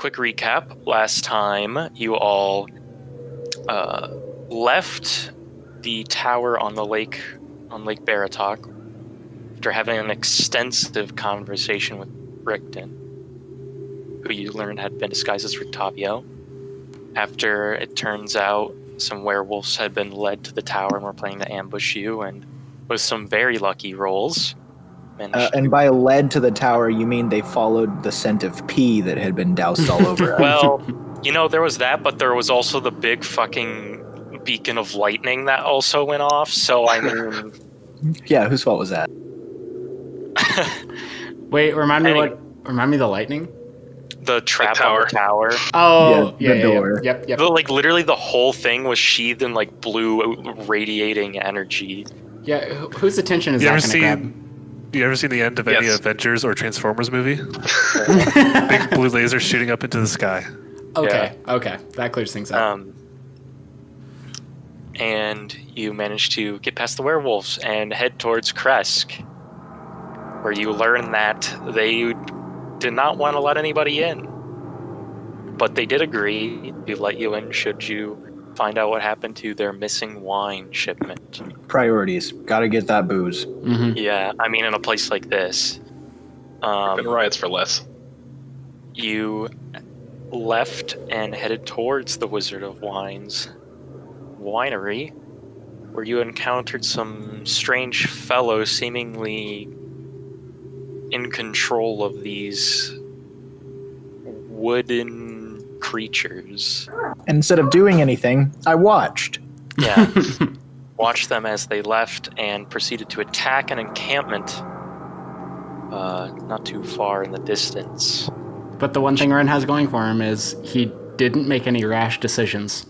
quick recap. Last time, you all left the tower on Lake Baratok after having an extensive conversation with Rickton, who you learned had been disguised as Rictavio. After it turns out some werewolves had been led to the tower and were planning to ambush you, and with some very lucky rolls, and by led to the tower, you mean they followed the scent of pee that had been doused all over us? Well, there was that, but there was also the big fucking beacon of lightning that also went off, so I mean... Yeah, whose fault was that? Wait, remind me the lightning? The trap on the tower. Oh, yeah, the door. Yep. Literally the whole thing was sheathed in blue radiating energy. Yeah, whose attention is that going to grab? You ever seen the end of any Avengers or Transformers movie? Big blue laser shooting up into the sky. Okay, that clears things up. And you manage to get past the werewolves and head towards Kresk, where you learn that they did not want to let anybody in. But they did agree to let you in should you find out what happened to their missing wine shipment. Priorities. Gotta get that booze. Mm-hmm. Yeah, I mean, in a place like this. Been riots for less. You left and headed towards the Wizard of Wine's winery, where you encountered some strange fellows seemingly in control of these wooden creatures. Instead of doing anything, I watched. Yeah. Watched them as they left and proceeded to attack an encampment not too far in the distance. But the one thing Ren has going for him is he didn't make any rash decisions.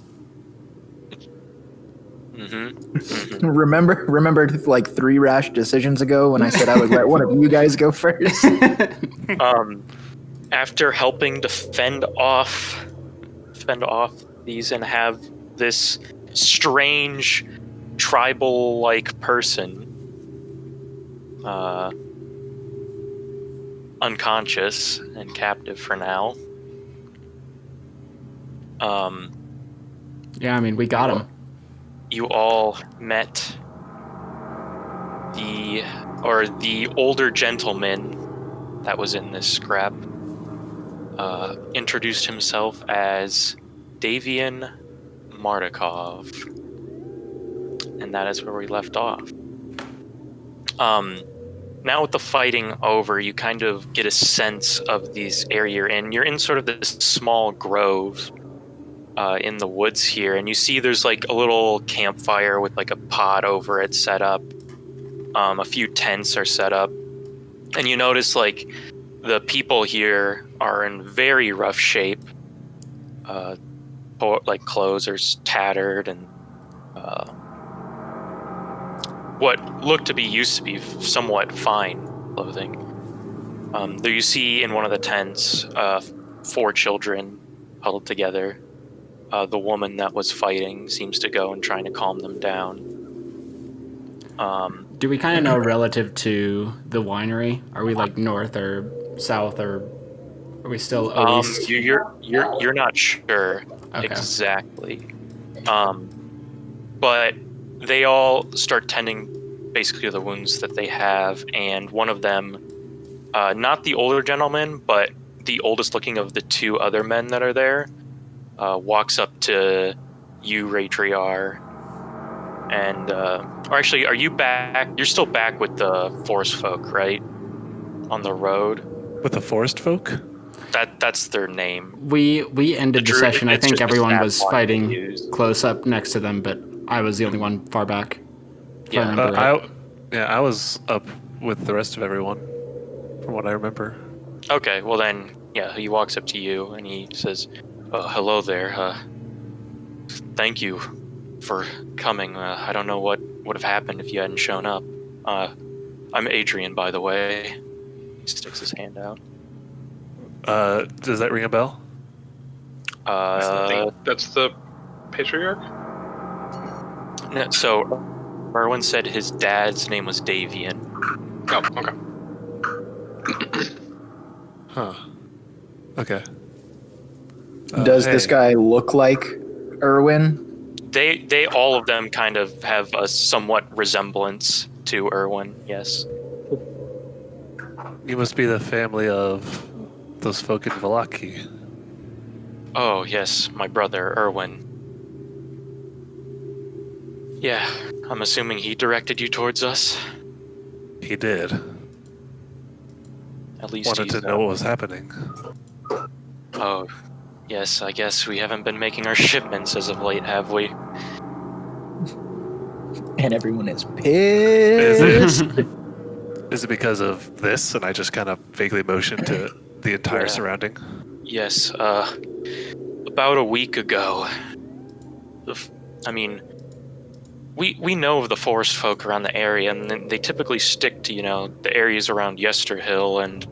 Mm-hmm. Remember like 3 rash decisions ago when I said I would let one of you guys go first? After helping to fend off these and have this strange tribal-like person unconscious and captive for now. Yeah, I mean, we got him. You all met the older gentleman that was in this scrap. Introduced himself as Davian Martikov, and that is where we left off. Now with the fighting over, you kind of get a sense of this area you're in. You're in sort of this small grove in the woods here, and you see there's like a little campfire with like a pot over it set up. A few tents are set up, and you notice like the people here are in very rough shape. Like clothes are tattered, and what looked to be somewhat fine clothing. There you see in one of the tents 4 children huddled together. The woman that was fighting seems to go and trying to calm them down. Do we kind of know relative to the winery? Are we like north or south, or are we still east? You're not sure exactly. But they all start tending basically to the wounds that they have, and one of them, not the older gentleman, but the oldest looking of the 2 other men that are there, walks up to you, Raidriar, and or actually, are you back? You're still back with the forest folk, right? On the road. With the forest folk? That's their name. We ended the session. I think everyone was fighting used. close up next to them, but I was the only one far back. Yeah. I was up with the rest of everyone, from what I remember. Okay, well then, yeah, he walks up to you and he says, hello there. Thank you for coming. I don't know what would have happened if you hadn't shown up. I'm Adrian, by the way. He sticks his hand out. Does that ring a bell? That's the patriarch? No, so, Merwin said his dad's name was Davian. Oh, okay. Huh. Okay. Does this guy look like Erwin? They all of them kind of have a somewhat resemblance to Erwin, yes. You must be the family of those folk in Valaki. Oh, yes, my brother, Erwin. Yeah, I'm assuming he directed you towards us? He did. At least Wanted to know what was happening. Oh, yes, I guess we haven't been making our shipments as of late, have we? And everyone is pissed. Is it because of this? And I just kind of vaguely motioned to the entire surrounding. Yes, about a week ago. We know of the forest folk around the area, and they typically stick to, the areas around Yesterhill and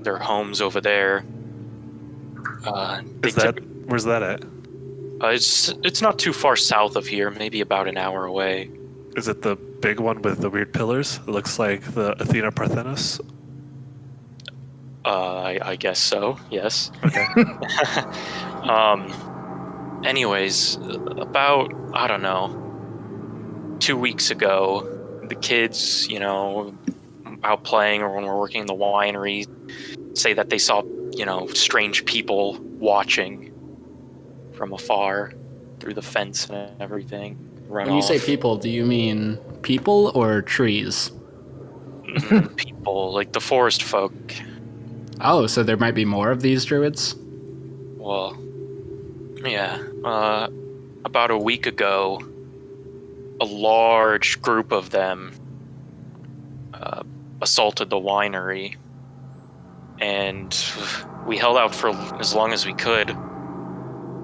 their homes over there. Where's that at? It's not too far south of here, maybe about an hour away. Is it the big one with the weird pillars? It looks like the Athena Parthenos. I guess so, yes. Okay. Anyways, about, 2 weeks ago, the kids, out playing or when we're working in the winery, say that they saw, strange people watching from afar through the fence and everything. When you say people, do you mean people or trees? People, like the forest folk. Oh, so there might be more of these druids? Well, yeah. About a week ago, a large group of them assaulted the winery, and we held out for as long as we could,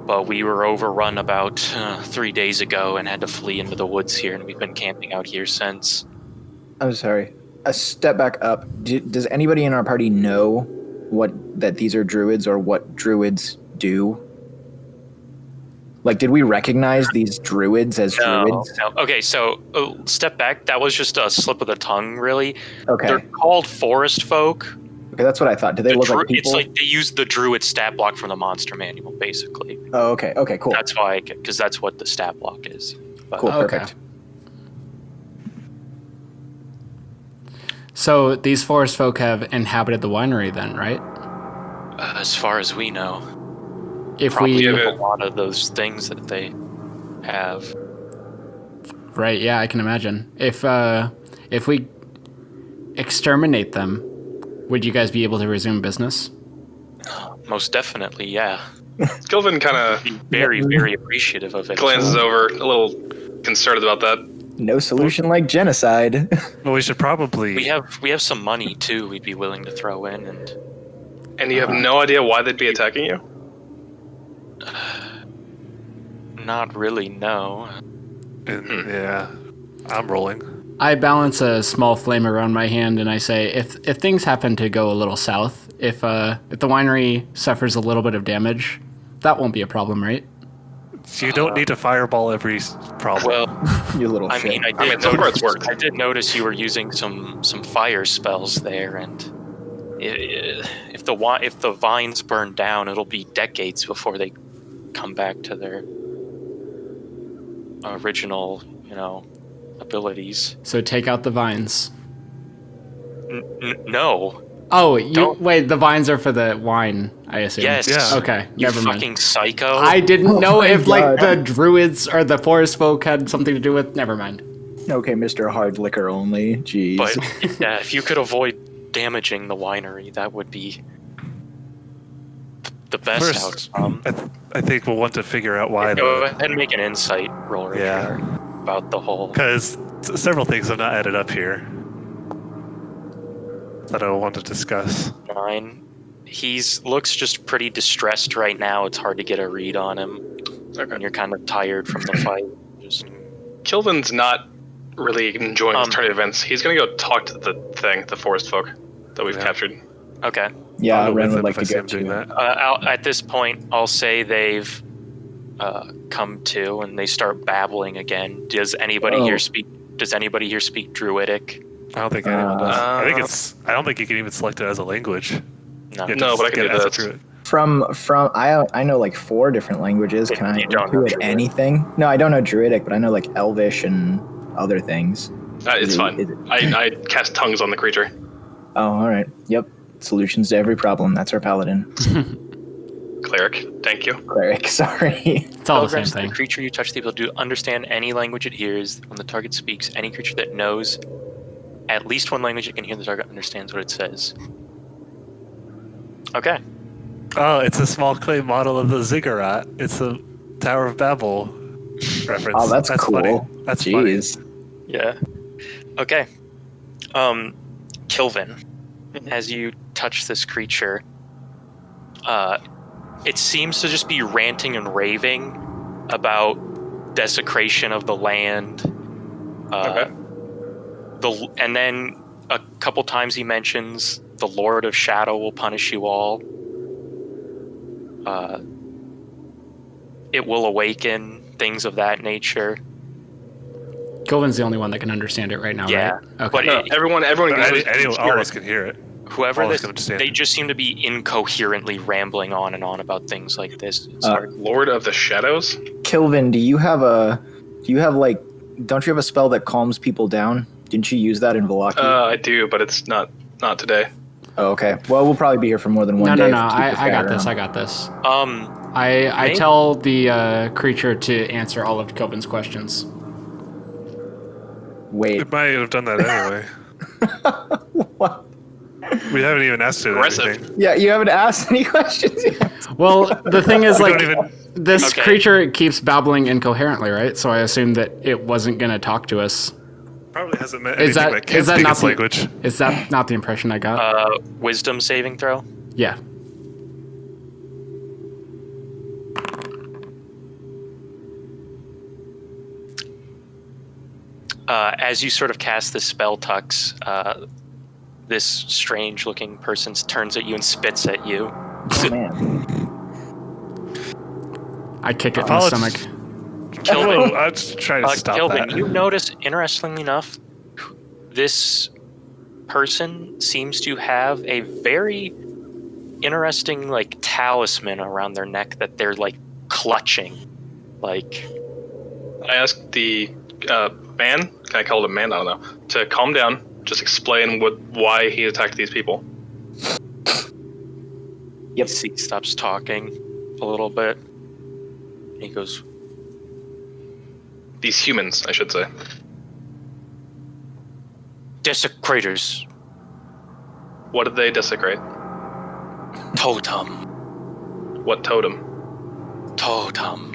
but we were overrun about 3 days ago and had to flee into the woods here, and we've been camping out here since. I'm sorry. A step back up. Does anybody in our party know that these are druids or what druids do? Like, did we recognize these druids as druids? No. Okay, so step back. That was just a slip of the tongue, really. Okay. They're called forest folk. Okay, that's what I thought. Do they look like people? It's like they use the druid stat block from the monster manual, basically. Oh, okay. Okay, cool. That's why, because that's what the stat block is. But, Cool, Okay. perfect. So these forest folk have inhabited the winery then, right? as far as we know, If probably we a lot of those things that they have. Right, yeah, I can imagine. If we exterminate them, would you guys be able to resume business? Most definitely, yeah. Kilvin kind of Very, very appreciative of it. glances over, a little concerned about that. No solution like genocide. Well, we should probably. We have some money too. We'd be willing to throw in, And you have no idea why they'd be attacking you? not really. No. Yeah, I'm rolling. I balance a small flame around my hand and I say, if things happen to go a little south, if the winery suffers a little bit of damage, that won't be a problem, right? You don't need to fireball every problem. Well, You little I shit. mean, some parts worked. I did notice you were using some fire spells there, and if the vines burn down, it'll be decades before they come back to their original, abilities. So take out the vines. No. Oh, Don't- wait, the vines are for the wine, I assume. Yes. Yeah. Okay, You never mind. fucking psycho. I didn't know my if God. the druids or the forest folk had something to do with. Never mind. Okay, Mr. Hard Liquor Only. Jeez. But yeah, if you could avoid damaging the winery, that would be the best First, outcome. I think we'll want to figure out why. Go ahead and make an insight roll right Yeah. here about the whole. Because several things have not added up here that I want to discuss. 9. Looks just pretty distressed right now. It's hard to get a read on him. And you're kind of tired from the fight. Just, Kilvin's not really enjoying these tourney events. He's gonna go talk to the forest folk that we've captured. okay. yeah, I'll go Ren with would him like if I to see go him doing too. that. At this point, I'll say they've come to and they start babbling again. Does anybody Oh. here speak? Does anybody here speak Druidic? I don't think anyone does. I don't think you can even select it as a language. No. You have to No, but I can get do it as a that. druid. From I know like 4 different languages. Can I You don't know intuit Druidic. anything? No, I don't know Druidic, but I know like Elvish and other things. It's Is it- fine. is it- I cast tongues on the creature. Oh, all right. Yep. Solutions to every problem. That's our paladin. Cleric, thank you. Cleric. Sorry. It's all the same Telegrams to thing. the creature you touch the able to understand any language it hears. When the target speaks, any creature that knows at least one language it can hear the target understands what it says. Okay. Oh, it's a small clay model of the ziggurat. It's a Tower of Babel reference. Oh, that's cool. Funny. That's Jeez. Yeah. Okay. Kilvin, as you touch this creature, it seems to just be ranting and raving about desecration of the land. Okay. And then a couple times he mentions the Lord of Shadow will punish you all. It will awaken, things of that nature. Kilvin's the only one that can understand it right now, Yeah, right? Okay. but No, everyone Anyone, all hear of us it. can hear it. whoever all of us this, can understand they it. just seem to be incoherently rambling on and on about things like this. It's Uh, hard. Lord of the Shadows? Kilvin, don't you have a spell that calms people down? Didn't you use that in Velaki? I do, but it's not today. Oh, okay. Well, we'll probably be here for more than one No, day. no, no. if you keep I guy got this. around. I got this. I Maybe- tell the creature to answer all of Kilvin's questions. Wait. It might have done that anyway. What? We haven't even asked it Aggressive. anything. Yeah, you haven't asked any questions yet. Well, the thing is, We like, don't even. this Okay. creature keeps babbling incoherently, right? So I assume that it wasn't going to talk to us. Probably hasn't met Is anything that that can't is that speak not its the language. Is that not the impression I got? Wisdom saving throw. Yeah. As you sort of cast this spell, Tux, this strange-looking person turns at you and spits at you. Oh, man. I kick it in the Apolog- stomach. Kilvin, Oh, I was trying to stop Kilvin, that. you notice, interestingly enough, this person seems to have a very interesting, like, talisman around their neck that they're, like, clutching. Like, I asked the man, can I call him man? I don't know, to calm down, just explain why he attacked these people. Yep. he stops talking a little bit. He goes, These humans, I should say. desecrators, What did they desecrate? totem, What totem? totem,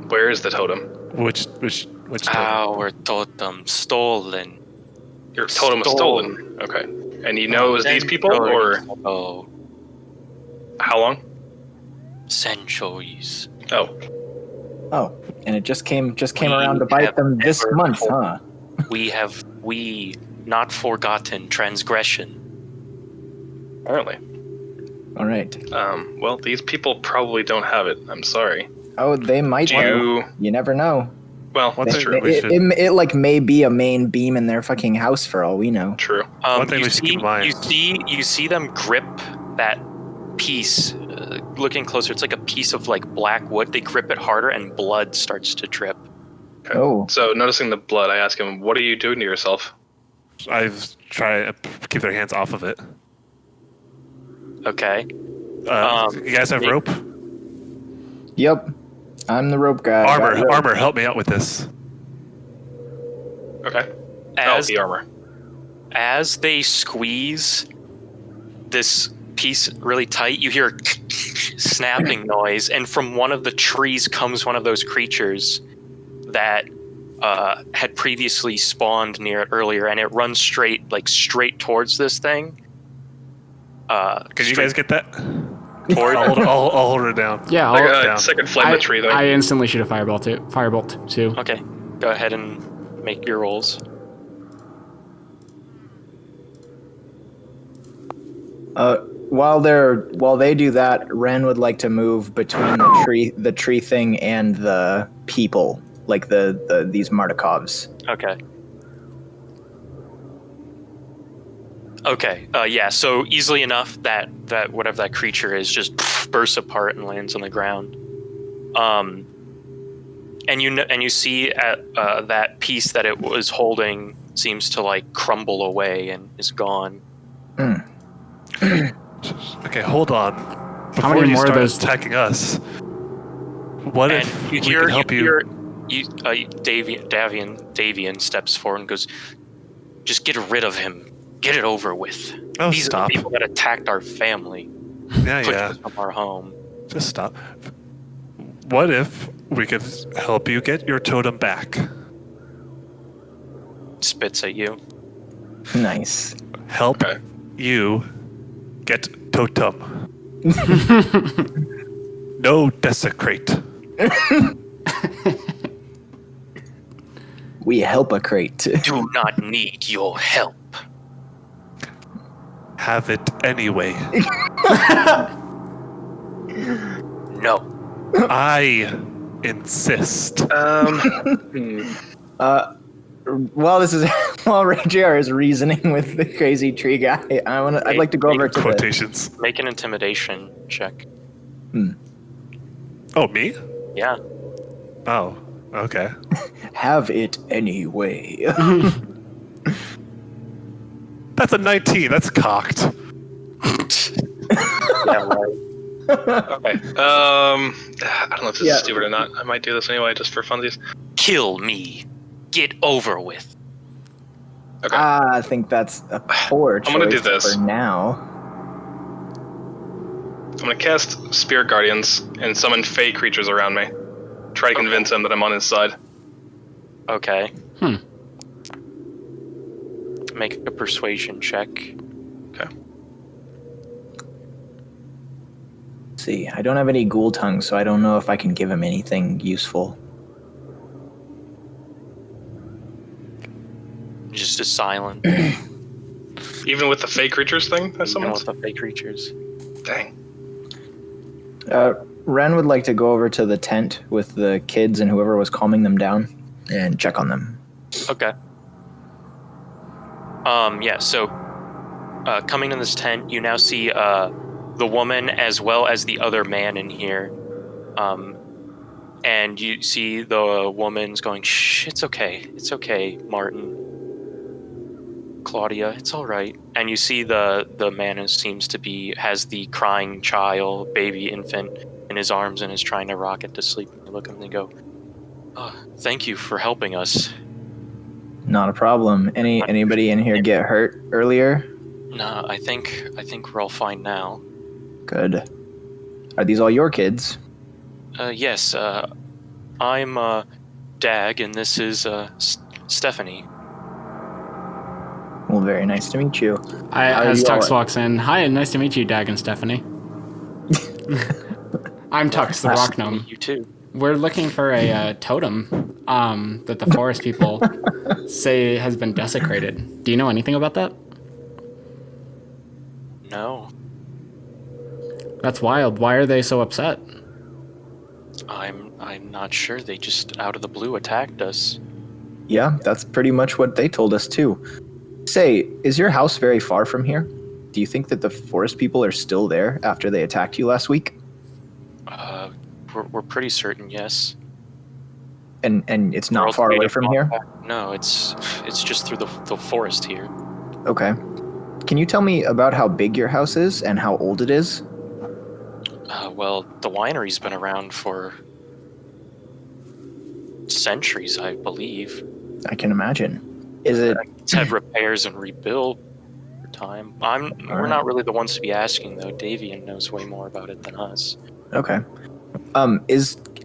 Where is the totem? Which totem? our totem stolen. Your totem was stolen. Okay. And you know it was these people, or Oh, how long? centuries. Oh, Oh, and it just came We around to bite have them this never month, told- huh? We not forgotten transgression. apparently. All right. Well, these people probably don't have it. I'm sorry. Oh, they might. Do though. you? You never know. Well, One that's thing true. we It, should- it like may be a main beam in their fucking house for all we know. True. One thing you we should see, keep in mind. you see them grip that piece. Looking closer, it's like a piece of like black wood. They grip it harder, and blood starts to drip. Okay. Oh. So noticing the blood, I ask him, "What are you doing to yourself?" I've tried to keep their hands off of it. Okay. You guys have me- rope? Yep. I'm the rope guy. I got rope. Armor, help me out with this. Okay. As the armor. as they squeeze this piece really tight, you hear a snapping noise, and from one of the trees comes one of those creatures that had previously spawned near it earlier, and it runs straight towards this thing. Can you guys get that? toward I'll hold it down. Yeah, Like I'll, a down. second flame I, the tree, though. I instantly shoot a firebolt too. Okay, go ahead and make your rolls. While they do that, Ren would like to move between the tree thing and the people, like these Martikovs. Okay. Okay. Yeah. So easily enough that whatever that creature is just bursts apart and lands on the ground. And you see at that piece that it was holding seems to like crumble away and is gone. Okay, hold on. How Before many you more of start those? attacking us, what And if you we hear can help you? Davian steps forward and goes, "Just get rid of him. Get it over with. Oh, These are stop. the people that attacked our family. Yeah, Pushed yeah. us from our home." Just stop. What if we could help you get your totem back? Spits at you. Nice. Help you get totem. No desecrate. We help a crate. Do not need your help. Have it anyway. No. I insist. While Raidriar is reasoning with the crazy tree guy, I'd like to go over to the... Quotations. Make an intimidation check. Oh, me? Yeah. Oh, okay. Have it anyway. That's a 19. That's cocked. Yeah, right. Okay. I don't know if this Yeah. is stupid or not. I might do this anyway, just for funsies. Kill me. Get over with. Okay. I think that's a poor choice I'm gonna do this. for now. I'm gonna cast Spirit Guardians and summon Fey creatures around me. Try to convince him that I'm on his side. Okay. Make a persuasion check. Okay. Let's see, I don't have any ghoul tongue, so I don't know if I can give him anything useful. Just a silent. Even with the Fey creatures thing I Even summoned? with the fake creatures. Dang. Ren would like to go over to the tent with the kids and whoever was calming them down and check on them. Okay. Yeah, so coming in this tent, you now see the woman as well as the other man in here. And you see the woman's going, "Shh, it's okay, Martin. Claudia, it's all right." And you see the man has the crying child, baby infant in his arms and is trying to rock it to sleep. And you look at him and go, "Oh, thank you for helping us." Not a problem. Anybody in here get hurt earlier? No, I think we're all fine now. Good. Are these all your kids? Yes, I'm Dag, and this is Stephanie. Well, very nice to meet you. As you Tux all- walks in, "Hi, nice to meet you, Dag and Stephanie." I'm Tux, the rock gnome. You too. We're looking for a totem that the forest people say has been desecrated. Do you know anything about that? No, That's wild. Why are they so upset? I'm not sure. They just out of the blue attacked us. Yeah, that's pretty much what they told us too. Say, is your house very far from here? Do you think that the forest people are still there after they attacked you last week? We're pretty certain, yes. And it's not World far away Creative from here? Compact. No, it's just through the forest here. Okay. Can you tell me about how big your house is and how old it is? Well, the winery's been around for centuries, I believe. I can imagine. Is it? It's had repairs and rebuilt over time. We're not really the ones to be asking, though. Davian knows way more about it than us. Okay.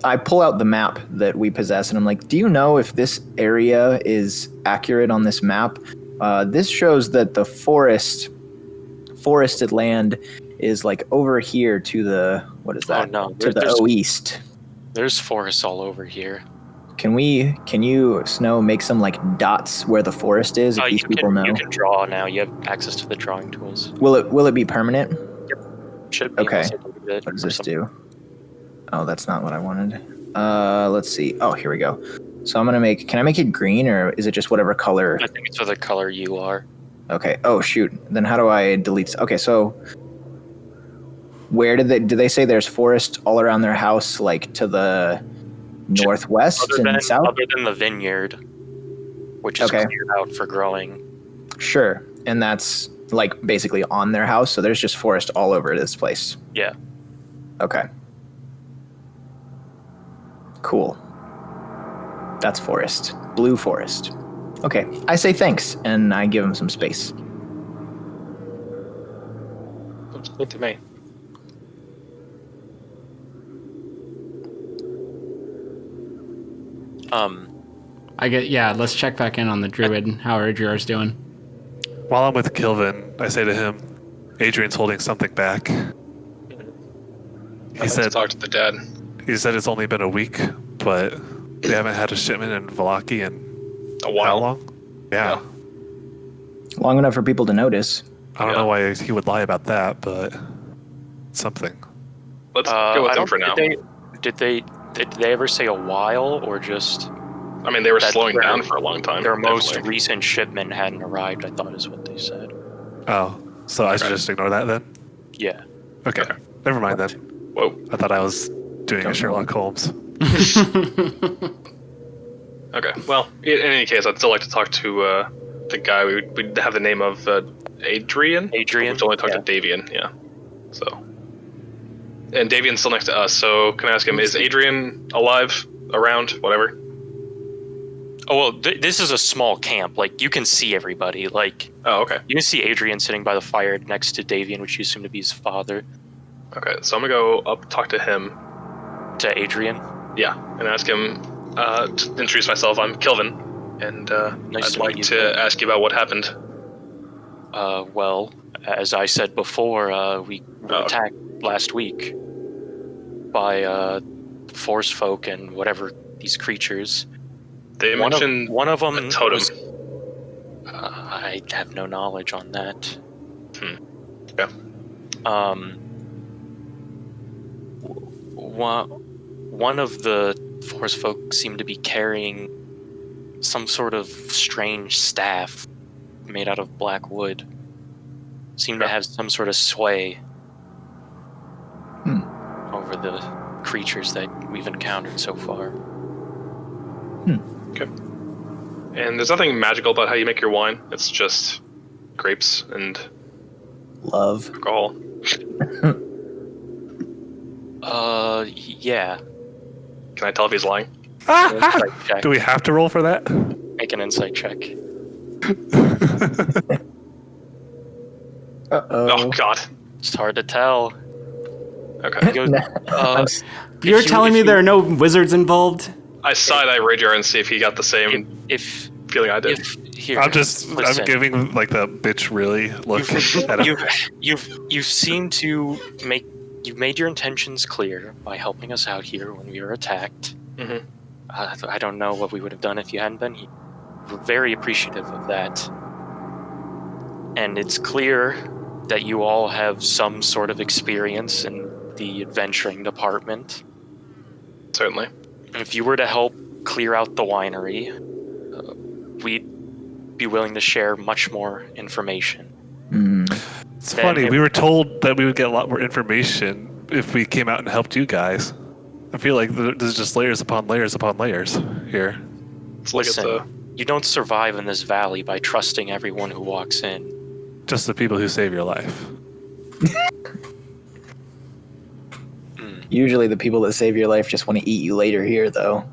I pull out the map that we possess and I'm like, do you know if this area is accurate on this map? This shows that the forested land is like over here to the, what is that? Oh, no. To the east. There's forests all over here. Can you, Snow, make some like dots where the forest is if these people know? You can draw now. You have access to the drawing tools. Will it be permanent? Should be. Okay. unless you delete it What does or this something. do? Oh, that's not what I wanted. Let's see. Oh, here we go. So can I make it green or is it just whatever color? I think it's for the color you are. Okay. Oh shoot. Then how do I delete? Okay, so where did they say there's forest all around their house, like to the northwest and south? Other than the vineyard, which is cleared out for growing. Sure. And that's like basically on their house, so there's just forest all over this place. Yeah. Okay. Cool. That's forest. Blue forest. Okay. I say thanks, and I give him some space. Looks good to me. Let's check back in on the druid, how Raidriar's doing. While I'm with Kilvin, I say to him, Adrian's holding something back. He said, talk to the dad. He said it's only been a week, but they haven't had a shipment in Vallaki in a while. How long? Yeah. Long enough for people to notice. I don't know why he would lie about that, but something. Let's go with them for now. Did they ever say a while or just? I mean, they were slowing down for a long time. Their most recent shipment hadn't arrived, I thought is what they said. Oh, so I should just ignore that then? Yeah. Okay. Never mind then. Whoa. I thought I was doing a Sherlock Holmes. Okay. Well, in any case, I'd still like to talk to the guy. We'd have the name of Adrian. Adrian. We'd only talk to Davian. Yeah. So. And Davian's still next to us. So can I ask him? Is Adrian alive? Around? Whatever. Oh well, this is a small camp. Like you can see everybody. Like. Oh, okay. You can see Adrian sitting by the fire next to Davian, which you assume to be his father. Okay, so I'm gonna go up, talk to him. To Adrian. Yeah, and ask him to introduce myself. I'm Kilvin, and I'd like to ask you about what happened. Well, as I said before, we were attacked last week by forest folk and whatever these creatures. They mentioned one of them. A totem. I have no knowledge on that. Yeah. One of the forest folk seemed to be carrying some sort of strange staff made out of black wood. Seemed to have some sort of sway over the creatures that we've encountered so far. Okay. And there's nothing magical about how you make your wine. It's just grapes and love. Alcohol. Yeah. Can I tell if he's lying? Do we have to roll for that? Make an insight check. Oh, God. It's hard to tell. Okay. You're telling me there are no wizards involved? I side-eye Raidriar and see if he got the same feeling I did. I'm giving like the bitch really look at him. You seem to you've made your intentions clear by helping us out here when we were attacked. Mm-hmm. I don't know what we would have done if you hadn't been here. We're very appreciative of that. And it's clear that you all have some sort of experience in the adventuring department. Certainly. If you were to help clear out the winery, we'd be willing to share much more information. It's funny, we were told that we would get a lot more information if we came out and helped you guys. I feel like there's just layers upon layers upon layers here. Listen, you don't survive in this valley by trusting everyone who walks in. Just the people who save your life. Usually the people that save your life just want to eat you later here, though.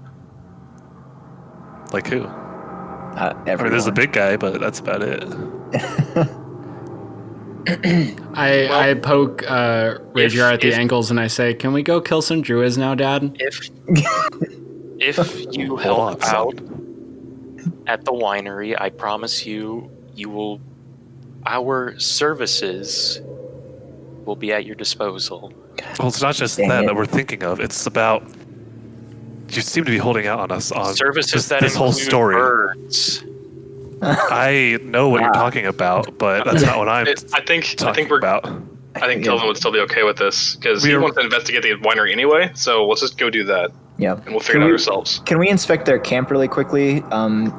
Like who? Everyone. I mean, there's a big guy, but that's about it. I poke Raidriar at the ankles and I say, "Can we go kill some druids now, Dad?" If you help out at the winery, I promise you will. Our services will be at your disposal. Well, it's not just that we're thinking of. It's about you seem to be holding out on us on services this whole story. Birds. I know what you're talking about, but that's not what I think we're about. I think Kilvin would still be okay with this because he wants to investigate the winery anyway. So let's just go do that. Yeah, and we'll figure it out ourselves. Can we inspect their camp really quickly?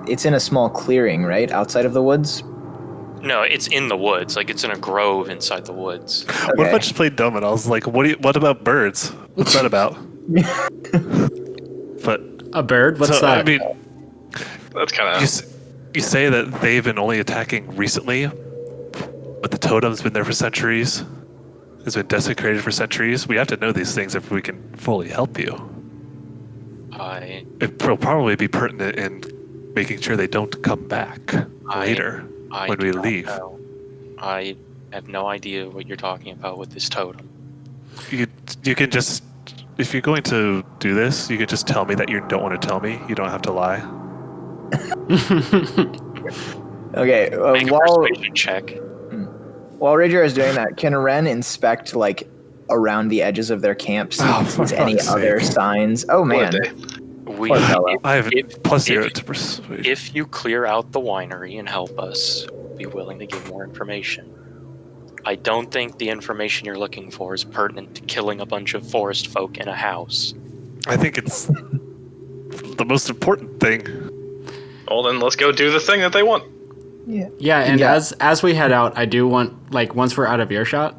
It's in a small clearing, right, outside of the woods. No, it's in the woods. Like, it's in a grove inside the woods. What if I just played dumb and I was like, what about birds? What's that about? But A bird? What's that? I mean, That's kind of. you say that they've been only attacking recently, but the totem's been there for centuries. It's been desecrated for centuries. We have to know these things if we can fully help you. It will probably be pertinent in making sure they don't come back later when we leave. I have no idea what you're talking about with this totem. You can just, if you're going to do this, you can just tell me that you don't want to tell me. You don't have to lie. Okay, Make a persuasion check. while Raidriar is doing that, can Ren inspect like around the edges of their camp, see if there's any other signs? Oh man, Poor fellow. I have +0 to persuasion. If you clear out the winery and help us, we'll be willing to give more information. I don't think the information you're looking for is pertinent to killing a bunch of forest folk in a house. I think it's the most important thing. Well, then let's go do the thing that they want. Yeah, and as we head out, I do want, like, once we're out of earshot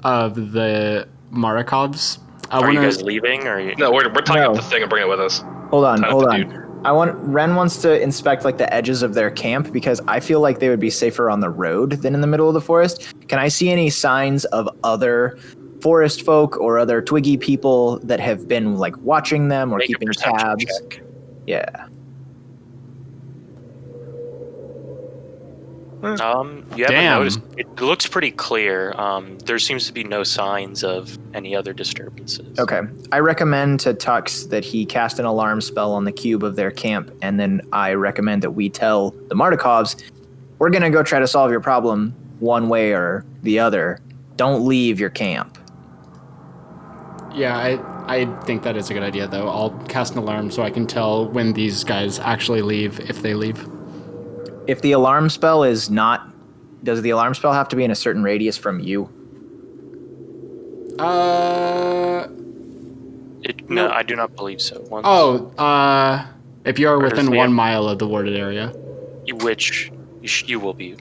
of the Martikovs, Are you guys leaving? Or No, we're tying up the thing and bringing it with us. Hold on. Dude. Ren wants to inspect like the edges of their camp because I feel like they would be safer on the road than in the middle of the forest. Can I see any signs of other forest folk or other twiggy people that have been like watching them or Make a keeping perception tabs? check. Yeah. You haven't noticed. It looks pretty clear. There seems to be no signs of any other disturbances. Okay. I recommend to Tux that he cast an alarm spell on the cube of their camp, and then I recommend that we tell the Martikovs, we're going to go try to solve your problem one way or the other. Don't leave your camp. Yeah, I think that is a good idea, though. I'll cast an alarm so I can tell when these guys actually leave, if they leave. If the alarm spell is not... Does the alarm spell have to be in a certain radius from you? No, I do not believe so. If you are Or within does 1 mile of the warded area. Which you will be.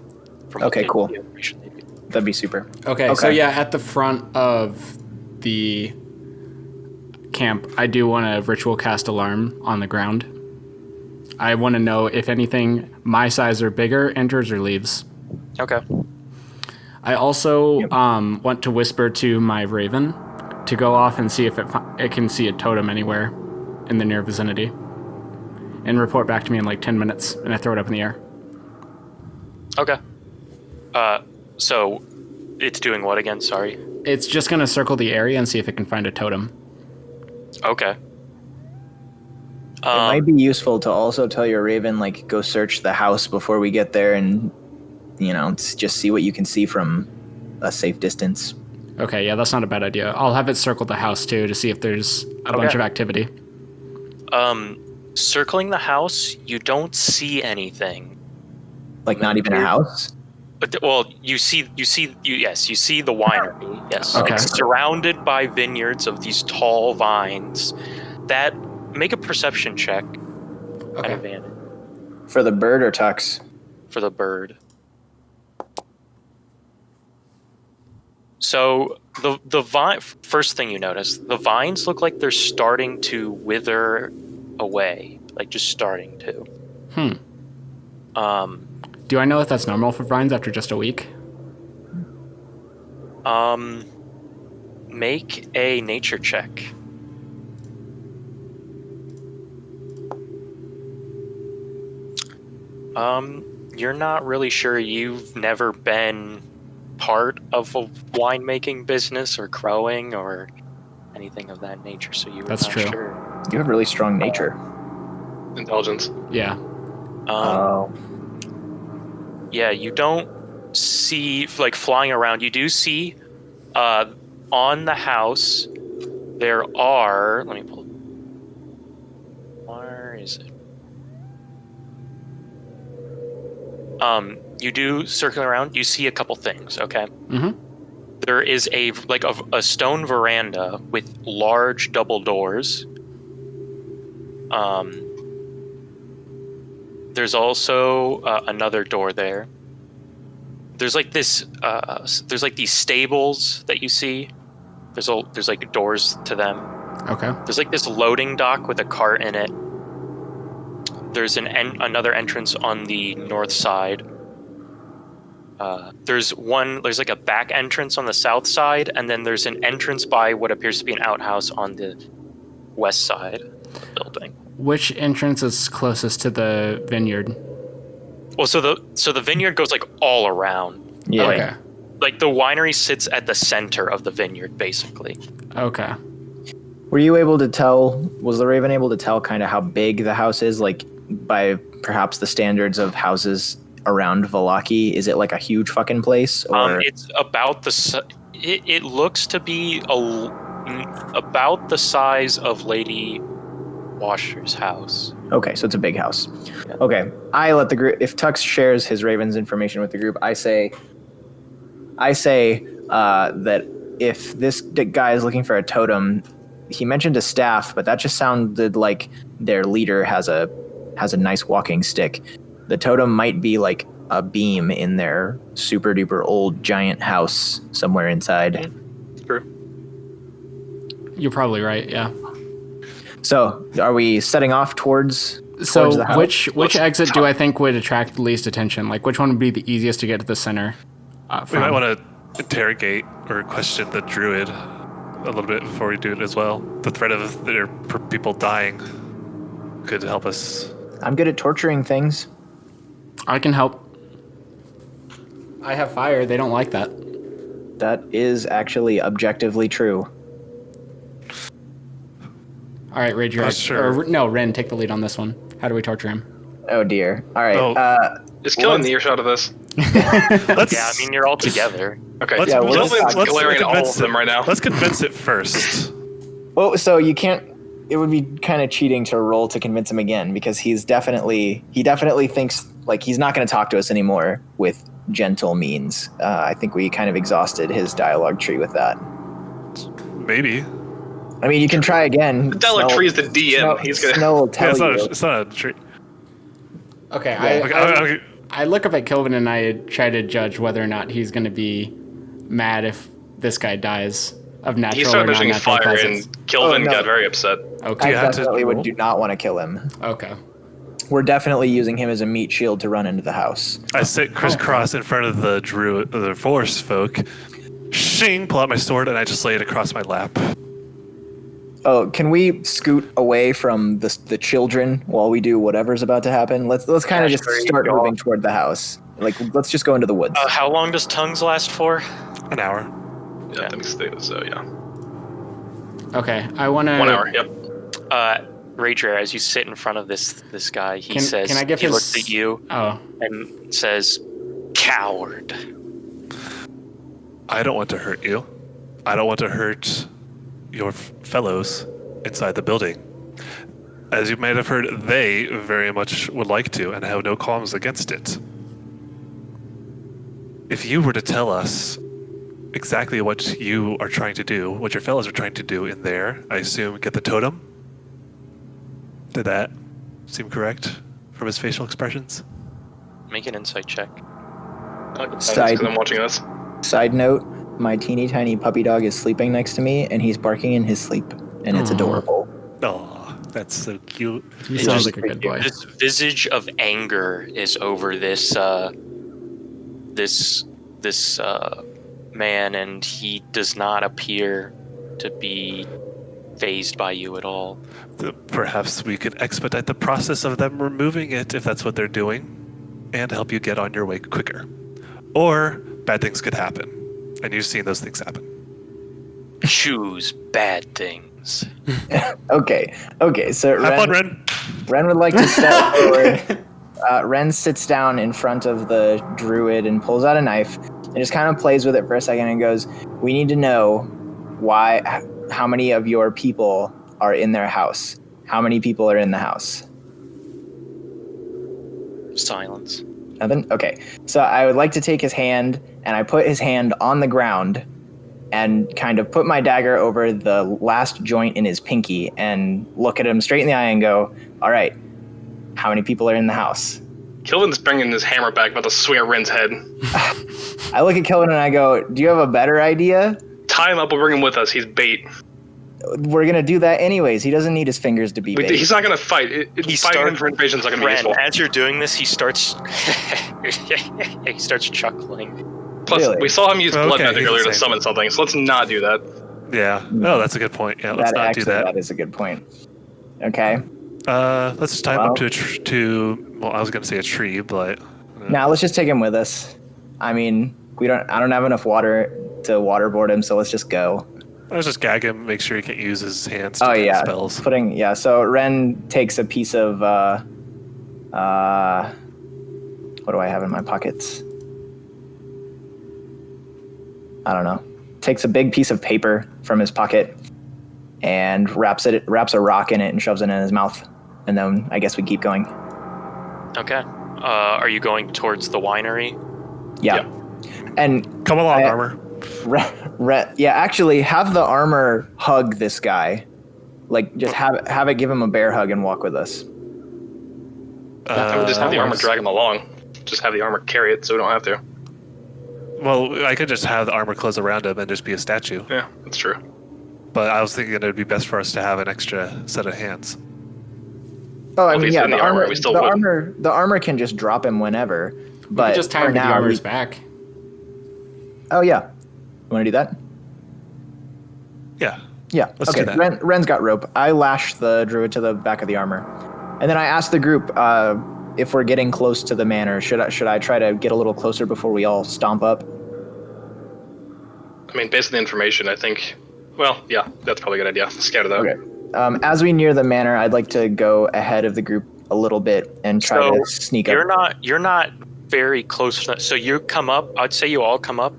From Okay, cool. the information they do. That'd be super. Okay, so yeah, at the front of the camp, I do want to ritual cast alarm on the ground. I want to know if anything my size or bigger enters or leaves. Okay. I also want to whisper to my raven to go off and see if it can see a totem anywhere in the near vicinity. And report back to me in like 10 minutes, and I throw it up in the air. Okay. So it's doing what again? Sorry. It's just going to circle the area and see if it can find a totem. Okay. It might be useful to also tell your raven, like, go search the house before we get there and, just see what you can see from a safe distance. Okay, yeah, that's not a bad idea. I'll have it circle the house, too, to see if there's a bunch of activity. Circling the house, you don't see anything. Like, not even a house? Well, you see the winery. Yes. Okay. It's surrounded by vineyards of these tall vines that make a perception check at advantage. For the bird or Tux? For the bird. So the vine, first thing you notice, the vines look like they're starting to wither away, like just starting to. Do I know if that's normal for vines after just a week? Make a nature check. You're not really sure. You've never been part of a winemaking business or growing or anything of that nature, so you're That's not true. sure. You have really strong nature. Intelligence. Yeah. Yeah, you don't see, like, flying around. You do see on the house there are, let me pull, where is it? You do circling around, you see a couple things, okay? Mm-hmm. There is a stone veranda with large double doors. There's also another door there. there's like this. There's like these stables that you see. There's like doors to them. Okay. There's like this loading dock with a cart in it. There's another entrance on the north side. There's like a back entrance on the south side, and then there's an entrance by what appears to be an outhouse on the west side of the building. Which entrance is closest to the vineyard? Well, so the vineyard goes like all around. Yeah. Okay. Like the winery sits at the center of the vineyard, basically. Okay. Were you able to tell? Was the Raven able to tell kind of how big the house is, like by perhaps the standards of houses around Vallaki? Is it like a huge fucking place? Or It's about it looks to be about the size of Lady Washer's house. okay, so it's a big house. Okay, I let the group. If Tux shares his Raven's information with the group, I say that if this guy is looking for a totem, he mentioned a staff, but that just sounded like their leader has a nice walking stick. The totem might be like a beam in their super duper old giant house somewhere inside. True. You're probably right. Yeah. So, are we setting off towards So the house? which exit do I think would attract the least attention? Like which one would be the easiest to get to the center? We might want to interrogate or question the druid a little bit before we do it as well. The threat of their people dying could help us. I'm good at torturing things. I can help. I have fire. They don't like that. That is actually objectively true. All right, Raidriar. Sure. Or, no, Ren, take the lead on this one. How do we torture him? Oh dear. All right. Oh. Is killing the earshot of this? Let's, Yeah, I mean you're all together. Okay. let's, Yeah, Kilvin's let's glaring at all convince of them right now. Let's convince it first. Well, so you can't. It would be kind of cheating to roll to convince him again because he definitely thinks like he's not going to talk to us anymore with gentle means. I think we kind of exhausted his dialogue tree with that. Maybe. I mean, you can try again. The dialogue tree is the DM. He's gonna. Snow will Yeah, tell you. it's not a treat. Okay, Okay, I look up at Kilvin and I try to judge whether or not he's going to be mad if this guy dies of natural He or started mentioning non-natural fire, causes. and Kilvin no. got very upset. Okay. you I have to definitely roll? do not want to kill him. Okay. We're definitely using him as a meat shield to run into the house. I sit crisscross in front of the druid, the forest folk. Shing! Pull out my sword and I just lay it across my lap. Oh, can we scoot away from the children while we do whatever's about to happen? Let's kind of just sure, you start go. moving toward the house. Like, let's just go into the woods. How long does tongues last for? An hour. Yeah, I think so. Yeah. Okay, I want to... 1 hour. Yep. Raidriar, as you sit in front of this guy, he says, can I give he his... looks at you Oh, and says, "Coward." I don't want to hurt you. I don't want to hurt your fellows inside the building. As you might have heard, they very much would like to and have no qualms against it. If you were to tell us exactly what you are trying to do, what your fellows are trying to do in there, I assume get the totem? Did that seem correct from his facial expressions? Make an insight check. Side- Because I'm watching this. Side note, my teeny tiny puppy dog is sleeping next to me, and he's barking in his sleep, and it's Aw. adorable. Oh, that's so cute. he It sounds just- like a good boy. This visage of anger is over this man, and he does not appear to be fazed by you at all. Perhaps we could expedite the process of them removing it if that's what they're doing, and help you get on your way quicker. Or bad things could happen, and you've seen those things happen. Choose bad things. Okay, so Have fun, Ren. Ren would like to step forward. Ren sits down in front of the druid and pulls out a knife and just kind of plays with it for a second and goes, "We need to know how many of your people are in their house. How many people are in the house?" Silence. Nothing? Okay. So I would like to take his hand, and I put his hand on the ground and kind of put my dagger over the last joint in his pinky and look at him straight in the eye and go, "All right, how many people are in the house?" Kilvin's bringing his hammer back, about to swing at Ren's head. I look at Kilvin and I go, do you have a better idea? Tie him up. We'll bring him with us. He's bait. We're going to do that anyways. He doesn't need his fingers to be bait. He's not going to fight. Fighting him for invasion is not going to be useful. As you're doing this, he starts he starts chuckling. Plus, Really? we saw him use blood Okay, magic he's earlier to the same. summon something, so let's not do that. Yeah. Oh, that's a good point. Yeah, let's not do that. That is a good point. Okay. Let's just tie him up to well, I was going to say a tree, but Now let's just take him with us. I mean, I don't have enough water to waterboard him, so let's just go. let's just gag him, make sure he can't use his hands to Oh cast yeah, spells. So Ren takes a piece of what do I have in my pockets? I don't know. Takes a big piece of paper from his pocket and wraps a rock in it and shoves it in his mouth. And then I guess we keep going. Okay. Are you going towards the winery? Yeah. And Come along, armor. actually have the armor hug this guy. Like just have it give him a bear hug and walk with us. I would just have the armor works. drag him along. Just have the armor carry it so we don't have to. Well, I could just have the armor close around him and just be a statue. Yeah, that's true. But I was thinking it would be best for us to have an extra set of hands. Oh, I Well, mean, he's yeah, in the the armor, armor, we still the would. armor, the armor can just drop him whenever. We But could just tie for him to the now, armor's back. Oh yeah, want to do that? Yeah. Yeah. Let's okay. do that. Ren's got rope. I lash the druid to the back of the armor, and then I ask the group if we're getting close to the manor. Should I try to get a little closer before we all stomp up? I mean, based on the information, I think. Well, yeah, that's probably a good idea. Scatter that. Okay. As we near the manor, I'd like to go ahead of the group a little bit and try to sneak up. You're not very close. So you come up. I'd say you all come up,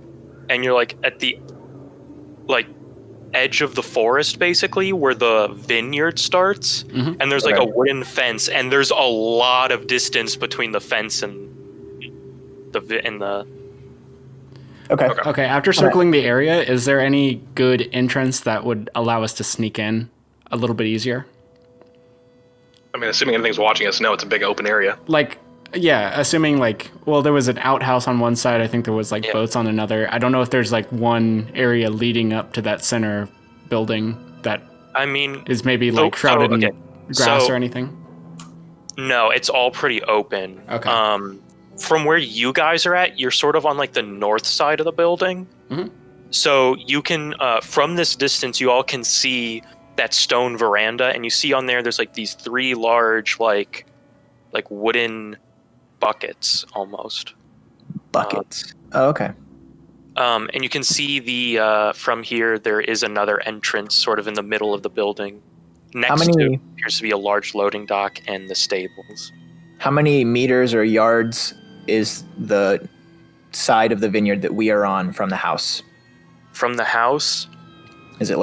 and you're like at the edge of the forest, basically, where the vineyard starts. Mhm. And there's like a wooden fence, and there's a lot of distance between the fence and the. Okay. Okay, after circling the area, is there any good entrance that would allow us to sneak in a little bit easier? I mean, assuming anything's watching us, no, it's a big open area. Like, yeah, assuming there was an outhouse on one side. I think there was boats on another. I don't know if there's one area leading up to that center building that I mean, is maybe shrouded in grass or anything. No, it's all pretty open. Okay. From where you guys are at, you're sort of on the north side of the building. Mhm. So you can, from this distance, you all can see that stone veranda, and you see on there, there's these three large, wooden buckets almost. Buckets. Oh, okay. And you can see from here, there is another entrance sort of in the middle of the building. Next to appears to be a large loading dock and the stables. How many meters or yards is the side of the vineyard that we are on from the house? From the house? Is it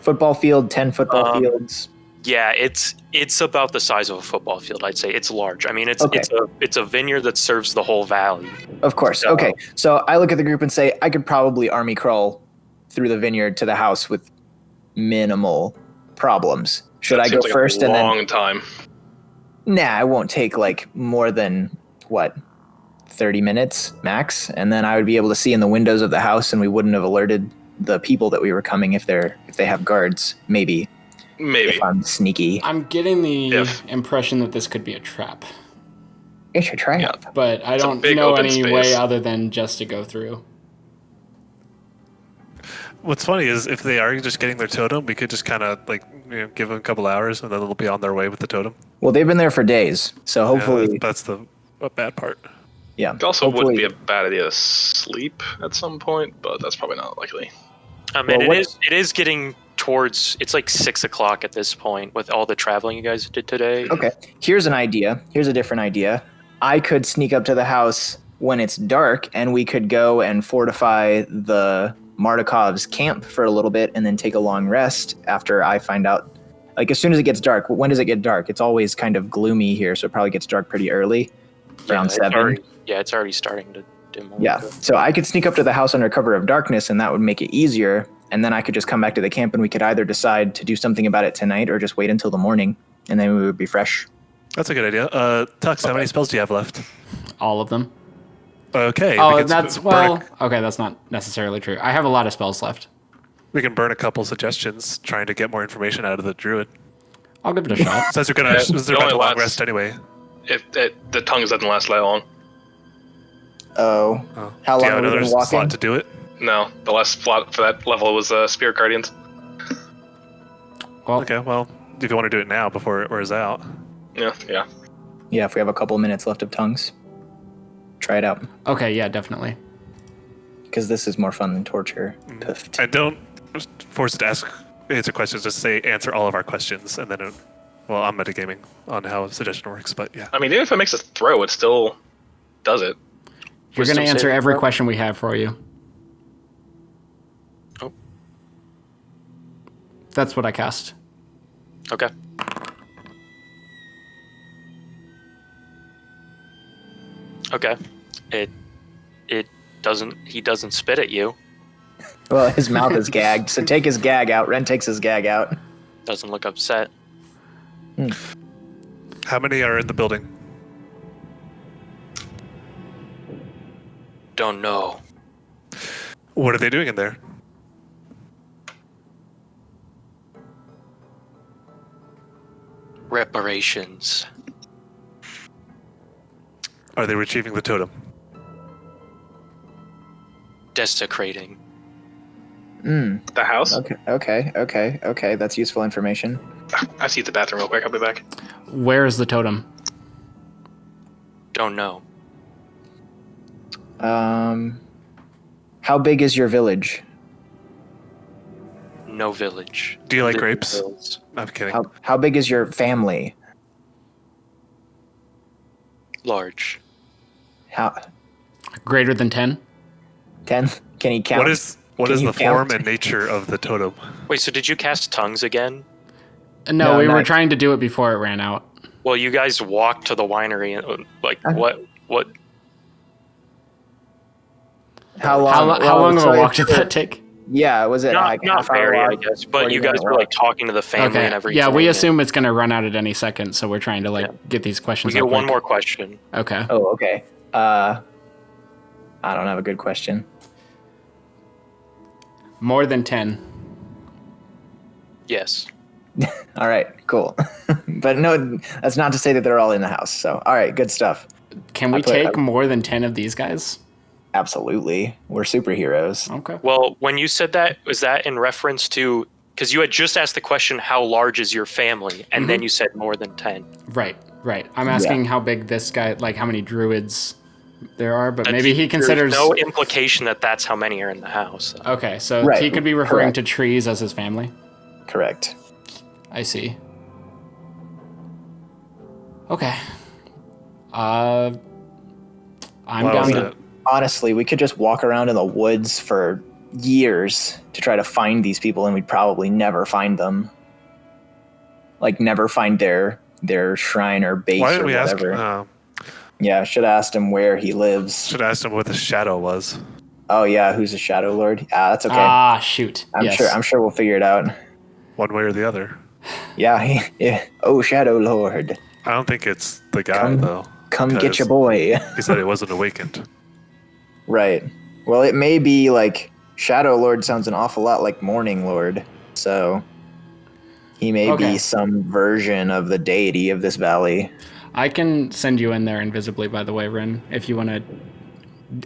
football field, 10 football fields? Yeah, it's about the size of a football field, I'd say. It's large. I mean, it's a vineyard that serves the whole valley. Of course. So, okay. So I look at the group and say, I could probably army crawl through the vineyard to the house with minimal problems. Should I go first and then? Long time. Nah, it won't take more than 30 minutes max, and then I would be able to see in the windows of the house, and we wouldn't have alerted the people that we were coming if they have guards. Maybe. If I'm sneaky. I'm getting the impression that this could be a trap, It's a trap. but I don't big know open any space. way other than just to go through. What's funny is if they are just getting their totem, we could just kind of give them a couple hours and then they'll be on their way with the totem. Well, they've been there for days, so hopefully, Yeah, that's the bad part. yeah. It also hopefully- wouldn't be a bad idea to sleep at some point, but that's probably not likely. I mean, Well, it is getting towards, it's 6 o'clock at this point with all the traveling you guys did today. Okay. Here's an idea. Here's a different idea. I could sneak up to the house when it's dark, and we could go and fortify the Martikovs camp for a little bit, and then take a long rest after I find out. As soon as it gets dark. When does it get dark? It's always kind of gloomy here, so it probably gets dark pretty early, around 7. It's already starting to dim. Yeah. So I could sneak up to the house under cover of darkness, and that would make it easier. And then I could just come back to the camp, and we could either decide to do something about it tonight or just wait until the morning, and then we would be fresh. That's a good idea. Tux, how many spells do you have left? All of them. Okay. Oh, we can that's burn okay. That's not necessarily true. I have a lot of spells left. we can burn a couple suggestions trying to get more information out of the druid. I'll give it a shot. Since we're Yeah, since they're it about to only long lasts- rest anyway. The tongues doesn't last that long. Oh. Oh. How Do you long have have we another been walking? slot to do it? No, the last slot for that level was Spirit Guardians. Well, Okay, well, if you want to do it now before it wears out. Yeah. Yeah, if we have a couple minutes left of tongues, try it out. okay, yeah, definitely. Because this is more fun than torture. Poofed. And don't force it to answer questions, just say answer all of our questions, and then, well, I'm metagaming on how suggestion works, but yeah. I mean, even if it makes us throw, it still does it. We're going to Wisdom answer saving every throw? question we have for you. Oh. That's what I cast. Okay. Okay. It doesn't. He doesn't spit at you. Well, his mouth is gagged, so take his gag out. Ren takes his gag out. Doesn't look upset. How many are in the building? Don't know. What are they doing in there? Reparations. Are they retrieving the totem? Desecrating. The house? Okay. That's useful information. I have to use the bathroom real quick. I'll be back. Where is the totem? Don't know. How big is your village? No village. Do you like Live in grapes? hills. I'm kidding. How big is your family? Large. How Greater than 10? 10? Can he count? What is Can the you form count? and nature of the totem? Wait, so did you cast tongues again? No, No, we were not- trying to do it before it ran out. Well, you guys walked to the winery and what? How long? How well, long of so a walk it's- did that take? Yeah, was it Not, like not half hour very, I walk? guess. But 40 you guys minute were walk? like talking to the family and everything. Yeah, we and assume it's going to run out at any second, so we're trying to get these we questions get out one quick. more question. Okay. Oh, okay. I don't have a good question. More than 10. Yes. All right, cool. But no, that's not to say that they're all in the house. So, all right, good stuff. Can we put- take more than 10 of these guys? Absolutely, we're superheroes. Okay. Well, when you said that, was that in reference to because you had just asked the question, "How large is your family?" and then you said more than 10. Right. I'm asking how big this guy, like how many druids there are, but maybe he There's considers. no implication that that's how many are in the house. Okay, so Right, he could be referring correct. to trees as his family. Correct. I see. Okay. I'm Why down was to. that? Honestly, we could just walk around in the woods for years to try to find these people, and we'd probably never find them. Like, never find their shrine or base Why or didn't we ask? whatever. Yeah, should have asked him where he lives. Should have asked him what the shadow was. Oh yeah, who's a Shadow Lord? Ah, that's okay. Ah, shoot. I'm Yes. sure we'll figure it out. One way or the other. Yeah, oh Shadow Lord, I don't think it's the guy, Come- though. come get because your boy. He said he wasn't awakened. Right. Well, it may be like Shadow Lord sounds an awful lot like Morning Lord, so he may Okay. be some version of the deity of this valley. I can send you in there invisibly, by the way, Ren, if you want to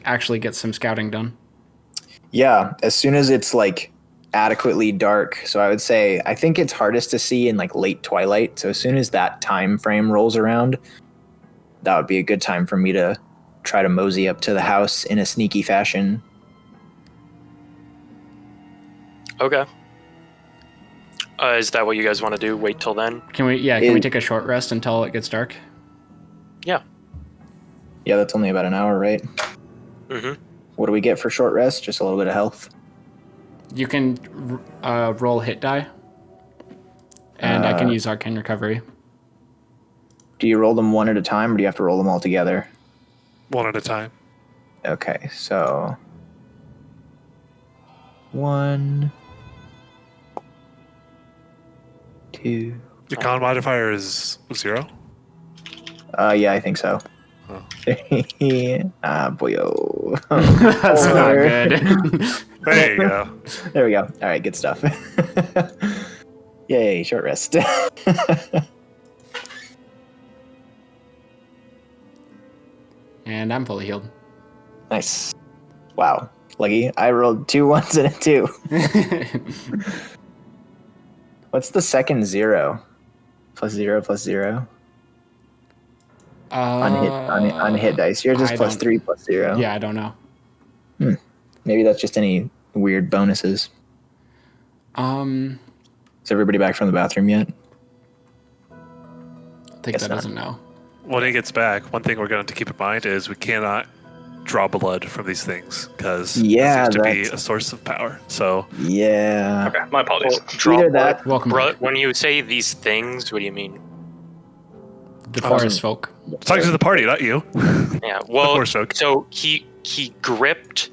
actually get some scouting done. Yeah, as soon as it's like adequately dark. So I would say I think it's hardest to see in like late twilight. So as soon as that time frame rolls around, that would be a good time for me to try to mosey up to the house in a sneaky fashion. Okay. Is that what you guys want to do? Wait till then? Can we take a short rest until it gets dark? Yeah. Yeah, that's only about an hour, right? Mm-hmm. What do we get for short rest? Just a little bit of health. You can roll hit die, and I can use Arcane Recovery. Do you roll them one at a time, or do you have to roll them all together? One at a time. Okay, so 1, 2. Your con modifier is 0? Yeah, I think so. Boyo. That's not good. There you go. There we go. All right, good stuff. Yay, short rest. And I'm fully healed. Nice. Wow. Lucky. I rolled 2 1s and a 2. What's the second 0? +0, +0? On hit dice. Yours is I +3, +0. Yeah, I don't know. Maybe that's just any weird bonuses. Is everybody back from the bathroom yet? I think Guess that not. doesn't know. When he gets back, one thing we're going to keep in mind is we cannot draw blood from these things because Yeah, it seems to be that's- a source of power. So Yeah. Okay, my apologies. Either that. Welcome Bro, back. when you say these things, what do you mean? The forest folk. talking to the party, not you. Yeah, well, force choke. so he gripped.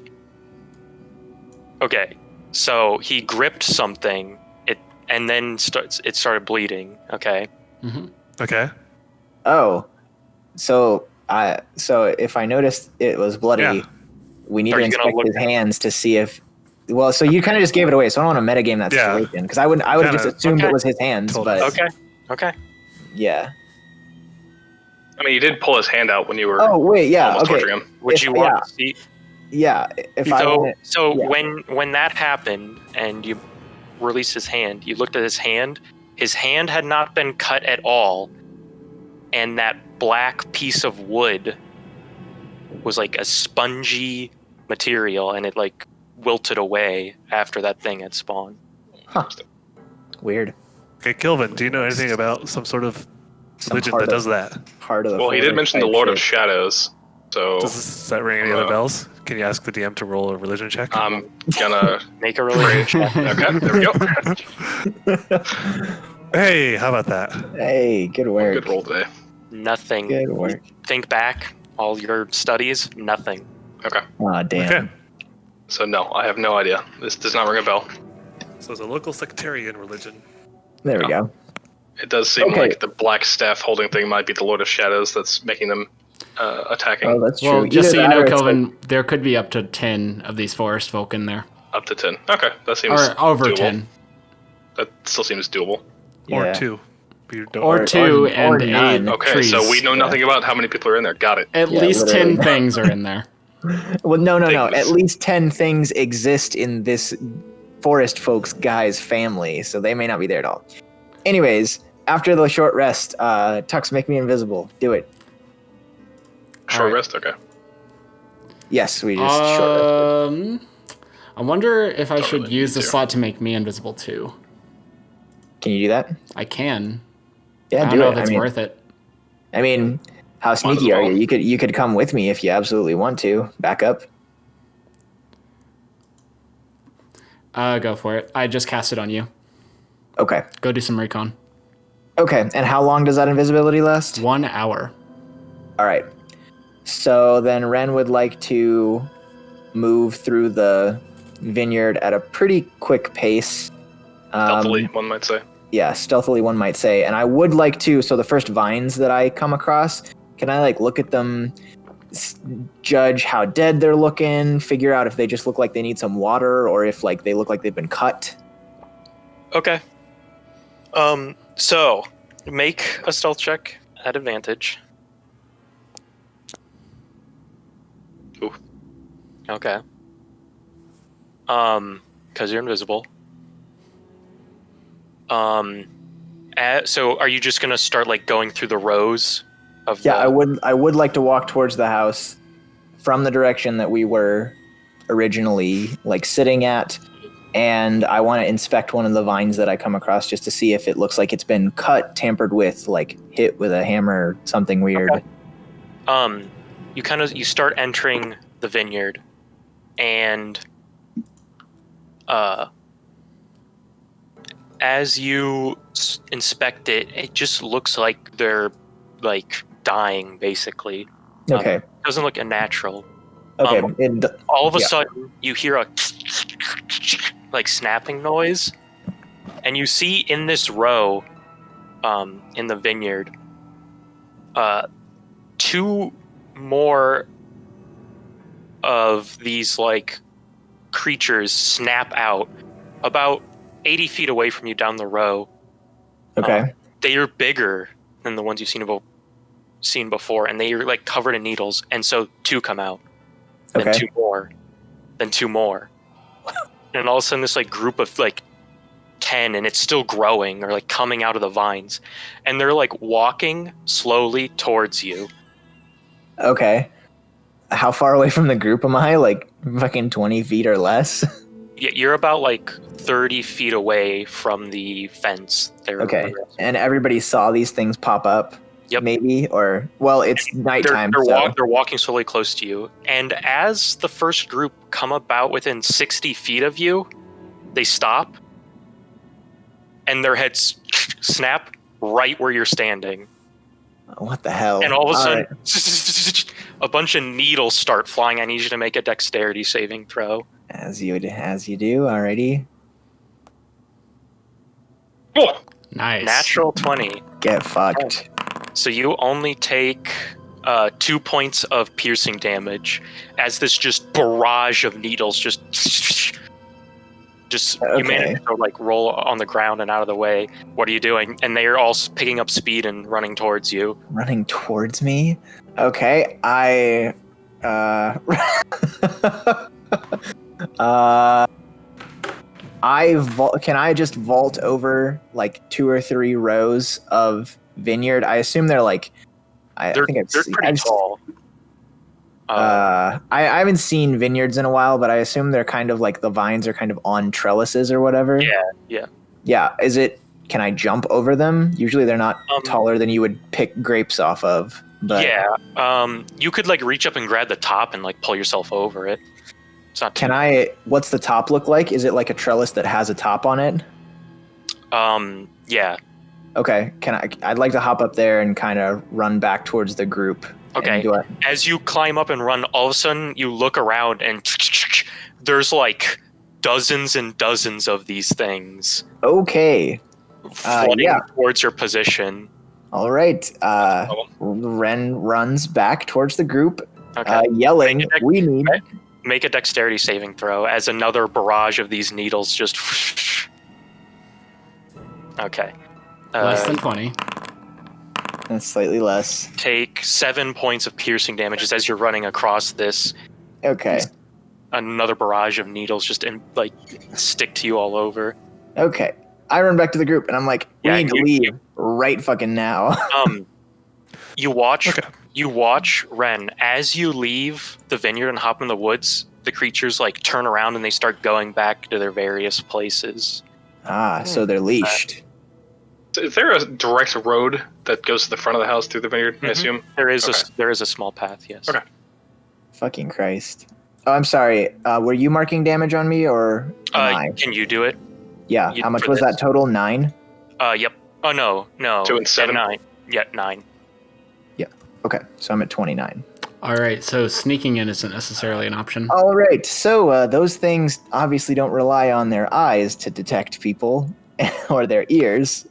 Okay, so he gripped something, and then it started bleeding. Okay, Okay. Oh. So if I noticed it was bloody, Yeah. we need Are to you gonna inspect look his hands to see if. Well, so you kind of just gave it away, so I don't want to metagame that Yeah. situation because I would have just Kinda- assumed Okay. it was his hands, Told but us. okay. yeah. I mean, you did pull his hand out when you were Oh wait, yeah, almost okay, torturing him. Would If- you want to see? yeah. If I So, want yeah. when that happened and you released his hand, you looked at his hand. His hand had not been cut at all, and that black piece of wood was like a spongy material, and it like wilted away after that thing had spawned. weird. Okay, Kilvin, do you know anything about some sort of Some religion heart that does that? Heart of the. Well, he did forest mention the type Lord of shit. Shadows, so Does that ring any other bells? Can you ask the DM to roll a religion check? I'm gonna. Make a religion check. Okay, there we go. Hey, how about that? Hey, good work. Good roll today. Nothing. Good work. Think back, all your studies, nothing. Okay, Aw, damn. Okay. so no, I have no idea. This does not ring a bell. So it's a local sectarian religion. There we go. It does seem Okay. like the black staff holding thing might be the Lord of Shadows that's making them attacking. Oh, that's true. Well, just so Either you know, that or it's Kelvin, there could be up to 10 of these forest folk in there. Up to 10. Okay, that seems Or over doable. 10. That still seems doable. Yeah. Or 2. You don't- Or 2 or and 8 none. Okay, trees. so we know nothing about how many people are in there. Got it. At Yeah, least 10 literally. things are in there. Well, no. Things. At least 10 things exist in this forest folks guy's family, so they may not be there at all. Anyways, after the short rest, Tux, make me invisible. Do it. Short Alright. rest? Okay. Yes, we just short rested. I wonder if I Don't should really use need the to. slot to make me invisible too. Can you do that? I can. Yeah, I don't do know it. if it's worth it. I mean, how Might as sneaky are well. you? You could come with me if you absolutely want to. Back up. Go for it. I just cast it on you. Okay. Go do some recon. Okay. And how long does that invisibility last? 1 hour. All right. So then Ren would like to move through the vineyard at a pretty quick pace. Stealthily, one might say. Yeah, stealthily, one might say. And I would like to. So the first vines that I come across, can I like look at them, judge how dead they're looking, figure out if they just look like they need some water or if like they look like they've been cut? Okay. So make a stealth check at advantage. Ooh. Okay. Because you're invisible. So are you just gonna start like going through the rows of? Yeah, I would like to walk towards the house from the direction that we were originally like sitting at, and I want to inspect one of the vines that I come across just to see if it looks like it's been cut, tampered with, like hit with a hammer, something weird. Okay. You start entering the vineyard, and as you inspect it, it just looks like they're like dying, basically. Okay. It doesn't look unnatural. Okay. All of a Yeah. sudden, you hear a like snapping noise, and you see in this row, in the vineyard, 2 more of these like creatures snap out about 80 feet away from you down the row. Okay. They are bigger than the ones you've seen before, and they are like covered in needles. And so 2 come out, then Okay. 2 more, then 2 more, and all of a sudden this like group of like 10, and it's still growing or like coming out of the vines, and they're like walking slowly towards you. Okay. How far away from the group am I? Like fucking 20 feet or less? Yeah, you're about like 30 feet away from the fence. Okay. And everybody saw these things pop up? Yep. Maybe? Or, well, it's nighttime. They're walking slowly close to you. And as the first group come about within 60 feet of you, they stop. And their heads snap right where you're standing. What the hell? And all of a sudden, right. a bunch of needles start flying. I need you to make a dexterity saving throw. As you do, alrighty. Oh, Nice. Natural 20. Get fucked. So you only take 2 points of piercing damage as this just barrage of needles just Okay. you manage to like roll on the ground and out of the way. What are you doing? And they are all picking up speed and running towards you. Running towards me? Okay, can I just vault over like 2 or 3 rows of Vineyard? I assume they're like, They're pretty tall. I haven't seen vineyards in a while, but I assume they're kind of like the vines are kind of on trellises or whatever. Yeah. Can I jump over them? Usually they're not taller than you would pick grapes off of. But you could like reach up and grab the top and like pull yourself over it. It's not. What's the top look like? Is it like a trellis that has a top on it? Yeah. Okay. I'd like to hop up there and kind of run back towards the group. Okay. As you climb up and run, all of a sudden you look around and there's like dozens and dozens of these things. Okay. Flooding towards your position. All right. Ren runs back towards the group, Okay. yelling, "We need." Make a dexterity saving throw as another barrage of these needles just. Okay. Less than 20. That's slightly less. Take 7 points of piercing damages as you're running across this. Okay. Another barrage of needles just stick to you all over. Okay. I run back to the group and I'm like, we need to leave right fucking now. You watch Ren as you leave the vineyard and hop in the woods. The creatures like turn around and they start going back to their various places. So they're leashed. Is there a direct road that goes to the front of the house through the vineyard? I assume there is a small path. Yes. Okay. Fucking Christ. Oh, I'm sorry. Were you marking damage on me or? Can you do it? Yeah. How much was that total? 9? Yep. Oh no. 2 and 7. 9. Yeah, 9. Yeah. Okay. So I'm at 29. All right, so sneaking in isn't necessarily an option. All right. So those things obviously don't rely on their eyes to detect people or their ears.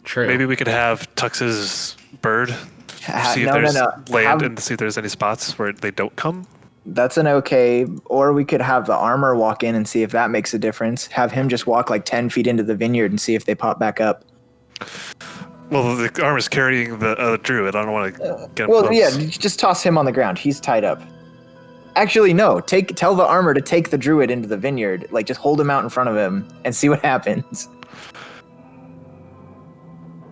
True. Maybe we could have Tux's bird see if there's land and see if there's any spots where they don't come. That's an okay. Or we could have the armor walk in and see if that makes a difference. Have him just walk like 10 feet into the vineyard and see if they pop back up. Well, the armor's carrying the druid. I don't want to get him close. Yeah, just toss him on the ground. He's tied up. Actually, no. Tell the armor to take the druid into the vineyard. Like, just hold him out in front of him and see what happens.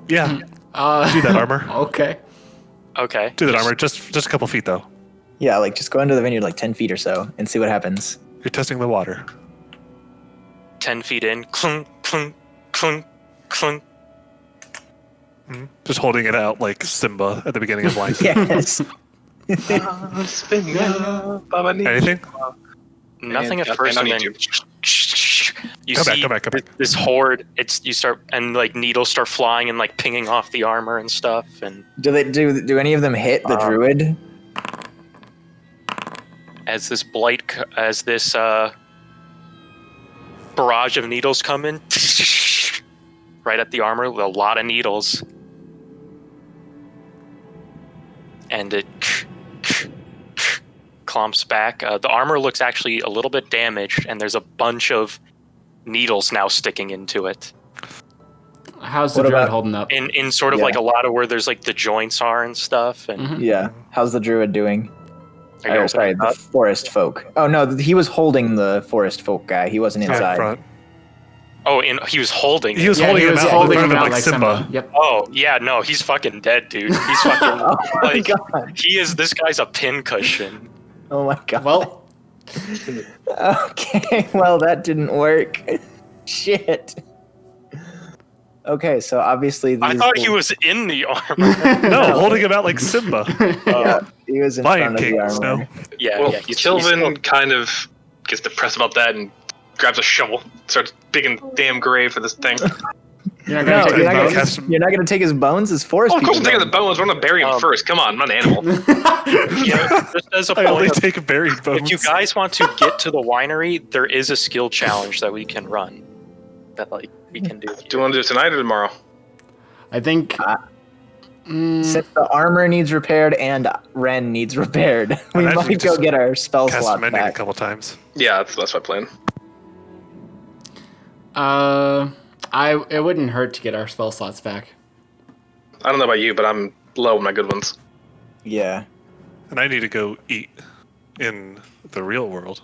Yeah. Do that, armor. Okay. Okay. Do that, armor. Just a couple feet, though. Yeah, like, just go into the vineyard like 10 feet or so and see what happens. You're testing the water. 10 feet in. Clunk, clunk, clunk, clunk. Just holding it out like Simba at the beginning of life. Yes. Anything? Nothing at first, and then you see come back. This horde. You start and like needles start flying and like pinging off the armor and stuff. And do any of them hit the druid? As this barrage of needles come in, right at the armor with a lot of needles. And it clomps back. The armor looks actually a little bit damaged, and there's a bunch of needles now sticking into it. How's the What druid about- holding up? In sort of Yeah. like a lot of where there's like the joints are and stuff. And Mhm. Yeah. How's the druid doing? Are you Or, sorry, opening the up? forest folk. Oh no, he was holding the forest folk guy. He wasn't Yeah, inside. front. Oh, he was holding. He it. was Yeah, holding he him was out in holding front him of him out like Simba. Yep. Oh yeah, no, he's fucking dead, dude. He's fucking Oh my like god. this guy's a pin cushion. Oh my god. Well, Okay, well that didn't work. Shit. Okay, so obviously these I thought he was in the armor. No, holding him out like Simba. Yeah, he was in Lion front of the King, armor. Snow. Yeah, Well, yeah. Kilvin kind of gets depressed about that and grabs a shovel, starts digging a damn grave for this thing. you're not No, gonna take you're his not, bones? Cast him- you're not gonna take his bones as forest Oh, of course I'm people taking the bones. We're gonna bury him first. Come on, I'm not an animal. Yeah, just as a I only point of, take buried bones. if you guys want to get to the winery, there is a skill challenge that we can run. That like we can do. Do you want to do it tonight or tomorrow? I think. Since the armor needs repaired and Ren needs repaired, we Imagine might we go just get our spell cast slot mending a back. couple times. Yeah, that's my plan. It wouldn't hurt to get our spell slots back. I don't know about you, but I'm low on my good ones. Yeah. And I need to go eat in the real world.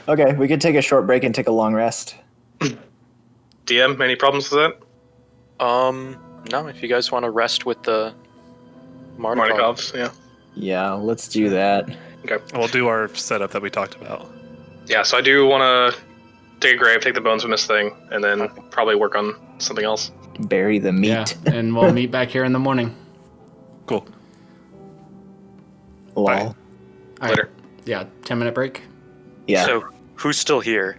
Okay, we could take a short break and take a long rest. DM, any problems with that? No, if you guys want to rest with the Martikov. Martikovs, yeah. Yeah, let's do that. Okay. And we'll do our setup that we talked about. Yeah, so I do want to dig a grave, take the bones from this thing, and then probably work on something else. Bury the meat. Yeah, and we'll meet back here in the morning. Cool. Lol. Bye. All right. Later. Yeah, 10-minute break. Yeah. So who's still here?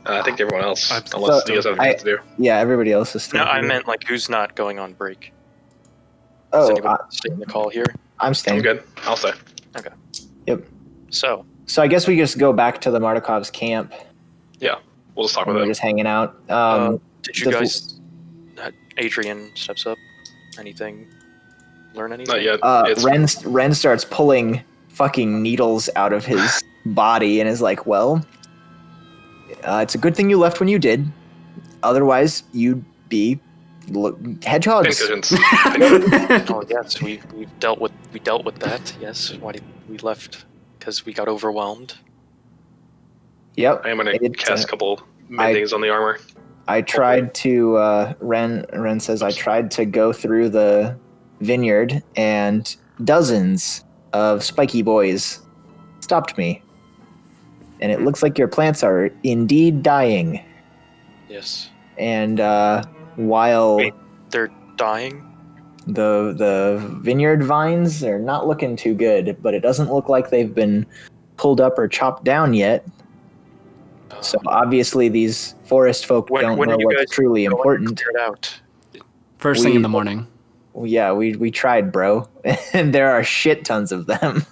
I think everyone else, I'm unless still- you guys have anything to do. Yeah, everybody else is still No, I here. meant like who's not going on break. Does Oh, anyone stay in the call here? I'm I'm staying. good. I'll stay. Yep. So So I guess we just go back to the Martikovs camp Yeah, we'll just talk and with we're them. just hanging out. did you does- guys? Adrian steps up. Anything? Learn anything? Not yet. Ren starts pulling fucking needles out of his body and is like, well, it's a good thing you left when you did. Otherwise, you'd be hedgehogs. Pincushions. Oh yes, we've dealt with that. Yes, why did we left? Because we got overwhelmed. Yep. I am going to It, cast a couple mendings on the armor. I tried to, Ren says, I tried to go through the vineyard and dozens of spiky boys stopped me. And it looks like your plants are indeed dying. Yes. And while Wait. They're dying. the vineyard vines are not looking too good, but it doesn't look like they've been pulled up or chopped down yet. So obviously these forest folk don't know are you what's guys truly going to important. clear it out? First thing in the morning. Well, yeah, we tried, bro. And there are shit tons of them.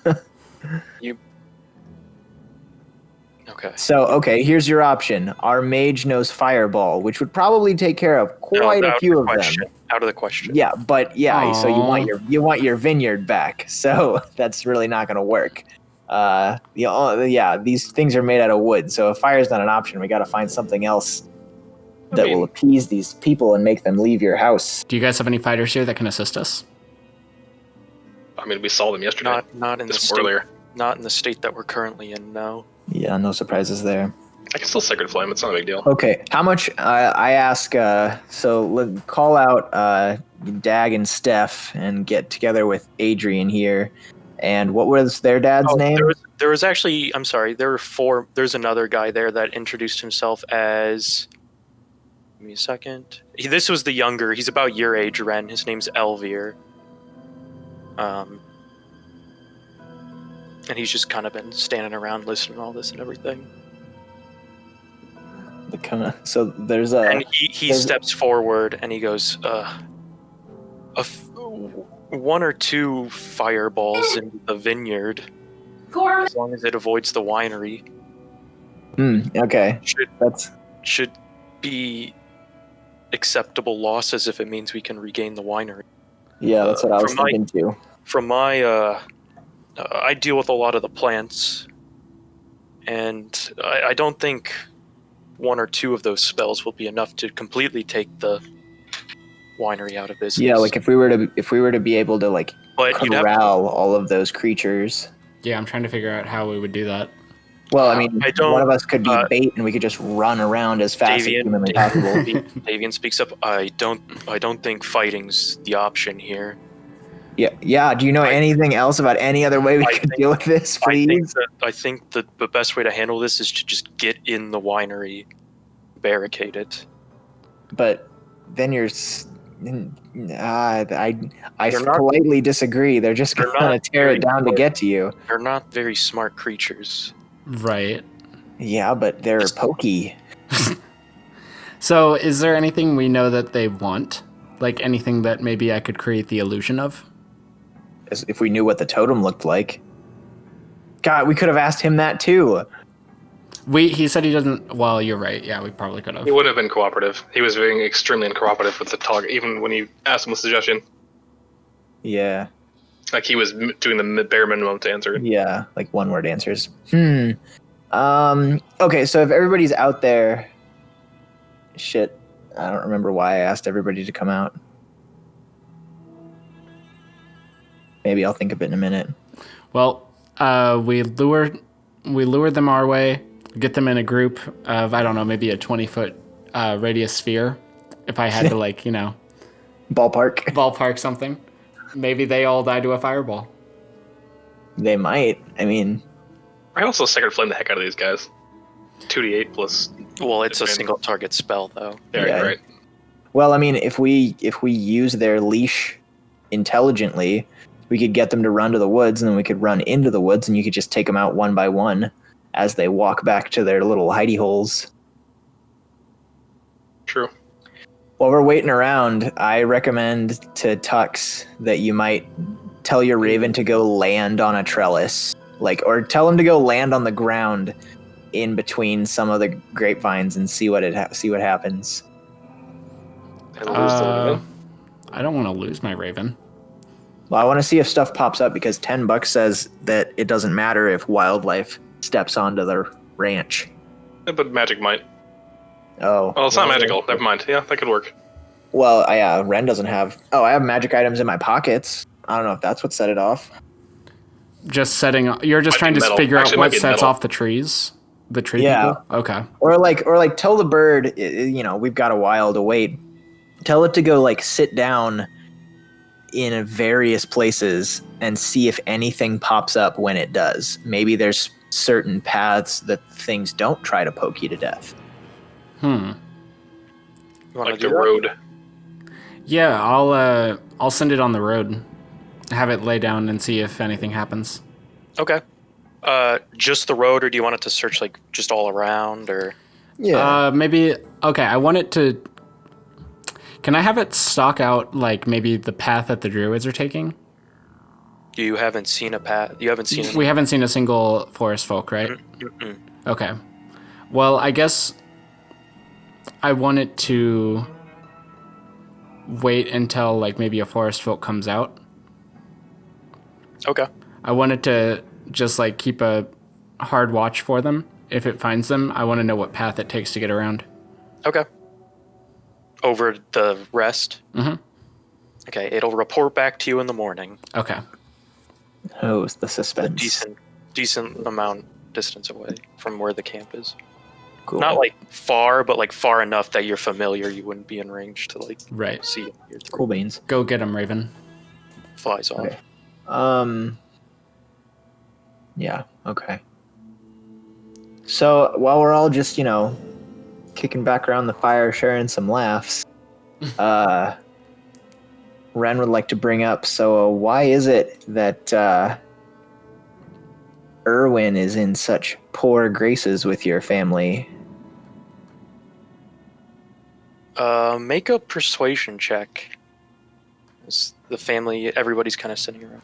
Okay. So, okay, here's your option. Our mage knows fireball, which would probably take care of quite No, a out few the of them. question. Out of the question. Yeah, but yeah, so Aw. you want your vineyard back. So that's really not going to work. These things are made out of wood, so if fire's not an option, we got to find something else that will appease these people and make them leave your house. Do you guys have any fighters here that can assist us? I mean, we saw them yesterday. Not in the Just state. earlier. Not in the state that we're currently in. No. Yeah, no surprises there. I can still Sacred Flame. It's not a big deal. Okay, how much? I ask. Call out Dag and Steph and get together with Adrian here. And what was their dad's name? There was actually. I'm sorry. There were 4. There's another guy there that introduced himself as. Give me a second. This was the younger. He's about your age, Ren. His name's Elvir. And he's just kind of been standing around listening to all this and everything. So there's a. And he there's- steps forward and he goes, 1 or 2 fireballs in the vineyard, as long as it avoids the winery, Okay, should that's be acceptable losses if it means we can regain the winery. yeah, that's what I was From my- thinking too. From my I deal with a lot of the plants, and I don't think 1 or 2 of those spells will be enough to completely take the winery out of business. Yeah, like if we were to be able to like But you'd have corral all of those creatures. Yeah, I'm trying to figure out how we would do that. Well, I mean, I don't- one of us could be bait, and we could just run around as fast as humanly possible. Davian speaks up. I don't think fighting's the option here. Yeah. Do you know anything else about any other way we could deal with this, please? I think the best way to handle this is to just get in the winery, barricade it. But then I politely disagree. They're just going to tear it down to get to you. They're not very smart creatures. Right. Yeah, but they're pokey. So, is there anything we know that they want? Like anything that maybe I could create the illusion of? As if we knew what the totem looked like. God, we could have asked him that too. He said he doesn't. Well, you're right. Yeah, we probably could have. He would have been cooperative. He was being extremely uncooperative with the target, even when you asked him a suggestion. Yeah. Like he was doing the bare minimum to answer it. Yeah, like one-word answers. Okay, so if everybody's out there... Shit, I don't remember why I asked everybody to come out. Maybe I'll think of it in a minute. Well, we lure them our way, get them in a group of, I don't know, maybe a 20-foot radius sphere. If I had to, like, Ballpark something. Maybe they all die to a fireball. They might. I mean... I can also second flame the heck out of these guys. 2d8 plus... Well, it's a single target spell, though. Yeah, right. Well, I mean, if we use their leash intelligently, we could get them to run to the woods, and then we could run into the woods, and you could just take them out one by one as they walk back to their little hidey holes. True. While we're waiting around, I recommend to Tux that you might tell your raven to go land on a trellis, or tell him to go land on the ground in between some of the grapevines and see what happens. And lose the raven. I don't want to lose my raven. Well, I want to see if stuff pops up because $10 says that it doesn't matter if wildlife steps onto the ranch. Yeah, but magic might. Oh. Well, it's not magical. Never mind. Yeah, that could work. Well, yeah, Ren doesn't have... Oh, I have magic items in my pockets. I don't know if that's what set it off. You're just trying to figure out what sets metal. off the trees? The tree Yeah. people? Okay. Or tell the bird, we've got a while to wait. Tell it to go, sit down in various places and see if anything pops up when it does. Maybe there's certain paths that things don't try to poke you to death. Like the road. Yeah, I'll send it on the road. Have it lay down and see if anything happens. Okay. Just the road, or do you want it to search just all around, or? Yeah. Maybe. Okay, I want it to. Can I have it stalk out maybe the path that the druids are taking? You haven't seen a path. You haven't seen. We haven't seen a single forest folk, right? Mm-mm. Okay. Well, I guess I want it to wait until maybe a forest folk comes out. Okay. I want it to just keep a hard watch for them. If it finds them, I want to know what path it takes to get around. Okay. Over the rest? Mm-hmm. Okay, it'll report back to you in the morning. Okay. Oh, it's the suspense. Decent amount distance away from where the camp is. Cool. Not far, but far enough that you're familiar. You wouldn't be in range to right. see it. Cool beans. Go get him, Raven. Flies off. Okay. Yeah, okay. So while we're all just, kicking back around the fire, sharing some laughs, Ren would like to bring up, so why is it that Erwin is in such poor graces with your family? Make a persuasion check. It's the family, everybody's kind of sitting around.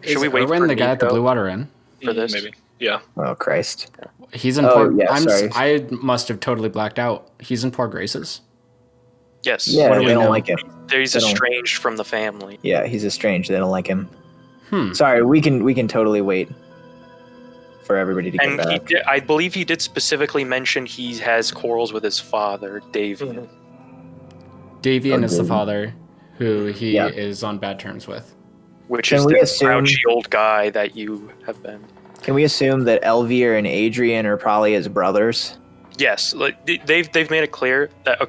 Should we wait Erwin for the guy at the Nico Blue Water Inn? for this? Maybe. Yeah. Oh, Christ. He's in poor... yeah, sorry. I must have totally blacked out. He's in poor graces? Yes. Yeah, What do they we don't know? like him. He's They don't- estranged from the family. Yeah, he's estranged. They don't like him. Sorry, we can totally wait for everybody to get And back. I believe he did specifically mention he has quarrels with his father, Davian. Davian is the Davian. father who he Yeah. is on bad terms with. Which Can is we the assume- grouchy old guy that you have been. Can we assume that Elvir and Adrian are probably his brothers? Yes, like they've made it clear that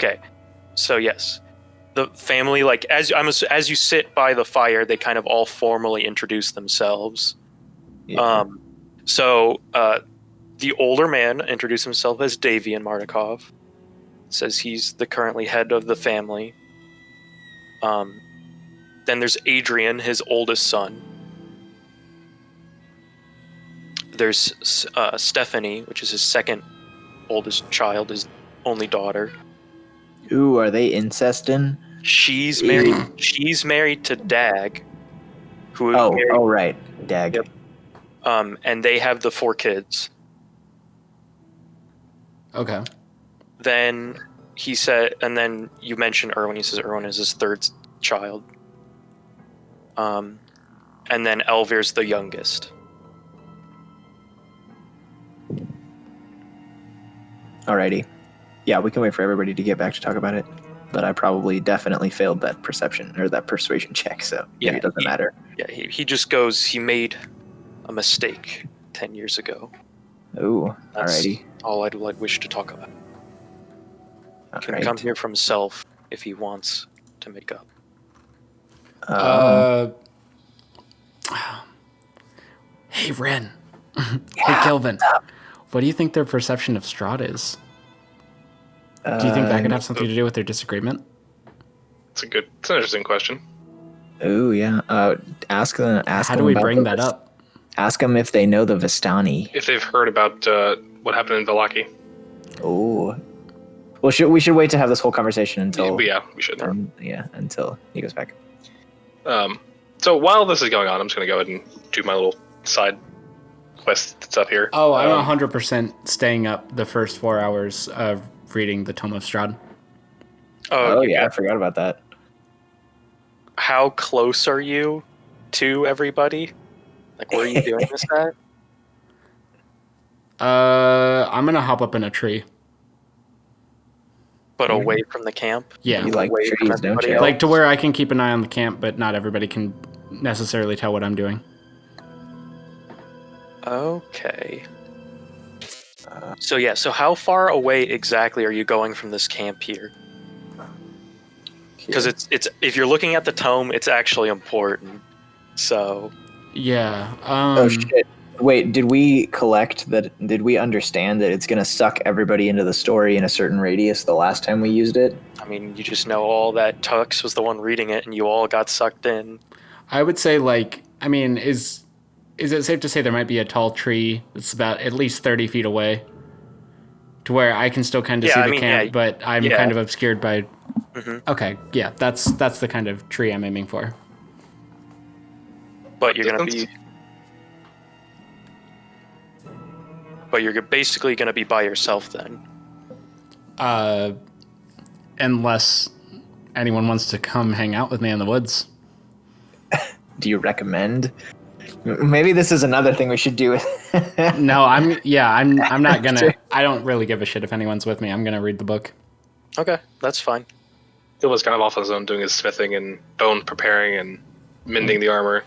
so yes, the family as you sit by the fire, they kind of all formally introduce themselves. Yeah. So the older man introduced himself as Davian Martikov. Says he's the currently head of the family. Then there's Adrian, his oldest son. There's Stephanie, which is his second oldest child, his only daughter. Ooh, are they incesting? She's married. She's married to Dag, who Oh, right, Dag. Yep. And they have the 4 kids. Okay. Then he said, and then you mentioned Erwin. He says Erwin is his 3rd child. And then Elvir's the youngest. Alrighty. Yeah, we can wait for everybody to get back to talk about it. But I probably definitely failed that perception or that persuasion check, so maybe it doesn't matter. Yeah, he just goes, he made a mistake 10 years ago. Ooh, That's alrighty. all I'd wish to talk about. Can come here from himself if he wants to make up. Hey, Ren. Hey, Kilvin. What do you think their perception of Strahd is? Do you think that could have something to do with their disagreement? It's an interesting question. Ooh, yeah. Ask them. How do we bring that up? Ask them if they know the Vistani. If they've heard about what happened in Vallaki. Ooh. Well, we should wait to have this whole conversation until. Yeah, we should. Until he goes back. So while this is going on, I'm just gonna go ahead and do my little side quest that's up here. Oh, I'm 100% staying up the first 4 hours of reading the Tome of Strahd. Oh yeah, I forgot about that. How close are you to everybody? Like, where are you doing this at? I'm gonna hop up in a tree. But away from the camp? Yeah. You like Away from trees, don't everybody you? else? Like to where I can keep an eye on the camp, but not everybody can necessarily tell what I'm doing. Okay. So how far away exactly are you going from this camp here? Because it's if you're looking at the tome, it's actually important. So Yeah. Oh shit! Wait, did we collect that? Did we understand that it's gonna suck everybody into the story in a certain radius the last time we used it? I mean, you just know all that Tux was the one reading it, and you all got sucked in. I would say, is it safe to say there might be a tall tree that's about at least 30 feet away, to where I can still kind of see the camp, but I'm kind of obscured by. Mm-hmm. Okay, yeah, that's the kind of tree I'm aiming for. But you're gonna be. But you're basically gonna be by yourself then. Unless anyone wants to come hang out with me in the woods. Do you recommend? Maybe this is another thing we should do. No, I'm not gonna. I don't really give a shit if anyone's with me. I'm gonna read the book. Okay, that's fine. He was kind of off on his own doing his smithing and bone preparing and mending the armor.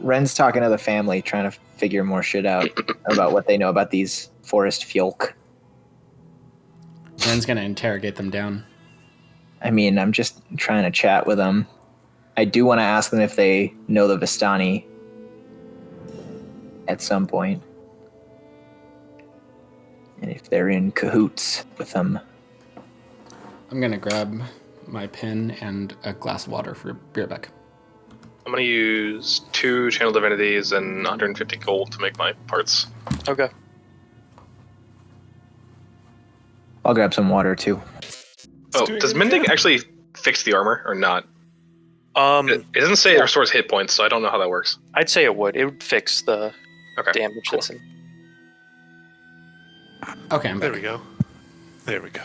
Ren's talking to the family, trying to figure more shit out about what they know about these forest fjolk. Ren's gonna interrogate them down. I mean, I'm just trying to chat with them. I do want to ask them if they know the Vistani at some point. And if they're in cahoots with them. I'm gonna grab my pen and a glass of water for Beerbeck. I'm going to use 2 channel divinities and 150 gold to make my parts. Okay. I'll grab some water too. Oh, does mending actually fix the armor or not? It doesn't say it restores hit points, so I don't know how that works. I'd say it would. It would fix the damage cool. that's in. Okay, I'm There back. we go. There we go.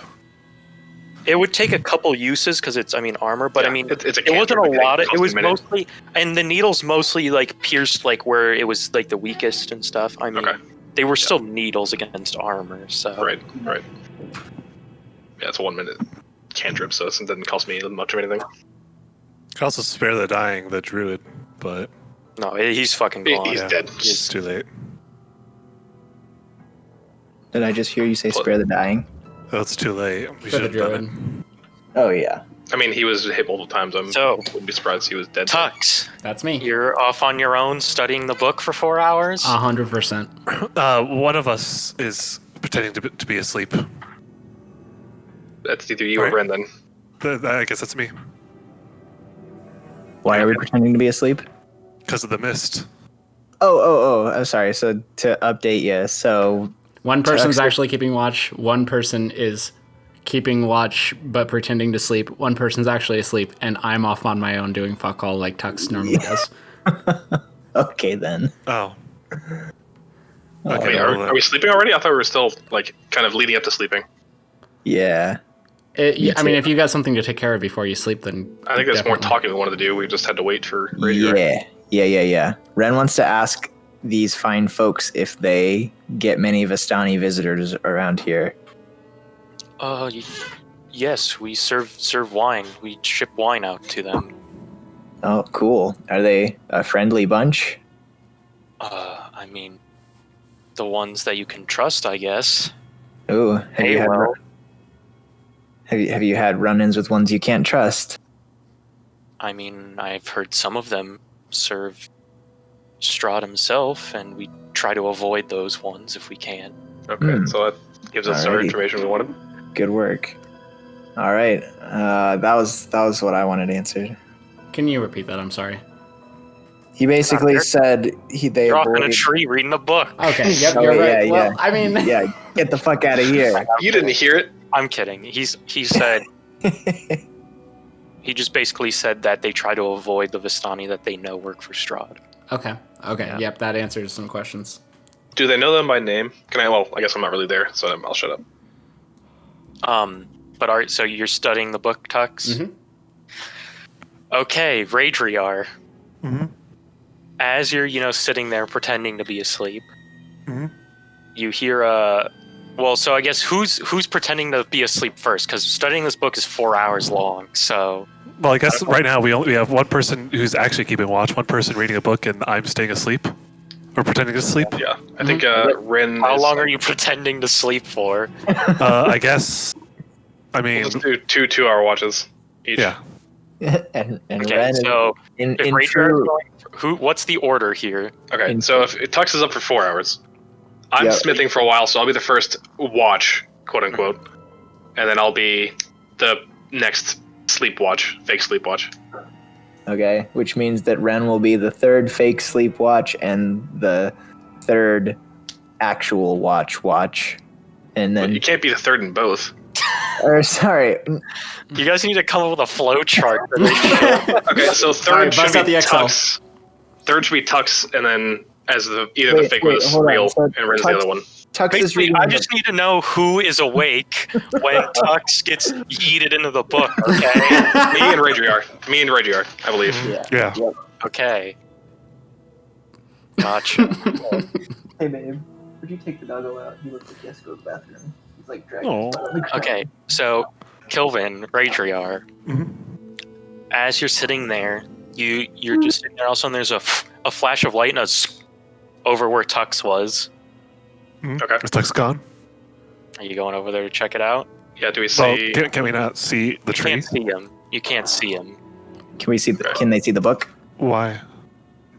It would take a couple uses because it's, armor, but it's a it wasn't cantrip, a lot. It was minute. mostly, and the needles mostly like pierced like where it was like the weakest and stuff. They were still needles against armor. So Right. Yeah, it's a 1 minute cantrip, so it doesn't cost me much of anything. Could also spare the dying, the druid, but no, he's fucking gone. He's dead. it's too late. Did I just hear you say spare the dying? Oh, it's too late. We For the should have done Oh yeah. He was hit multiple times. Wouldn't be surprised he was dead. Tux, That's me. you're off on your own studying the book for 4 hours. 100%. it. One of us is pretending to be asleep. That's either you Right. or Brendan. I guess that's me. Why are we pretending to be asleep? Because of the mist. Oh, I'm sorry. So to update you, so One person's Tux- actually keeping watch. One person is keeping watch but pretending to sleep. One person's actually asleep, and I'm off on my own doing fuck all like Tux normally does. okay then. Oh. Wait, Okay, well, are we sleeping already? I thought we were still kind of leading up to sleeping. Yeah. If you got something to take care of before you sleep, then I think that's more definitely. talking we wanted to do. We just had to wait for Raidriar. Yeah. Ren wants to ask these fine folks if they get many Vistani visitors around here. Yes, we serve wine. We ship wine out to them. Oh, cool. Are they a friendly bunch? The ones that you can trust, I guess. Ooh, have you had run-ins with ones you can't trust? I've heard some of them serve Strahd himself, and we try to avoid those ones if we can. Okay, so that gives us our Alrighty. information we wanted. Good work. All right, that was what I wanted answered. Can you repeat that? I'm sorry. He basically said they You're off in a avoided. tree reading a book. Okay, yep, Oh, you're right. yeah, Well, yeah. Yeah, get the fuck out of here. You didn't hear it. I'm kidding. He said he just basically said that they try to avoid the Vistani that they know work for Strahd. Okay, Yeah. yep, that answers some questions. Do they know them by name? Well, I guess I'm not really there, so I'll shut up. But so you're studying the book, Tux? Mhm. Okay, Raidriar. Mm-hmm. As you're, sitting there pretending to be asleep, Mhm. you hear so I guess who's pretending to be asleep first? Because studying this book is 4 hours long, so... Well, I guess right now we have one person who's actually keeping watch, one person reading a book, and I'm staying asleep. Or pretending to sleep. Yeah, I think Rin. How long are you pretending to sleep for? I guess... Let's do 2 2-hour watches each. Yeah. and Okay, Ren, so in if Raidriar true, what's the order here? Okay, so if Tux is up for 4 hours, I'm Yep. smithing for a while, so I'll be the first watch, quote unquote, and then I'll be the next sleep watch, fake sleep watch. okay, which means that Ren will be the third fake sleep watch and the third actual watch, and But then you can't be the third in both. or sorry, You guys need to come up with a flow chart for this shit. Okay, so All third right, should bust be out the Excel. Tux. Third should be Tux, and then as either the Wait, fake wait, or the hold on. real, So and Ren's the Tux- other one. Tux is Basically, reading. I just need to know who is awake when Tux gets yeeted into the book, okay? Me and Raidriar, I believe. Yeah. Yeah. Okay. Gotcha. Hey babe, would you take the doggo out? He looks like he has to go to the bathroom. He's like dragging. Oh. his butt on the ground. Okay, so Kilvin, Raidriar, as you're sitting there, you're just sitting there. All of a sudden, there's a flash of light and over where Tux was. Okay. Is Tux gone? Are you going over there to check it out? Yeah, do we Well, see... can we not see the You tree? can't see him. You can't see him. Can we see? Can they see the book? Why?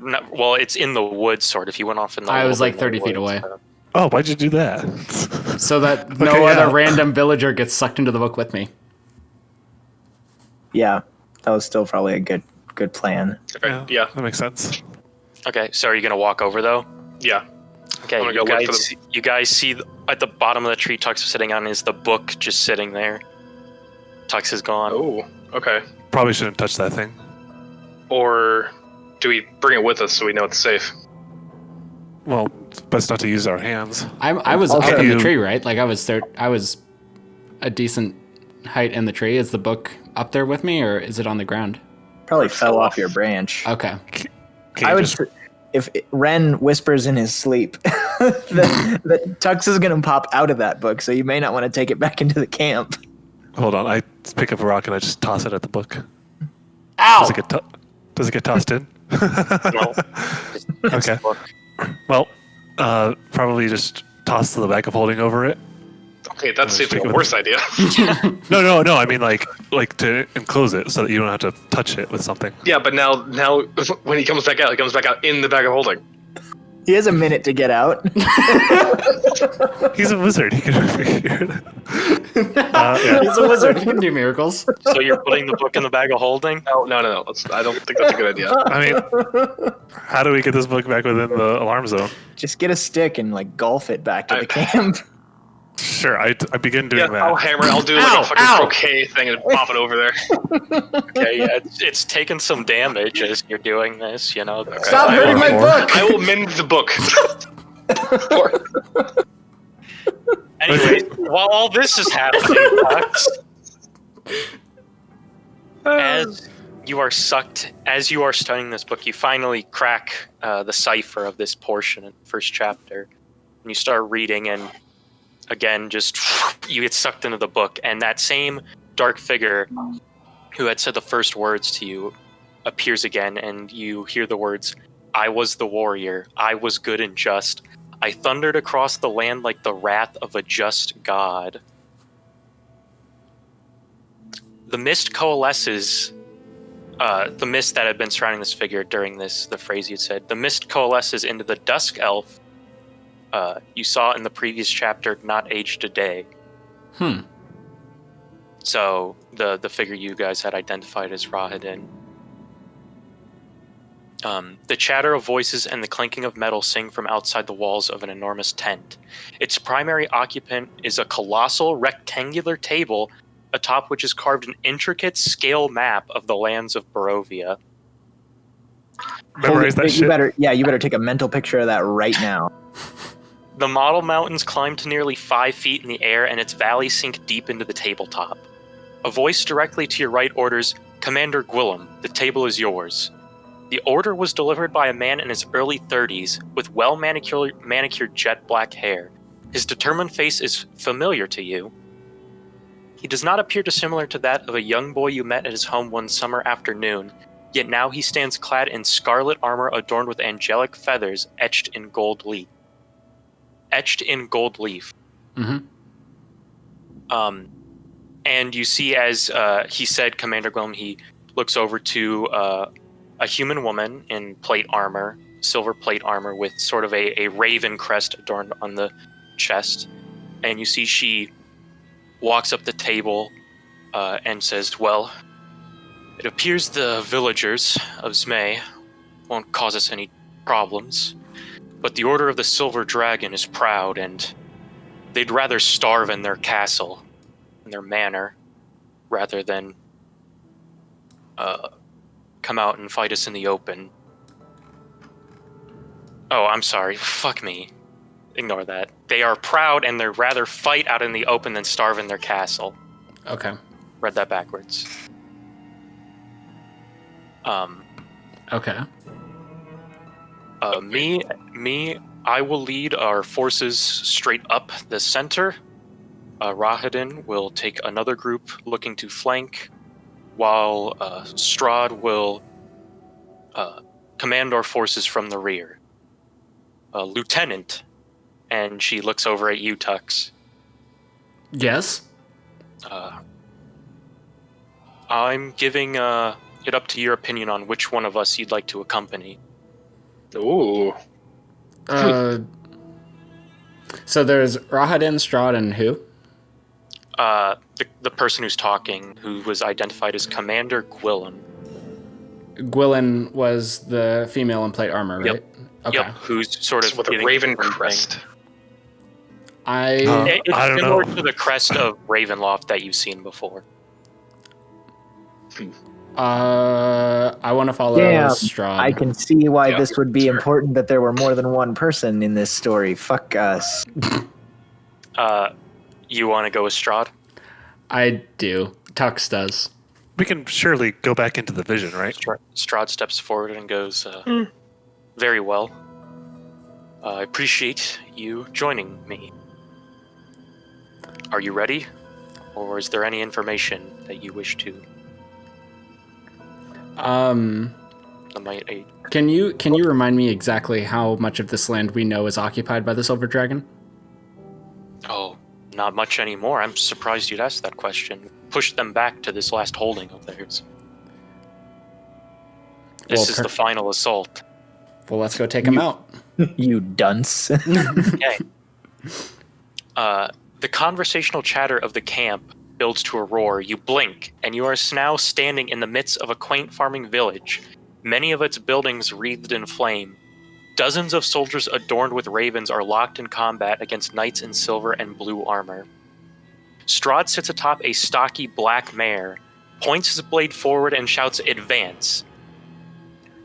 No, well, it's in the woods, sort of. He went off in the. I was little like bit in the 30 feet woods, away. so- Oh, why'd you do that? So that no Okay, other yeah. random villager gets sucked into the book with me. Yeah, that was still probably a good plan. Okay, yeah. That makes sense. Okay, so are you gonna walk over though? Yeah. Okay, I'm gonna go look for you guys see at the bottom of the tree Tux was sitting on is the book just sitting there. Tux is gone. Oh, okay. Probably shouldn't touch that thing. Or do we bring it with us so we know it's safe? Well, it's best not to use our hands. I was Also, up in the you- tree, right? Like I was a decent height in the tree? Is the book up there with me, or is it on the ground? Probably fell off your branch. Okay. I would. If Ren whispers in his sleep, that Tux is going to pop out of that book, so you may not want to take it back into the camp. Hold on, I pick up a rock and I just toss it at the book. Ow! Does it get tossed in? No. Okay. Well, probably just toss the bag of holding over it. Okay, that seems like a worse idea. No. I mean, like to enclose it so that you don't have to touch it with something. Yeah, but now when he comes back out in the bag of holding. He has a minute to get out. He's a wizard. He can figure it out. Yeah. He's a wizard. He can do miracles. So you're putting the book in the bag of holding? No. I don't think that's a good idea. I mean, how do we get this book back within the alarm zone? Just get a stick and like golf it back to the camp. Sure, I begin doing that. I'll do like a fucking croquet thing and pop it over there. Okay, yeah, it's taking some damage as you're doing this, you know. Stop hurting my book! I will mend the book. Anyway, while all this is happening, Hux, as you are studying this book, you finally crack the cipher of this portion in the first chapter, and you start reading, and again, just you get sucked into the book, and that same dark figure who had said the first words to you appears again, and you hear the words, "I was the warrior, I was good and just. I thundered across the land like the wrath of a just god." The mist coalesces, the mist that had been surrounding this figure during the phrase you said, the mist coalesces into the dusk elf you saw in the previous chapter, not aged a day. So the figure you guys had identified as Rahadin. The chatter of voices and the clinking of metal sing from outside the walls of an enormous tent. Its primary occupant is a colossal rectangular table atop which is carved an intricate scale map of the lands of Barovia. Memorize that shit. You better take a mental picture of that right now. The model mountains climb to nearly 5 feet in the air, and its valleys sink deep into the tabletop. A voice directly to your right orders, "Commander Gwillem, the table is yours." The order was delivered by a man in his early 30s with well-manicured jet black hair. His determined face is familiar to you. He does not appear dissimilar to that of a young boy you met at his home one summer afternoon, yet now he stands clad in scarlet armor adorned with angelic feathers etched in gold leaf. Mm-hmm. And you see, as he said, Commander Gwillem, he looks over to a human woman in plate armor, silver plate armor, with sort of a raven crest adorned on the chest. And you see she walks up the table and says, "Well, it appears the villagers of Zmei won't cause us any problems. But the Order of the Silver Dragon is proud, and they'd rather starve in their castle, in their manor, rather than come out and fight us in the open." Oh, I'm sorry. Fuck me. Ignore that. They are proud, and they'd rather fight out in the open than starve in their castle. Okay. Read that backwards. Okay. I will lead our forces straight up the center. Rahadin will take another group looking to flank, while Strahd will command our forces from the rear. Lieutenant, and she looks over at you, Tux. Yes? I'm giving it up to your opinion on which one of us you'd like to accompany. Ooh. So there's Rahadin, Strahd, and who? The person who's talking, who was identified as Commander Gwillem. Gwillem was the female in plate armor, right? Yep. Okay. Yep, who's sort of With a raven crest. It's I don't similar know. to the crest of Ravenloft that you've seen before. I want to follow Strahd. I can see why Yeah, this would be sure. important that there were more than one person in this story. Fuck us. You want to go with Strahd? I do. Tux does. We can surely go back into the vision, right? Strahd steps forward and goes, very well. I appreciate you joining me. Are you ready? Or is there any information that you wish to? Can you remind me exactly how much of this land we know is occupied by the Silver Dragon? Oh, not much anymore. I'm surprised you'd ask that question. Push them back to this last holding of theirs. This is the final assault. Well, let's go take them out. You dunce. Okay. The conversational chatter of the camp builds to a roar. You blink, and you are now standing in the midst of a quaint farming village, many of its buildings wreathed in flame. Dozens of soldiers adorned with ravens are locked in combat against knights in silver and blue armor. Strahd sits atop a stocky black mare, points his blade forward and shouts, "Advance."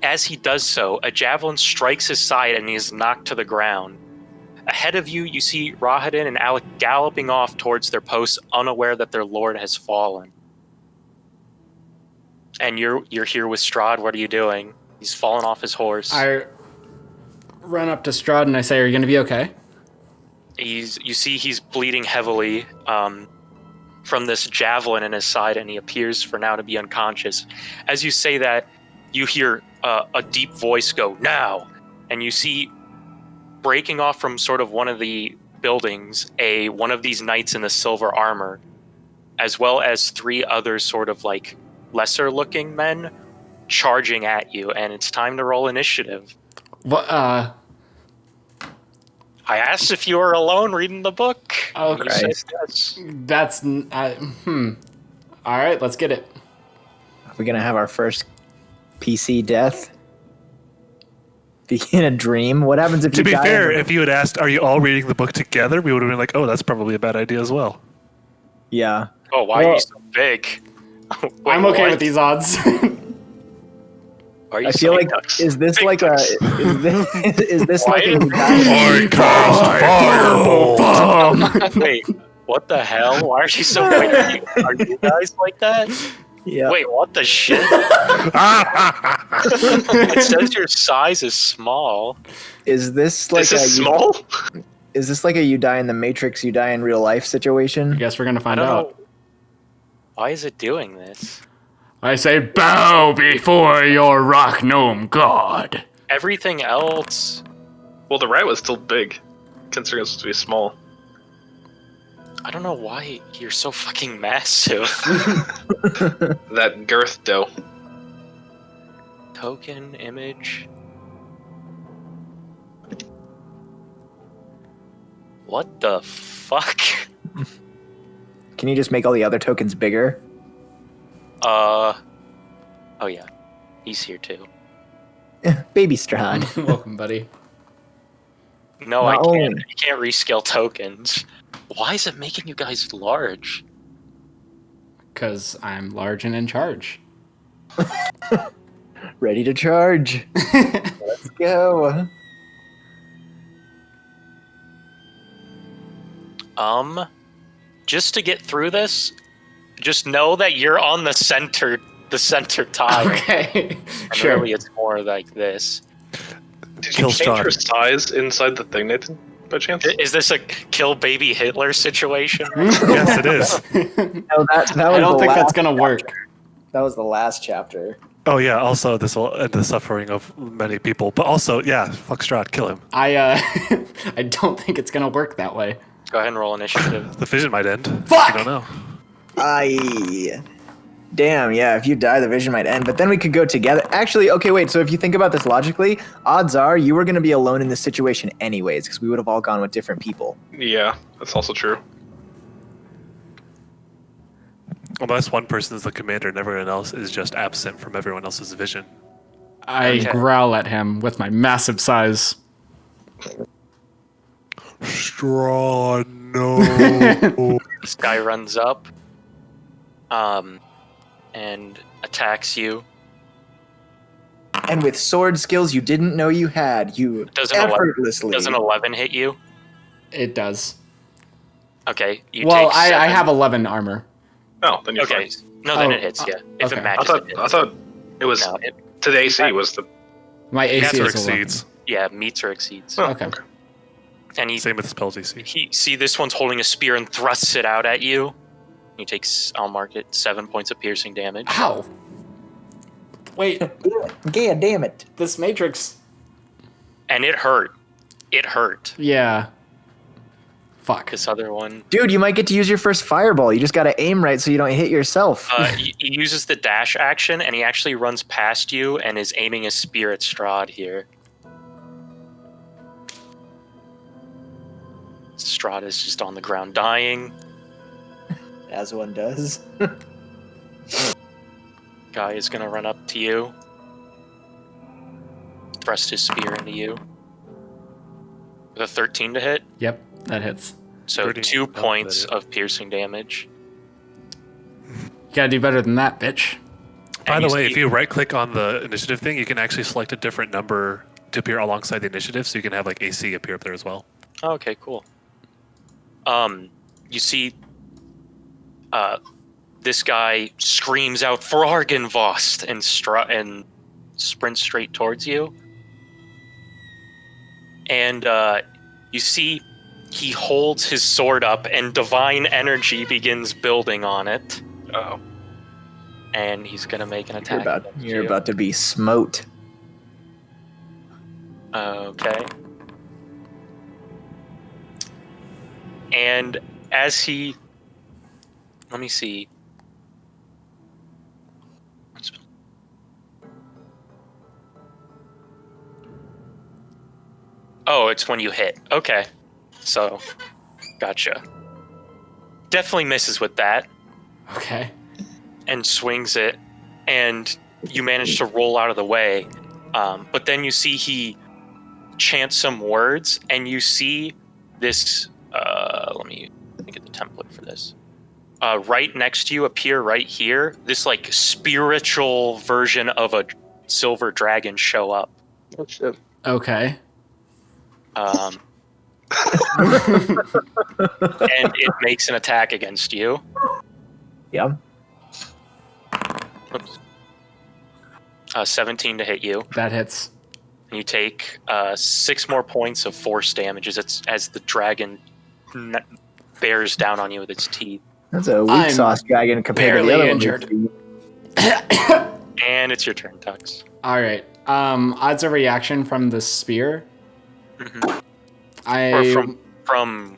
As he does so, a javelin strikes his side and he is knocked to the ground. Ahead of you, you see Rahadin and Alec galloping off towards their posts, unaware that their lord has fallen. And you're here with Strahd. What are you doing? He's fallen off his horse. I run up to Strahd and I say, "Are you going to be okay?" You see he's bleeding heavily from this javelin in his side, and he appears for now to be unconscious. As you say that, you hear a deep voice go, "Now!" And you see, breaking off from sort of one of the buildings, one of these knights in the silver armor, as well as 3 other sort of like lesser looking men charging at you, and it's time to roll initiative. What? I asked if you were alone reading the book. Oh, You said yes. That's All right, let's get it. Are we gonna have our first PC death? Be in a dream? What happens if To you be die fair, in a- if you had asked, "Are you all reading the book together?" we would have been like, "Oh, that's probably a bad idea as well." Yeah. Oh, why are you so big? Wait, I'm okay what? with these odds. Why are you I so feel like ducks? is this Big like ducks. is this Why like a did- you die- I cast fireball. Wait, what the hell? Why are you so big? Are you guys like that? Yeah. Wait, what the shit? It says your size is small. Is this like Is this small? Is this like a you die in the Matrix, you die in real life I situation? guess we're gonna I find don't out. know. Why is it doing this? I say, bow before your rock gnome god. Everything else, Well, the rat was still big, considering it's supposed to be small. I don't know why you're so fucking massive. That girth, though. Token image. What the fuck? Can you just make all the other tokens bigger? Oh yeah, he's here too. Baby Strahd. Welcome, buddy. No, Not I can't. only- I can't rescale tokens. Why is it making you guys large? Because I'm large and in charge. Ready to charge. Let's go. Just to get through this, just know that you're on the center tile. Okay, And sure. really it's more like this. Did Kill you change Strahd. your size inside the thing, Nathan? By chance? Is this a kill baby Hitler situation? Yes, it is. No, that was I don't the think that's last gonna work. That was the last chapter. Oh yeah. Also, this will end the suffering of many people. But also, yeah, fuck Strahd, kill him. I don't think it's gonna work that way. Go ahead and roll initiative. The vision might end. Fuck! You don't know. Damn, yeah, if you die, the vision might end. But then we could go together. Actually, okay, wait. So if you think about this logically, odds are you were going to be alone in this situation anyways, because we would have all gone with different people. Yeah, that's also true. Unless one person is the commander and everyone else is just absent from everyone else's vision. I Okay. growl at him with my massive size. Strahd, no. This guy runs up, and attacks you. And with sword skills you didn't know you had, you Doesn't 11 effortlessly. Does an 11 hit you? It does. Okay. You Well, take I 7. have 11 armor. Oh, then you're Okay. fine. No, then it hits. Yeah, if okay. it matches. it hits. I thought it was No, to the AC was the. My AC Meets or is 11. exceeds. yeah, meets or exceeds. Oh, Okay. And he Same with spells DC. see this one's holding a spear and thrusts it out at you. He takes, I'll mark it, 7 points of piercing damage. Ow. Wait, Yeah, damn it. this matrix. And it hurt. It hurt. Yeah. Fuck. This other one, Dude, you might get to use your first fireball. You just gotta aim right so you don't hit yourself. he uses the dash action, and he actually runs past you and is aiming his spear at Strahd here. Strahd is just on the ground dying. As one does. Guy is gonna run up to you. Thrust his spear into you. With a 13 to hit. Yep, that hits. So 13. 2 Oh, points that is- of piercing damage. You gotta do better than that, bitch. By And the you way, see- if you right click on the initiative thing, you can actually select a different number to appear alongside the initiative, so you can have like AC appear up there as well. Oh, okay, cool. You see, this guy screams out "For Argenvost" and sprints straight towards you. And you see, he holds his sword up, and divine energy begins building on it. Oh. And he's gonna make an attack. against You're you. about to be smote. Okay. And as he... Let me see. Oh, it's when you hit. Okay. So, gotcha. Definitely misses with that Okay. and swings it, and you manage to roll out of the way. But then you see he chants some words, and you see this... let me get the template for this. Right next to you, appear right here, this like spiritual version of a silver dragon show up. Oh shit. Okay. And it makes an attack against you. Yeah. Oops. 17 to hit you. That hits. And you take 6 more points of force damage as the dragon bears down on you with its teeth. That's a weak I'm sauce dragon compared to the barely other injured. one. And it's your turn, Tux. All right. Odds of reaction from the spear. Mhm. I Or from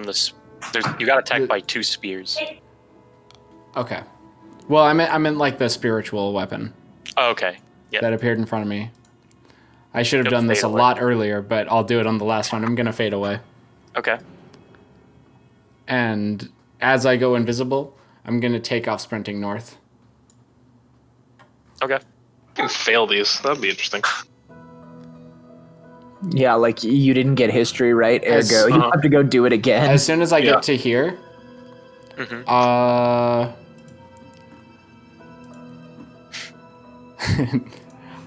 the... You got attacked by 2 spears. Okay. Well, I meant like the spiritual weapon Oh, okay. Yep. that appeared in front of me. I should have It'll done this fade a away. lot earlier, but I'll do it on the last one. I'm gonna fade away. Okay. And as I go invisible, I'm gonna take off sprinting north. Okay. You can fail these. That'd be interesting. Yeah, like you didn't get history right, As- ergo you have to go do it again. As soon as I Yeah. get to here, Mm-hmm.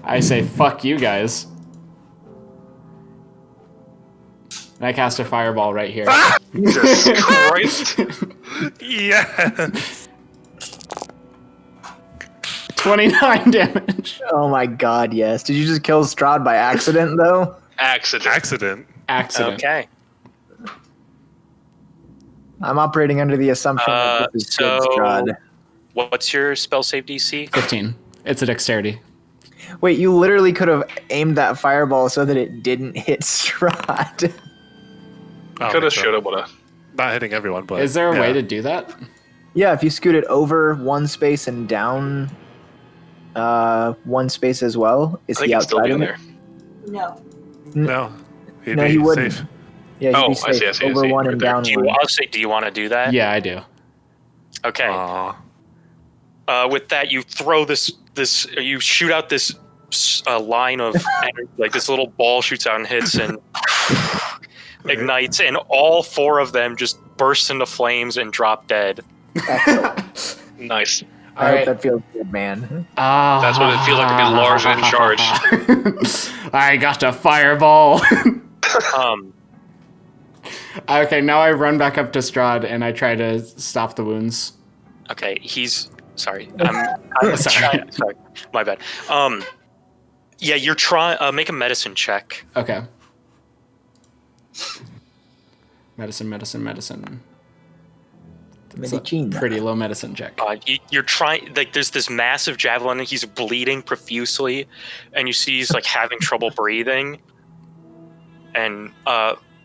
I say fuck you guys. And I cast a fireball right here. Jesus Christ. Yeah. 29 damage. Oh my god, yes. Did you just kill Strahd by accident though? Accident. Accident. Accident. Okay. I'm operating under the assumption that this is good, so- Strahd. What's your spell save DC? 15. It's a dexterity. Wait, you literally could have aimed that fireball so that it didn't hit Strahd. Coulda, shoulda, woulda. Not hitting everyone, but Is there a yeah. way to do that? Yeah, if you scoot it over one space and down one space as well, is I think he it's still outside in of there. it? No. No, he'd No, be he wouldn't. safe. Yeah, he'd Oh, be I safe. see, I see, I Over see. one Right and there. down one. I'll say, do you want to do that? Yeah, I do. Okay. Aw. With that, you throw you shoot out this line of energy, like this little ball shoots out and hits and ignites, and all 4 of them just burst into flames and drop dead. Excellent. Nice. I All hope right. that feels good, man. That's what it feels like to be large and in charge. I got a fireball. Um, Okay, now I run back up to Strahd and I try to stop the wounds. Okay, he's sorry. I'm sorry. Sorry, my bad. Yeah, you're trying. Make a medicine check. Okay. Medicine. That's a Medicina. pretty low medicine check. You're trying. Like, there's this massive javelin. And he's bleeding profusely, and you see he's like having trouble breathing. And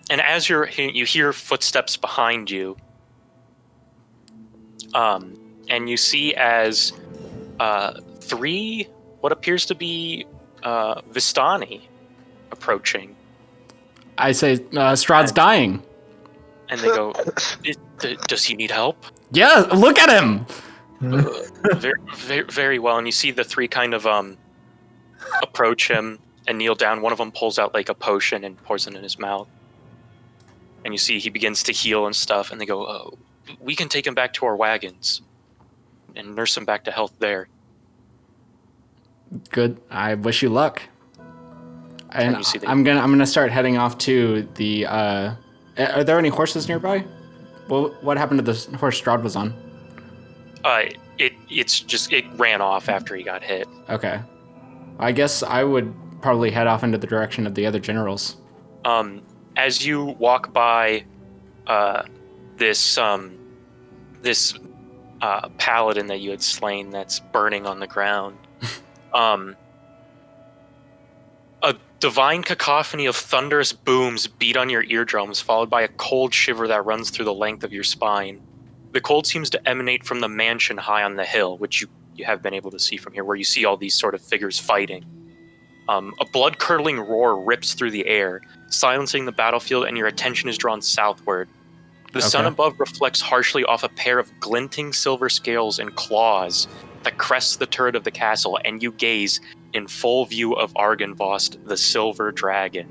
as you hear footsteps behind you. And you see as 3 what appears to be Vistani approaching. I say, Strahd's dying. And they go, does he need help? Yeah, look at him! Very well. And you see the 3 kind of approach him and kneel down. One of them pulls out like a potion and pours it in his mouth. And you see he begins to heal and stuff. And they go, oh, we can take him back to our wagons and nurse him back to health there. Good. I wish you luck. And you see I'm gonna start heading off to the. Are there any horses nearby? Well, what happened to the horse Strahd was on? It ran off after he got hit. Okay. I guess I would probably head off into the direction of the other generals. As you walk by, this paladin that you had slain that's burning on the ground. A divine cacophony of thunderous booms beat on your eardrums, followed by a cold shiver that runs through the length of your spine. The cold seems to emanate from the mansion high on the hill, which you have been able to see from here, where you see all these sort of figures fighting. A blood-curdling roar rips through the air, silencing the battlefield, and your attention is drawn southward. The sun above reflects harshly off a pair of glinting silver scales and claws that crests the turret of the castle, and you gaze in full view of Argynvost, the silver dragon.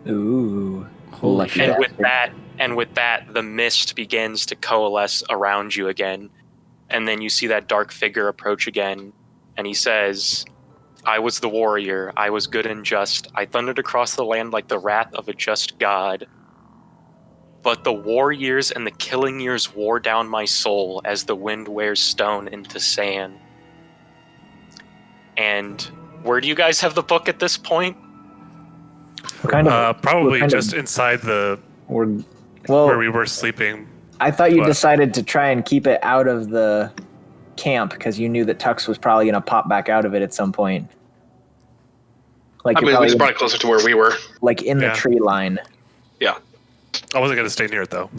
Ooh. Holy shit. And with that, the mist begins to coalesce around you again. And then you see that dark figure approach again, and he says, I was the warrior, I was good and just, I thundered across the land like the wrath of a just god. But the war years and the killing years wore down my soul as the wind wears stone into sand. And where do you guys have the book at this point? Probably just inside where we were sleeping. I thought you decided to try and keep it out of the camp because you knew that Tux was probably going to pop back out of it at some point. Like, we just brought it closer to where we were. Like in the tree line. Yeah. I wasn't going to stay near it, though.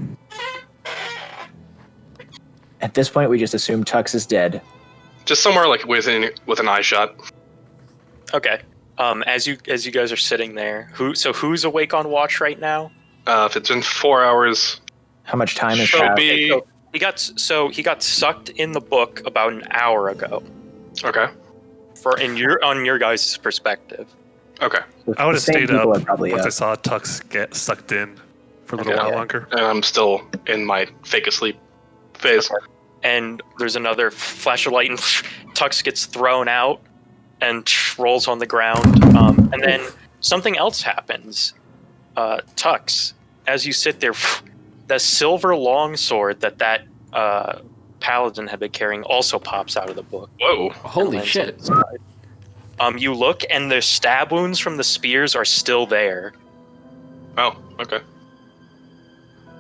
At this point, we just assume Tux is dead. Just somewhere like with an eye shot. Okay. As you guys are sitting there, who's awake on watch right now? If it's been 4 hours. How much time has passed? He got sucked in the book about an hour ago. Okay. On your guys' perspective. Okay. I would have stayed up once I saw Tux get sucked in for a little while longer. And I'm still in my fake asleep phase. Okay. And there's another flash of light, and Tux gets thrown out and rolls on the ground. And then something else happens. Tux, as you sit there, the silver longsword that paladin had been carrying also pops out of the book. Whoa. Holy shit. You look, and the stab wounds from the spears are still there. Oh, okay.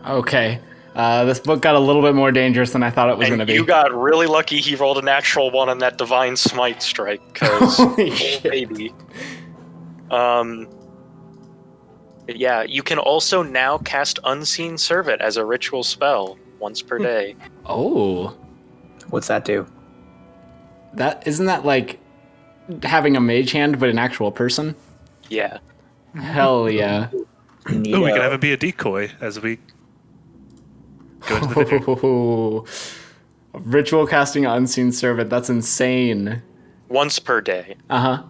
Okay. This book got a little bit more dangerous than I thought it was going to be. You got really lucky he rolled a natural 1 on that divine smite strike, because holy shit. Baby. Yeah, you can also now cast Unseen Servant as a ritual spell once per day. Oh. What's that do? Isn't that like having a mage hand but an actual person? Yeah. Hell yeah. Ooh, we can have it be a decoy as we go into the vineyard. Ritual casting Unseen Servant, that's insane. Once per day. Uh-huh.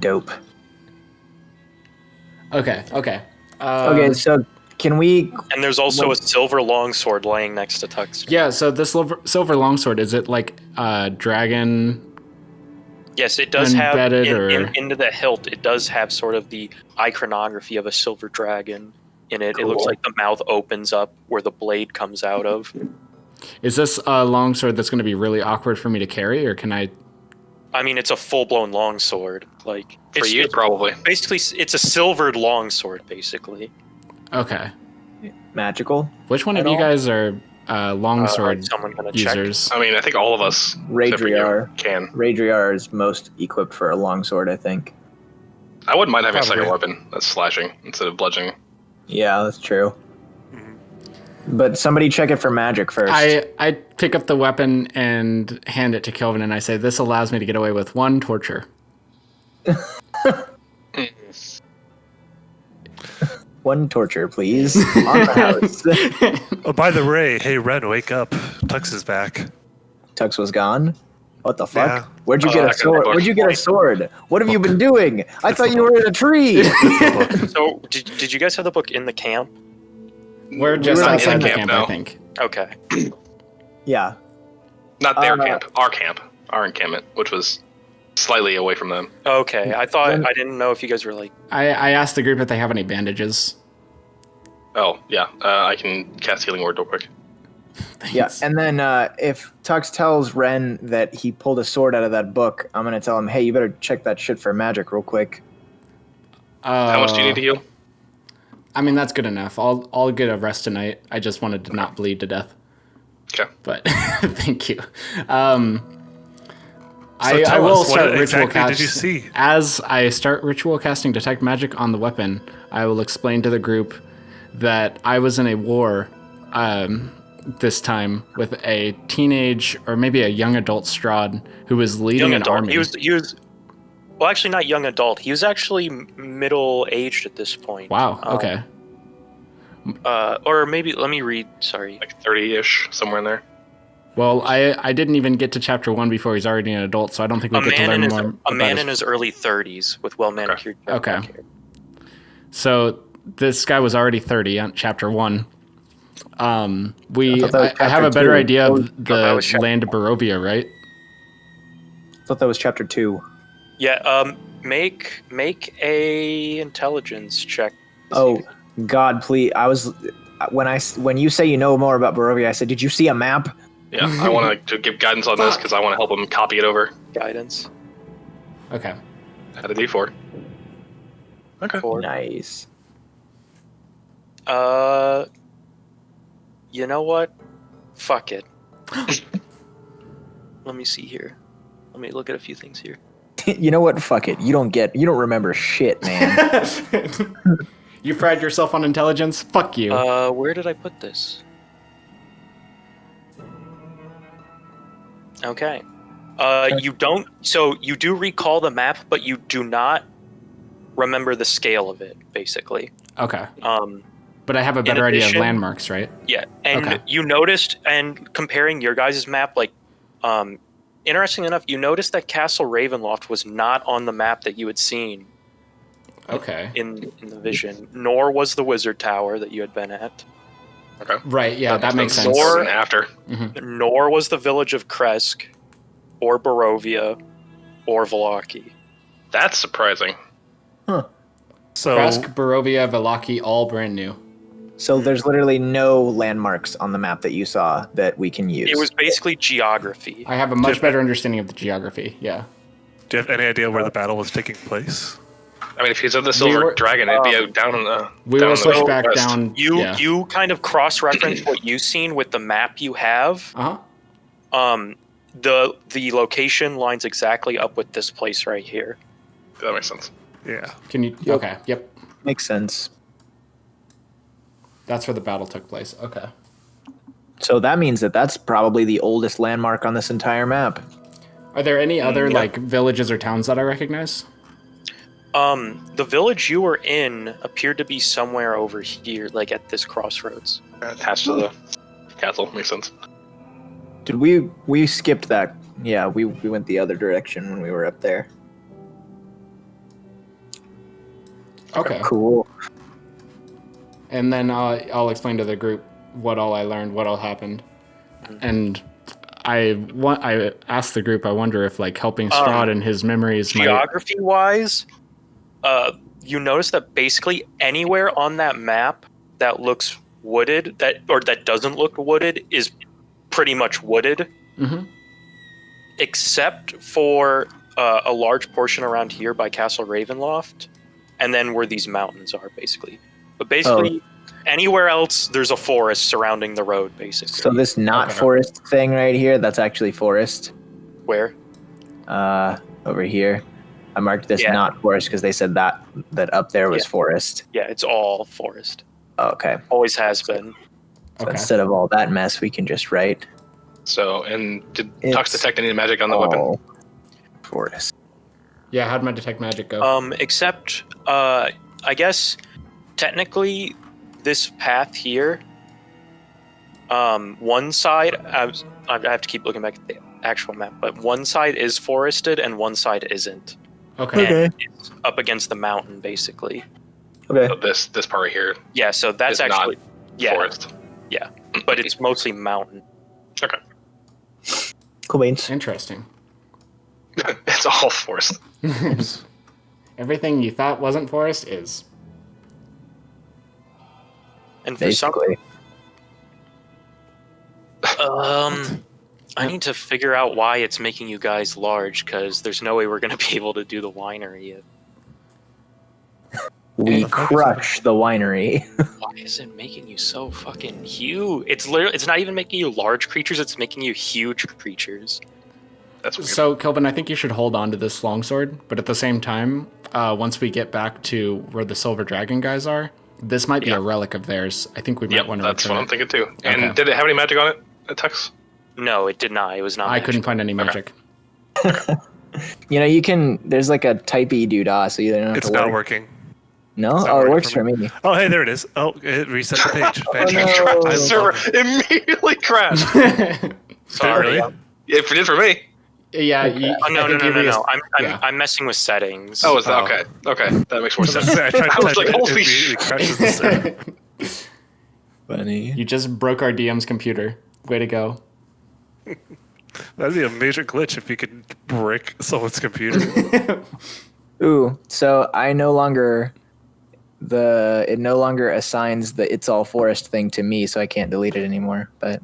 Dope. Okay. Okay, so can we... And there's also a silver longsword laying next to Tux. Yeah, so this silver longsword, is it like dragon... Yes, it does have, embedded into the hilt, it does have sort of the iconography of a silver dragon. in it. Cool. It looks like the mouth opens up where the blade comes out of. Is this a longsword that's going to be really awkward for me to carry, or can I? I mean, it's a full-blown longsword. Like For you, probably. Basically, it's a silvered longsword, basically. Okay. Magical. Which one of At you all? guys are longsword Someone gonna check. users? I mean, I think all of us, except for you, Raidriar. can. Raidriar is most equipped for a longsword, I think. I wouldn't mind having a second Probably. weapon that's slashing instead of bludgeoning. Yeah, that's true. But somebody check it for magic first. I pick up the weapon and hand it to Kilvin, and I say, "This allows me to get away with 1 torture." One torture, please. On the house. Oh, by the way, hey Ren, wake up. Tux is back. Tux was gone. What the fuck? Yeah. Where'd you get a back in the sword? book. Where'd you get a sword? What have you been doing? I thought you were in a tree. So, did you guys have the book in the camp? We're just not in outside the camp camp, now. I think. Okay. Yeah. Not their Uh, camp, our encampment, which was slightly away from them. Okay. I didn't know if you guys were like. I asked the group if they have any bandages. Oh, yeah, I can cast Healing Word real quick. Yeah. And then if Tux tells Ren that he pulled a sword out of that book, I'm gonna tell him, hey, you better check that shit for magic real quick. How much do you need to heal? I mean, that's good enough. I'll get a rest tonight. I just wanted to not bleed to death. Okay. But thank you. So I tell will us, what start ritual exactly cast. did you see? As I start ritual casting detect magic on the weapon, I will explain to the group that I was in a war this time with a teenage or maybe a young adult Strahd who was leading Young an adult. army. He was. Well, actually, not young adult. He was actually middle-aged at this point. Wow. Okay. Or maybe let me read. Sorry. Like 30-ish, somewhere in there. Well, I didn't even get to chapter 1 before he's already an adult, so I don't think we get to learn more. A man in his early 30s with well-manicured. Okay. hair. So this guy was already 30 on chapter 1. thought that was I have a chapter better 2. idea of that was the chapter land of Barovia, right? I thought that was chapter 2. Yeah. Make a intelligence check. Oh God, please! I was when you say you know more about Barovia, I said, did you see a map? Yeah, I want to give guidance on this because I want to help him copy it over. Guidance. Okay. Add a D4. Okay. 4. Nice. You know what? Fuck it. Let me see here. Let me look at a few things here. You know what? Fuck it. You don't remember shit, man. You pride yourself on intelligence? Fuck you. Where did I put this? Okay. You don't. So you do recall the map, but you do not remember the scale of it. Basically. Okay. Um. But I have a better idea of addition- landmarks, right? Yeah, and Okay. you noticed, and comparing your guys' map, like, interesting enough, you noticed that Castle Ravenloft was not on the map that you had seen Okay. in the vision, nor was the Wizard Tower that you had been at, Okay. Right, yeah, that makes sense. Or- And after. nor was the village of Kresk, or Barovia, or Vallaki. That's surprising. So Kresk, Barovia, Vallaki, all brand new. So there's literally no landmarks on the map that you saw that we can use. It was basically geography. I have a much better understanding of the geography, yeah. do you have any idea where the battle was taking place? I mean, if he's of the Silver were- Dragon, it'd be out down in the. We down will in the switch back west. down. You kind of cross-reference what you've seen with the map you have. Uh-huh. The location lines exactly up with this place right here. That makes sense. Yeah. Can you... Yep. Okay, yep. Makes sense. That's where the battle took place. Okay. So that means that that's probably the oldest landmark on this entire map. Are there any other, yeah. like, villages or towns that I recognize? The village you were in appeared to be somewhere over here, like at this crossroads. Attached to the castle. Makes sense. Did we skipped that? Yeah, we went the other direction when we were up there. Okay. Cool. And then I'll explain to the group what all I learned, what all happened. And I asked the group, I wonder if, like, helping Strahd and his memories might... Geography-wise, you notice that basically anywhere on that map that looks wooded, that doesn't look wooded, is pretty much wooded, except for a large portion around here by Castle Ravenloft, and then where these mountains are, basically. But basically, anywhere else, there's a forest surrounding the road, basically. So this not forest thing right here, that's actually forest. Where? Over here. I marked this not forest because they said that up there was forest. Yeah, it's all forest. Oh, okay. Always has been. So instead of all that mess, we can just write. So, and did Tux detect any magic on the weapon? Forest. Yeah, how'd my detect magic go? Except, I guess, technically, this path here, one side, I have to keep looking back at the actual map, but one side is forested and one side isn't. Okay. And it's up against the mountain, basically. Okay. So this part right here. Yeah, so that's actually forest. Yeah, but it's mostly mountain. Okay. Cool beans. Interesting. It's all forest. Everything you thought wasn't forest is. And for some, Basically. I need to figure out why it's making you guys large, because there's no way we're going to be able to do the winery yet. We crush the winery. Why is it making you so fucking huge? It's not even making you large creatures, it's making you huge creatures. That's weird. So, Kilvin, I think you should hold on to this longsword, but at the same time, once we get back to where the Silver Dragon guys are, this might be a relic of theirs. I think we might want to that's return what it. I'm thinking too. And Okay. did it have any magic on it, Tux? No, it did not. It was not. I couldn't find any magic. You know, you can. There's like a typey doodah, so you don't have It's to not worry. working. No, It's not it working works for me. Oh, hey, there it is. Oh, it reset the page. no. The server immediately crashed. Sorry. Really? It did for me. Yeah. Oh, no. I'm messing with settings. Oh, is that okay? Okay, that makes more sense. I tried to I was type like, it, holy it shit. crashes the server. Funny. You just broke our DM's computer. Way to go. That'd be a major glitch if you could brick someone's computer. Ooh, so I no longer it no longer assigns the it's all forest thing to me, so I can't delete it anymore. But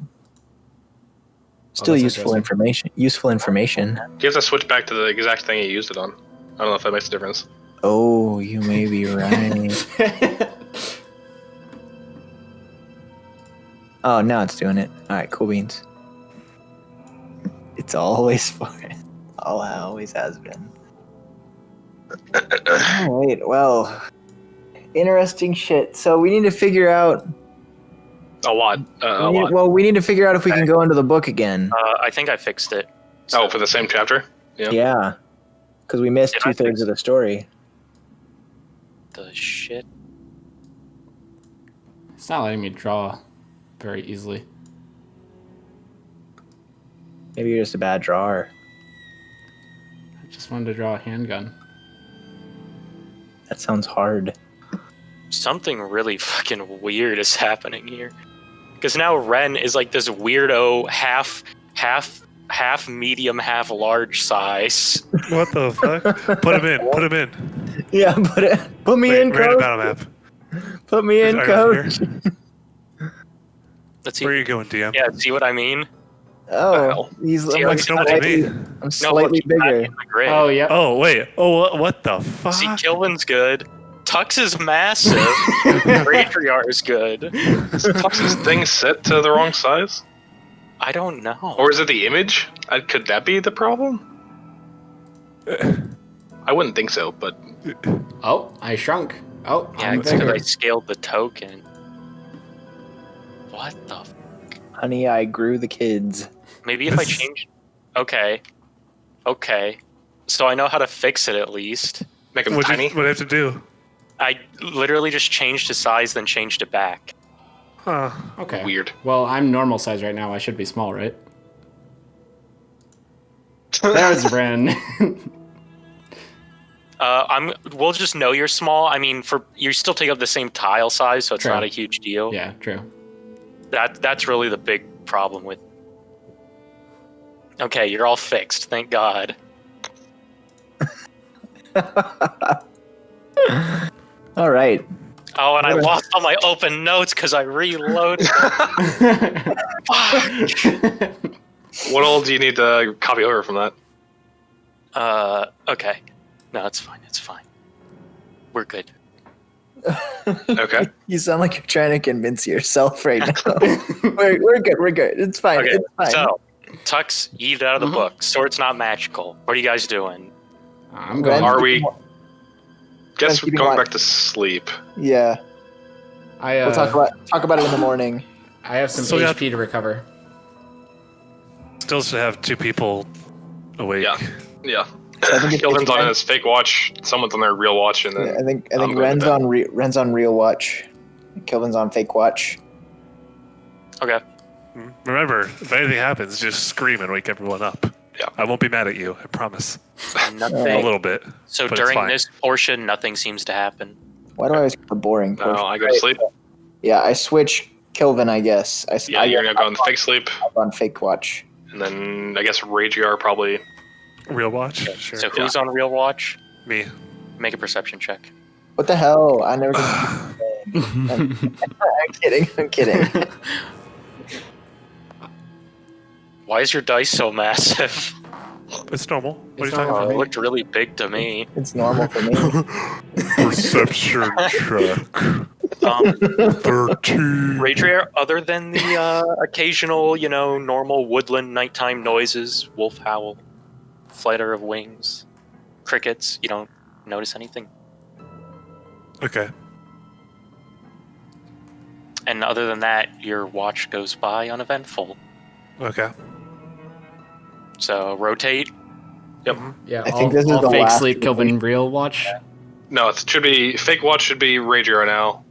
still that's useful information. Useful information. You have to switch back to the exact thing you used it on. I don't know if that makes a difference. Oh, you may be right. Oh, now it's doing it. All right, cool beans. It's always forest. Always has been. All right, well, interesting shit. So we need to figure out. A lot. Well, we need to figure out if we can go into the book again. I think I fixed it. Oh, for the same chapter? Yeah, because we missed Did I 2/3 fix of the story. The shit. It's not letting me draw very easily. Maybe you're just a bad drawer. I just wanted to draw a handgun. That sounds hard. Something really fucking weird is happening here. Because now Ren is like this weirdo half medium, half large size. What the fuck? Put him in. Yeah, put me in, Random coach. battle map. Put me in, Are you coach. here? Let's see. Where are you going, DM? Yeah, see what I mean? Oh, he's See, I'm like, know what you slightly, mean. I'm slightly he's not bigger. in the grid. Oh, yeah. Oh, wait. Oh, what the fuck? See, Kilvin's good. Tux is massive. Raidriar is good. Is Tux's thing set to the wrong size? I don't know. Or is it the image? Could that be the problem? I wouldn't think so, but Oh, I shrunk. Oh, yeah, I'm it's because bigger. I scaled the token. What the? Honey, I grew the kids. Maybe if I change. Okay. So I know how to fix it at least. make him What do tiny. you have to do? I literally just changed his size, then changed it back. Huh. Okay. Weird. Well, I'm normal size right now. I should be small, right? There's Ren. We'll just know you're small. I mean, you still take up the same tile size, so it's True. not a huge deal. Yeah, true. That's really the big problem with. Okay, you're all fixed. Thank God. All right. Oh, and I lost all my open notes because I reloaded. Fuck. What all do you need to copy over from that? Okay. No, it's fine. It's fine. We're good. Okay. You sound like you're trying to convince yourself right now. we're good. We're good. It's fine. Okay, It's fine. so Tux, eat out of the book. Sword's not magical. What are you guys doing? I'm going. Are we? Guess we're keeping going watch. back to sleep. Yeah. I We'll talk about it in the morning. I have some So we HP to recover. Still should have 2 people awake. Yeah. So I think it's Kilvin's on Ren. his fake watch. Someone's on their real watch, and then I think I'm going Ren's to bed. Ren's on real watch. Kilvin's on fake watch. Okay. Remember, if anything happens, just scream and wake everyone up. Yeah. I won't be mad at you, I promise. Nothing. A little bit. So but it's during fine. this portion, nothing seems to happen. Why do I always get the boring No, portion? I go to sleep. Yeah, I switch Kilvin, I guess. Yeah, you're gonna go on fake sleep, on fake watch. and then I guess Raidriar probably. Real watch? Sure. So who's on real watch? Me. Make a perception check. What the hell? I never. I'm kidding. I'm kidding. Why is your dice so massive? It's normal. What It's are you normal. talking It looked really big to me. It's normal for me. about? Perception check. 13. Raidriar, other than the occasional, normal woodland nighttime noises, wolf howl, flutter of wings, crickets, you don't notice anything. Okay. And other than that, your watch goes by uneventful. Okay. So rotate. Yep. Yeah, I think this is all the fake last sleep, week. Kilvin real watch. No, it should be fake watch. Should be Raidriar now.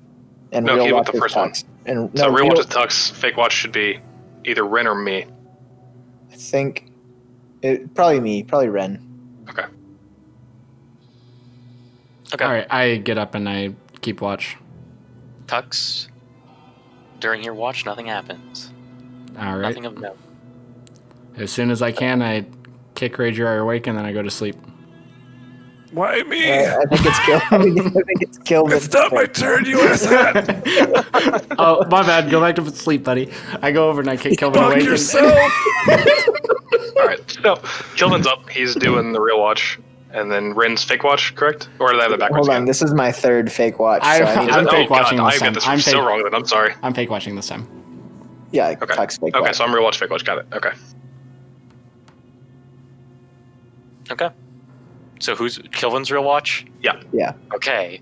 And No, real he watch went the is first one. Tux. And So no, real watch is Tux. Fake watch should be either Ren or me. I think probably me, probably Ren. Okay. Okay. All right, I get up and I keep watch. Tux. During your watch, nothing happens. All right. Nothing of note. As soon as I can, I kick Raidriar awake and then I go to sleep. Why me? I think it's Kilvin. I think it's Kilvin. It's not my turn, you asshat! Oh, my bad. Go back to sleep, buddy. I go over and I kick Kilvin Fuck awake. yourself! All right. So Kilvin's up. He's doing the real watch, and then Ren's fake watch, correct? Or did I have it backwards? Hold on, again? this is my third fake watch. I- So I need I'm to, fake watching God, this I got time. this I'm so fake- wrong. Then I'm sorry. I'm fake watching this time. yeah, Okay. Tux fake Okay, watch. so I'm real watch, fake watch. Got it. Okay. Okay. So who's Kilvin's real watch? Yeah, Okay.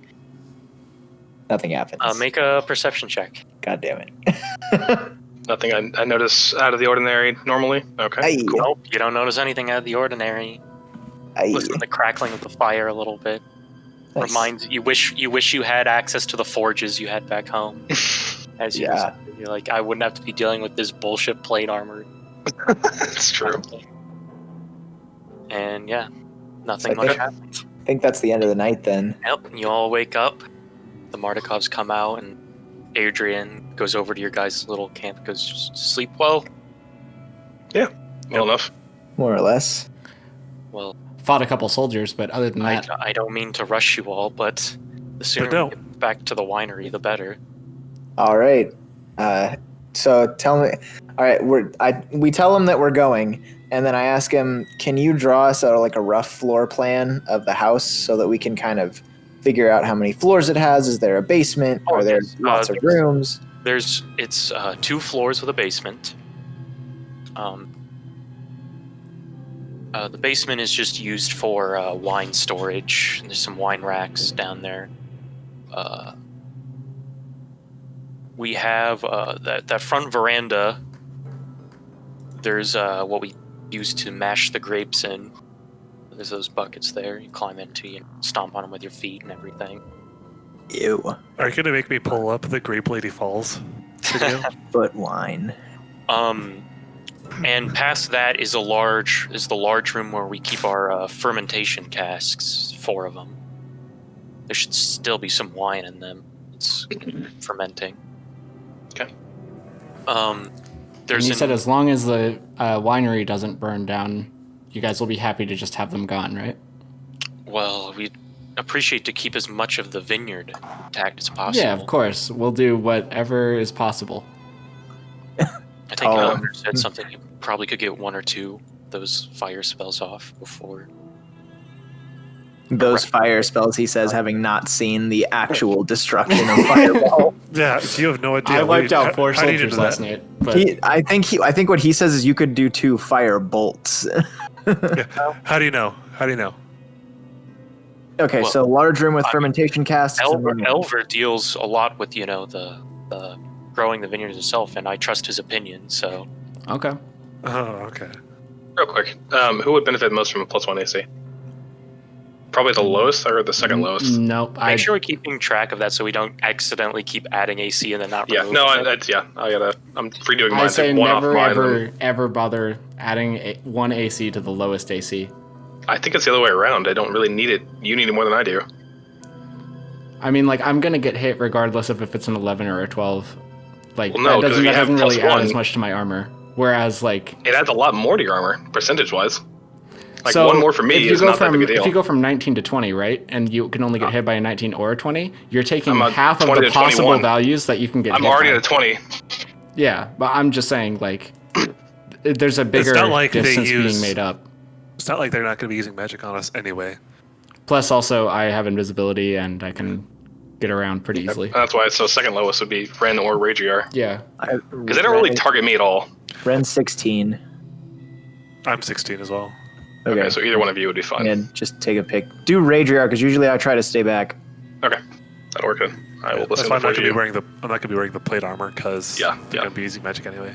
nothing happens. Make a perception check. God damn it. Nothing I notice out of the ordinary normally. Okay. Aye. Cool. Nope, you don't notice anything out of the ordinary. Aye. Listen to the crackling of the fire a little bit. Nice. Reminds you wish you had access to the forges you had back home. As you Yeah. you're like, I wouldn't have to be dealing with this bullshit plate armor. It's true. And yeah, nothing It's much like happens. I think that's the end of the night then. Yep, you all wake up. The Martikovs come out, and Adrian goes over to your guys' little camp. Goes, sleep well. Well enough. More or less. Well, Fought a couple soldiers, but other than that, I don't mean to rush you all, but the sooner no. we get back to the winery, the better. All right. So tell me. All right, we tell him that we're going, and then I ask him, "Can you draw us a rough floor plan of the house so that we can kind of figure out how many floors it has? Is there a basement? Oh, Are there yes. lots of rooms?" It's 2 floors with a basement. The basement is just used for wine storage. There's some wine racks down there. We have that front veranda. There's what we use to mash the grapes in. There's those buckets there. You climb into, you stomp on them with your feet and everything. Ew. Are you gonna make me pull up the Grape Lady Falls video? But wine. And past that is the large room where we keep our fermentation casks, 4 of them. There should still be some wine in them. It's fermenting. Okay. and There's you an- said as long as the winery doesn't burn down, you guys will be happy to just have them gone, right? well, appreciate to keep as much of the vineyard intact as possible. Yeah, of course. We'll do whatever is possible. I think Elder said something. You probably could get 1 or 2 of those fire spells off before. Those fire spells, he says, having not seen the actual destruction of Fireball. Yeah, you have no idea. I wiped out 4 how do you do soldiers that? last night. But I think what he says is you could do 2 fire bolts. Yeah. How do you know? How do you know? Okay, Well, so large room with fermentation casks. Elver deals a lot with, the growing the vineyards itself, and I trust his opinion, so... okay. Oh, okay. Real quick, who would benefit most from a +1 AC? Probably the lowest or the second lowest? Nope. Make sure we're keeping track of that so we don't accidentally keep adding AC and then not Yeah, removing no, it. I'm redoing mine. I say Take one never, off mine. ever bother adding 1 AC to the lowest AC. I think it's the other way around. I don't really need it. You need it more than I do. I mean, like, I'm going to get hit regardless of if it's an 11 or a 12. Like, Well, no, that 'cause we have doesn't really add +1. as much to my armor. Whereas, like... It adds a lot more to your armor, percentage-wise. Like, so 1 more for me is not that big a deal. If you go from 19 to 20, right, and you can only get hit by a 19 or a 20, you're taking I'm a half of 20 the to possible 21. values that you can get I'm hit already by. at a 20. Yeah, but I'm just saying, like, there's a bigger not like they distance being use- made up. It's not like they're not going to be using magic on us anyway. Plus, also, I have invisibility, and I can get around pretty easily. That's why second lowest would be Ren or Raidriar. Yeah. Because they don't really target me at all. Ren's 16. I'm 16 as well. Okay, So either one of you would be fine. and just take a pick. Do Raidriar, because usually I try to stay back. Okay. That'll work good. I will That's listen why I'm not for going to be you. wearing I'm not going to be wearing the plate armor because Yeah, they're yeah. going to be using magic anyway.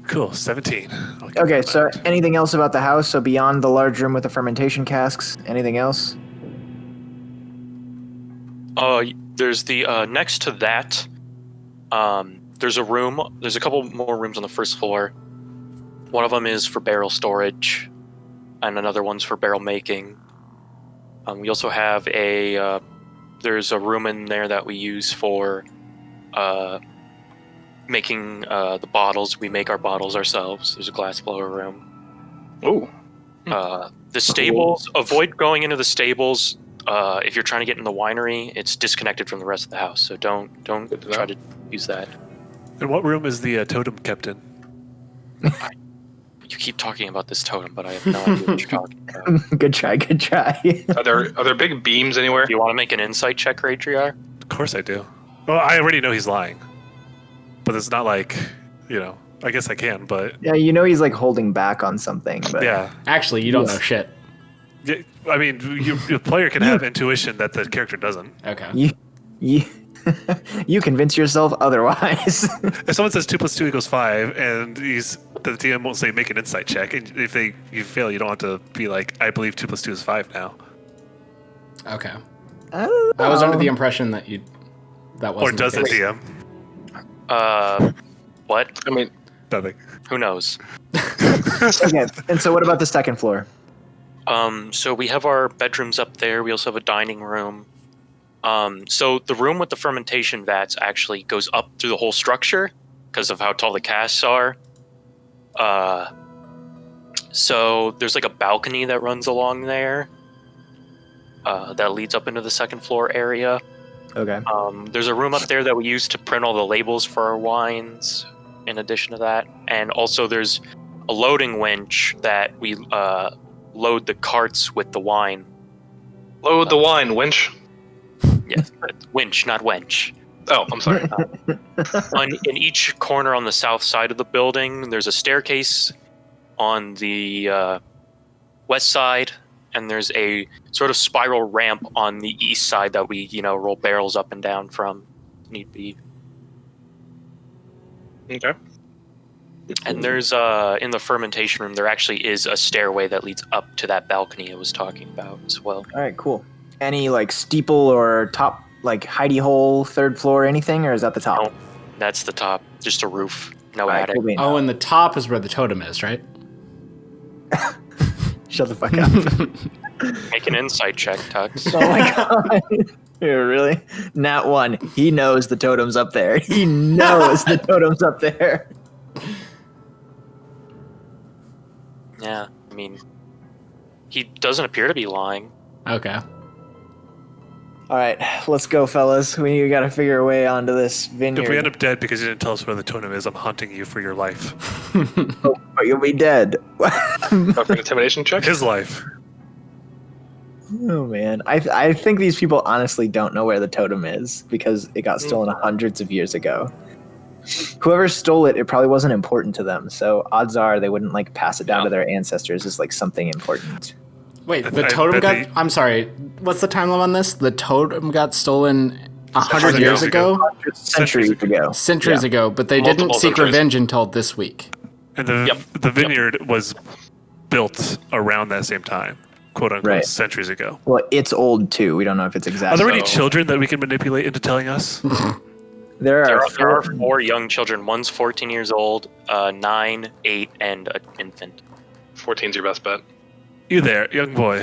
Cool, 17. I'll keep Okay, that so in mind. anything else about the house? So beyond the large room with the fermentation casks, anything else? There's the next to that. There's a room. There's a couple more rooms on the first floor. One of them is for barrel storage, and another one's for barrel making. We also have there's a room in there that we use for making the bottles. We make our bottles ourselves. There's a glass blower room. Ooh. The stables. Avoid going into the stables. If you're trying to get in the winery, it's disconnected from the rest of the house. So don't Good to know. try to use that. And what room is the totem kept in? You keep talking about this totem, but I have no idea what you're talking about. Good try, good try. Are there big beams anywhere? Do you want to make an insight check, Raidriar? Of course I do. Well, I already know he's lying. But it's not like, I guess I can, but Yeah, you know he's like holding back on something, but yeah. Actually, you don't Yes. know shit. Yeah, I mean, your player can have intuition that the character doesn't. Okay. you you convince yourself otherwise. If someone says 2 + 2 = 5, and the DM won't say make an insight check, and if you fail, you don't have to be like, I believe 2 + 2 is 5 now. Okay. I don't I was under know. the impression that that Or wasn't does the the case. DM? What? I mean, Nothing. Who knows? Okay, and so what about the second floor? So we have our bedrooms up there. We also have a dining room. So the room with the fermentation vats actually goes up through the whole structure because of how tall the casks are. So there's like a balcony that runs along there that leads up into the second floor area. Okay. There's a room up there that we use to print all the labels for our wines in addition to that. And also there's a loading winch that we load the carts with the wine. load the wine, winch. Yes, winch, not wench. Oh, I'm sorry. In each corner on the south side of the building, there's a staircase on the west side, and there's a sort of spiral ramp on the east side that we, roll barrels up and down from, need be. Okay. And there's in the fermentation room, there actually is a stairway that leads up to that balcony I was talking about as well. All right, cool. Any like steeple or top like hidey hole, third floor, anything, or is that the top? No, that's the top, just a roof, no All right, attic. cool beans. Oh, and the top is where the totem is, right? Shut the fuck up. Make an insight check, Tux. Oh my god. Yeah, really? Nat 1. He knows the totem's up there. He knows the totem's up there. Yeah, I mean, he doesn't appear to be lying. Okay. All right, let's go, fellas. We got to figure a way onto this vineyard. If we end up dead because you didn't tell us where the totem is, I'm hunting you for your life. Oh, but you'll be dead. Go for an intimidation check. His life. Oh man, I think these people honestly don't know where the totem is because it got stolen hundreds of years ago. Whoever stole it, it probably wasn't important to them. So odds are they wouldn't like pass it down to their ancestors as like something important. Wait, the totem got... I'm sorry. What's the time limit on this? The totem got stolen 100 years ago? Centuries ago. Centuries ago, but they didn't Multiple seek centuries. revenge until this week. And the vineyard was built around that same time, quote unquote, Right. centuries ago. Well, it's old too. We don't know if it's Are exactly. there any children that we can manipulate into telling us? There There are are 4 young children. One's 14 years old, 9, 8, and an infant. 14's your best bet. You there, young boy.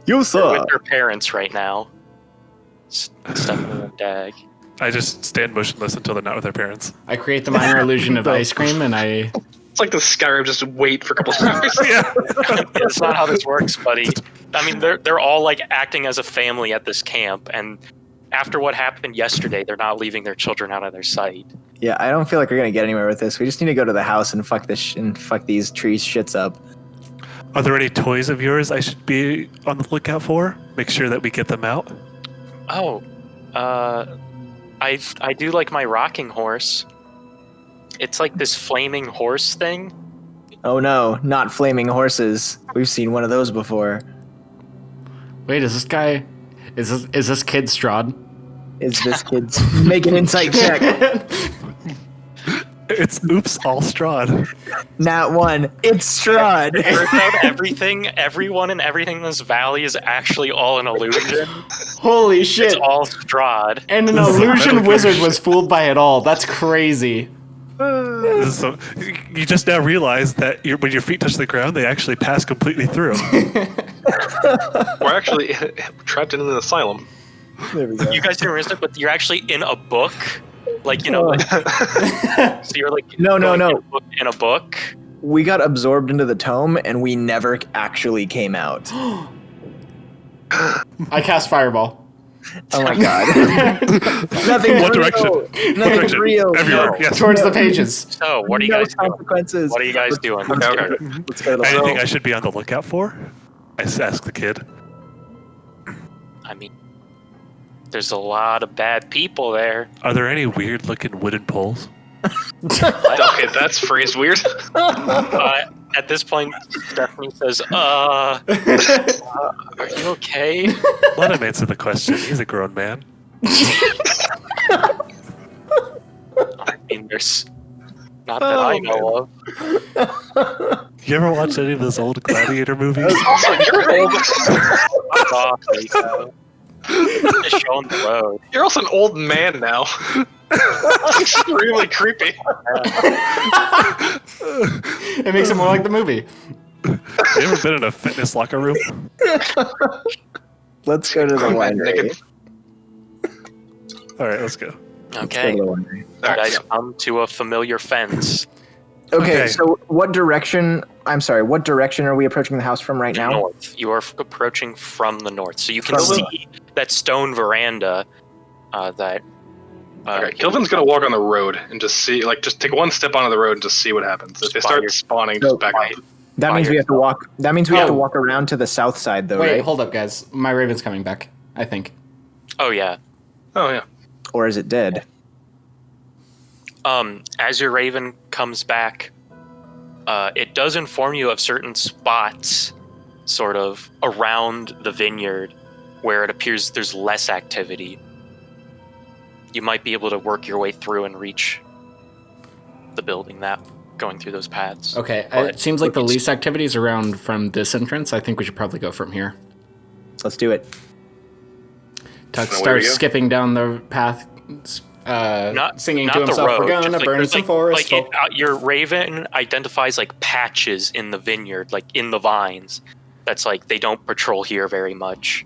You They're saw. with their parents right now. Stephanie and Dag. I just stand motionless until they're not with their parents. I create the minor illusion of ice cream, and I... It's like the Skyrim, just wait for a couple seconds. Yeah. That's not how this works, buddy. I mean, they're all like acting as a family at this camp, and after what happened yesterday, they're not leaving their children out of their sight. Yeah, I don't feel like we're gonna get anywhere with this. We just need to go to the house and fuck this and fuck these trees shits up. Are there any toys of yours I should be on the lookout for? Make sure that we get them out. Oh, I do like my rocking horse. It's like this flaming horse thing. Oh no, not flaming horses. We've seen one of those before. Wait, is this guy... Is this kid Strahd? Is this kid's make an insight check? It's oops, all Strahd. Nat 1. It's Strahd. Turns out everyone and everything in this valley is actually all an illusion. Holy shit! It's all Strahd. And an This is a illusion metal wizard curse. was fooled by it all. That's crazy. This is so, you just now realize that when your feet touch the ground, they actually pass completely through. We're actually trapped in an asylum. There we go. You guys didn't realize it, but you're actually in a book. Like, you know, like, so you're like No. in a book. We got absorbed into the tome and we never actually came out. I cast Fireball. Oh my god. Nothing What real. direction? Nothing What direction? real. Everywhere. No. Yes. Towards the pages. So, what are you No guys doing? consequences. What are you guys doing? Let's Okay, go. okay. Let's go to the Anything I should be on the lookout for? I ask the kid. I mean, there's a lot of bad people there. Are there any weird-looking wooden poles? Okay, that's phrased weird. At this point, Stephanie says, are you okay? Let him answer the question. He's a grown man. I mean, there's not that I know of. You ever watch any of those old gladiator movies? Also, you're old. Fuck off, Lisa. Just showing the road. You're also an old man now. It's extremely creepy. It makes it more like the movie. You ever been in a fitness locker room? Let's go to the winery. Naked. All right, let's go. Okay. Let's go to the winery. You guys come to a familiar fence. Okay, Okay. so what direction? I'm sorry. What direction are we approaching the house from right now? North. You are approaching from the north. So you can From the- see that stone veranda that... Okay, Kilvin's gonna walk on the road and just see, like, just take one step onto the road and just see what happens. If they start spawning, just back up. That means we have to walk. That means we have to walk around to the south side, though, Wait, right? hold up, guys. My raven's coming back, I think. Oh, yeah. Oh yeah. Or is it dead? As your raven comes back, it does inform you of certain spots sort of around the vineyard where it appears there's less activity. You might be able to work your way through and reach the building that going through those paths. Okay, But it seems like the least activity is around from this entrance. I think we should probably go from here. Let's do it. Tuck So where starts we go? skipping down the path, singing not to the himself, road, "We're gonna just, like, burn there's, some like, forest." Like your raven identifies like patches in the vineyard, like in the vines. That's like they don't patrol here very much.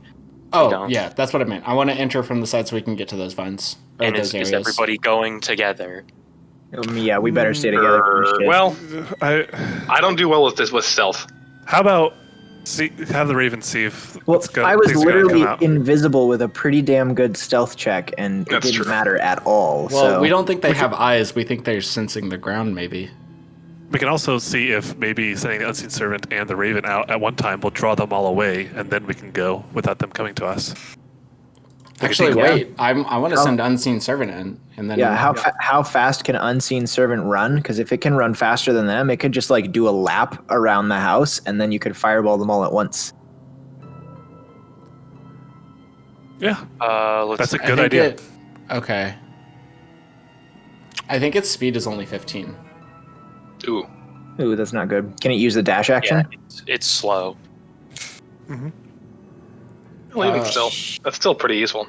Oh, don't. yeah, that's what I meant. I want to enter from the side so we can get to those vines. Or And those is areas. everybody going together? Yeah, we better stay together. for this shit. Well, I I don't do well with this with stealth. how about Have the Raven see if. Well, it's go, I was things are gonna come literally out. invisible with a pretty damn good stealth check, and it That's didn't true. matter at all. Well, so we don't think they have eyes. We think they're sensing the ground, maybe. We can also see if maybe sending the Unseen Servant and the Raven out at one time will draw them all away, and then we can go without them coming to us. Actually, yeah. wait. I want to send Unseen Servant in, and then Yeah, how fast can Unseen Servant run? Because if it can run faster than them, it could just like do a lap around the house, and then you could fireball them all at once. Yeah, Let's that's a I good think idea. Okay. I think its speed is only 15. Ooh. Ooh, that's not good. Can it use the dash action? Yeah, it's slow. Well, even still, that's still pretty useful.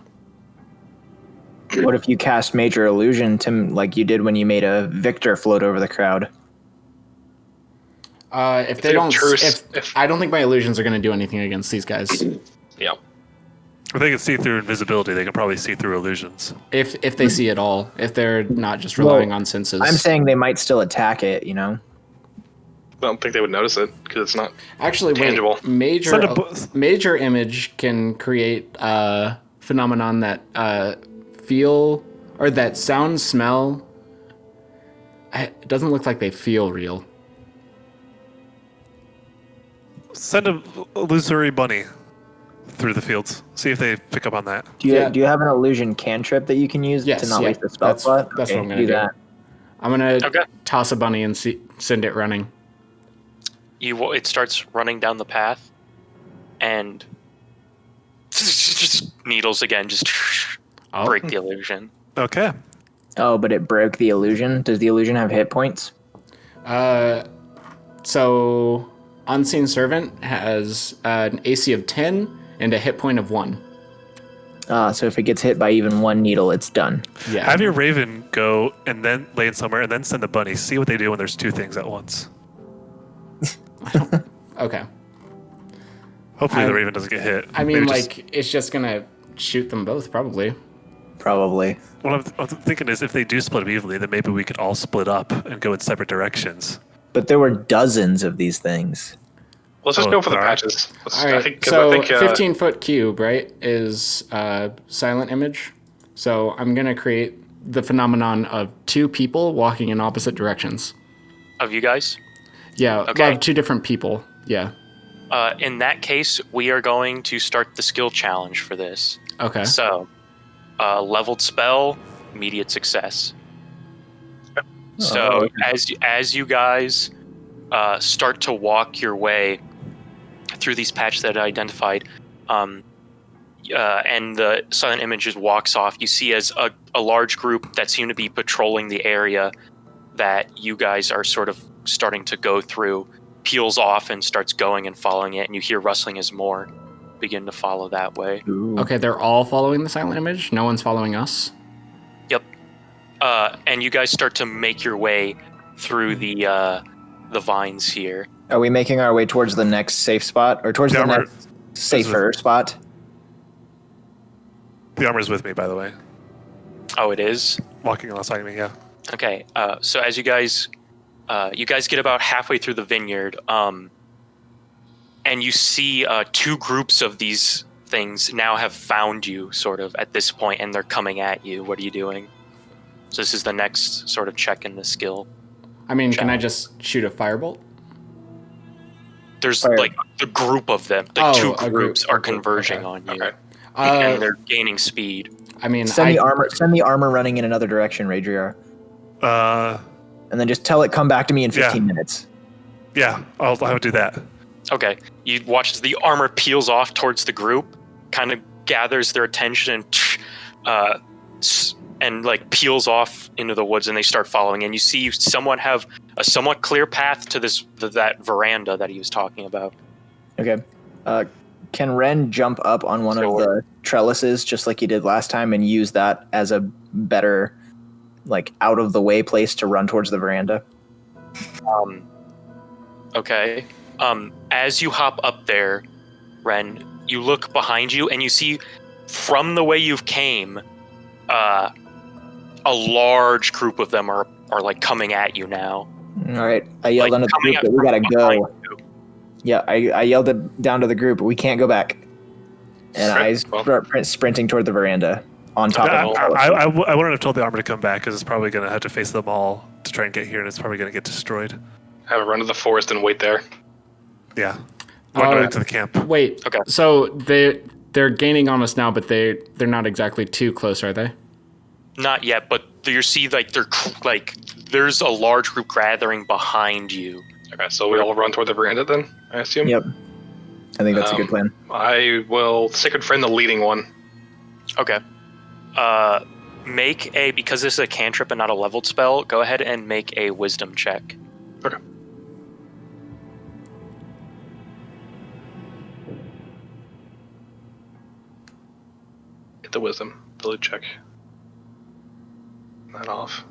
What if you cast Major Illusion to like you did when you made a Victor float over the crowd? If they they don't, truce- if I don't think my illusions are going to do anything against these guys. Yeah. If they can see through invisibility, they can probably see through illusions. If they see it all, if they're not just relying on senses. I'm saying they might still attack it, you know? I don't think they would notice it because it's not. Actually, tangible. wait. Send a Major image can create a phenomenon that feel or that sound, smell. It doesn't look like they feel real. Send a illusory bunny through the fields. See if they pick up on that. Do you Yeah. do you have an illusion cantrip that you can use Yes, to not yeah, waste the spell that's- slot? that's Okay, what I'm gonna do. that. I'm gonna Okay. toss a bunny and send it running. It starts running down the path, and just needles again, just Oh. break the illusion. Okay. Oh, but it broke the illusion. Does the illusion have hit points? So Unseen Servant has an AC of 10 and a hit point of 1. So if it gets hit by even one needle, it's done. Yeah. Have your Raven go and then land somewhere, and then send the bunny. See what they do when there's two things at once. Okay. Hopefully the Raven doesn't get hit. I mean, Maybe just- like, it's just gonna shoot them both, probably. Probably. what I'm thinking is if they do split up evenly, then maybe we could all split up and go in separate directions. But there were dozens of these things. Let's just Oh, go for the alright. patches. All right, so 15-foot cube, right, is silent image. So I'm going to create the phenomenon of two people walking in opposite directions. Of you guys? Yeah, Okay. of two different people. Yeah. In that case, we are going to start the skill challenge for this. Okay. So, leveled spell, immediate success. So as you guys start to walk your way through these patches that I identified, and the silent image just walks off, you see as a large group that seem to be patrolling the area that you guys are sort of starting to go through peels off and starts going and following it, and you hear rustling as more begin to follow that way. Ooh. Okay, they're all following the silent image? No one's following us? Yep. And you guys start to make your way through the vines here. Are we making our way towards the next safe spot? Or towards The the armor- next safer spot? The armor's with me, by the way. Oh, it is? Walking alongside me, yeah. Okay. So as you guys get about halfway through the vineyard, and you see two groups of these things now have found you sort of at this point, and they're coming at you. What are you doing? So this is the next sort of check in the skill. I mean, can I Challenge. just shoot a firebolt? There's Fire. like the group of them. The Oh, two a group, groups a are group, converging okay. on you, Okay. and they're gaining speed. I mean, Send the armor running in another direction, Raidriar. And then just tell it come back to me in 15 minutes. Yeah, I would do that. Okay. You watch as the armor peels off towards the group, kind of gathers their attention and like peels off into the woods, and they start following. And you see someone have a somewhat clear path to that veranda that he was talking about. Okay. Can Ren jump up on one of the trellises just like he did last time and use that as a better, like, out of the way place to run towards the veranda? Okay. As you hop up there, Ren, you look behind you and you see from the way you've came, a large group of them are like coming at you now. All right. I yelled Like, under the coming group at that we gotta from behind go. you. Yeah, I yelled it down to the group. We can't go back. And I Well. start sprinting toward the veranda on top of all of I wouldn't have told the armor to come back because it's probably going to have to face them all to try and get here, and it's probably going to get destroyed. Have a run to the forest and wait there. Yeah. Run back to the camp. Wait. Okay. So they're gaining on us now, but they're not exactly too close, are they? Not yet, but you see there's a large group gathering behind you. Okay, so we all run toward the veranda then, I assume? Yep. I think that's a good plan. I will Sacred Friend the leading one. Okay. Because this is a cantrip and not a leveled spell, go ahead and make a wisdom check. Okay. Get the wisdom. Ability check. That off.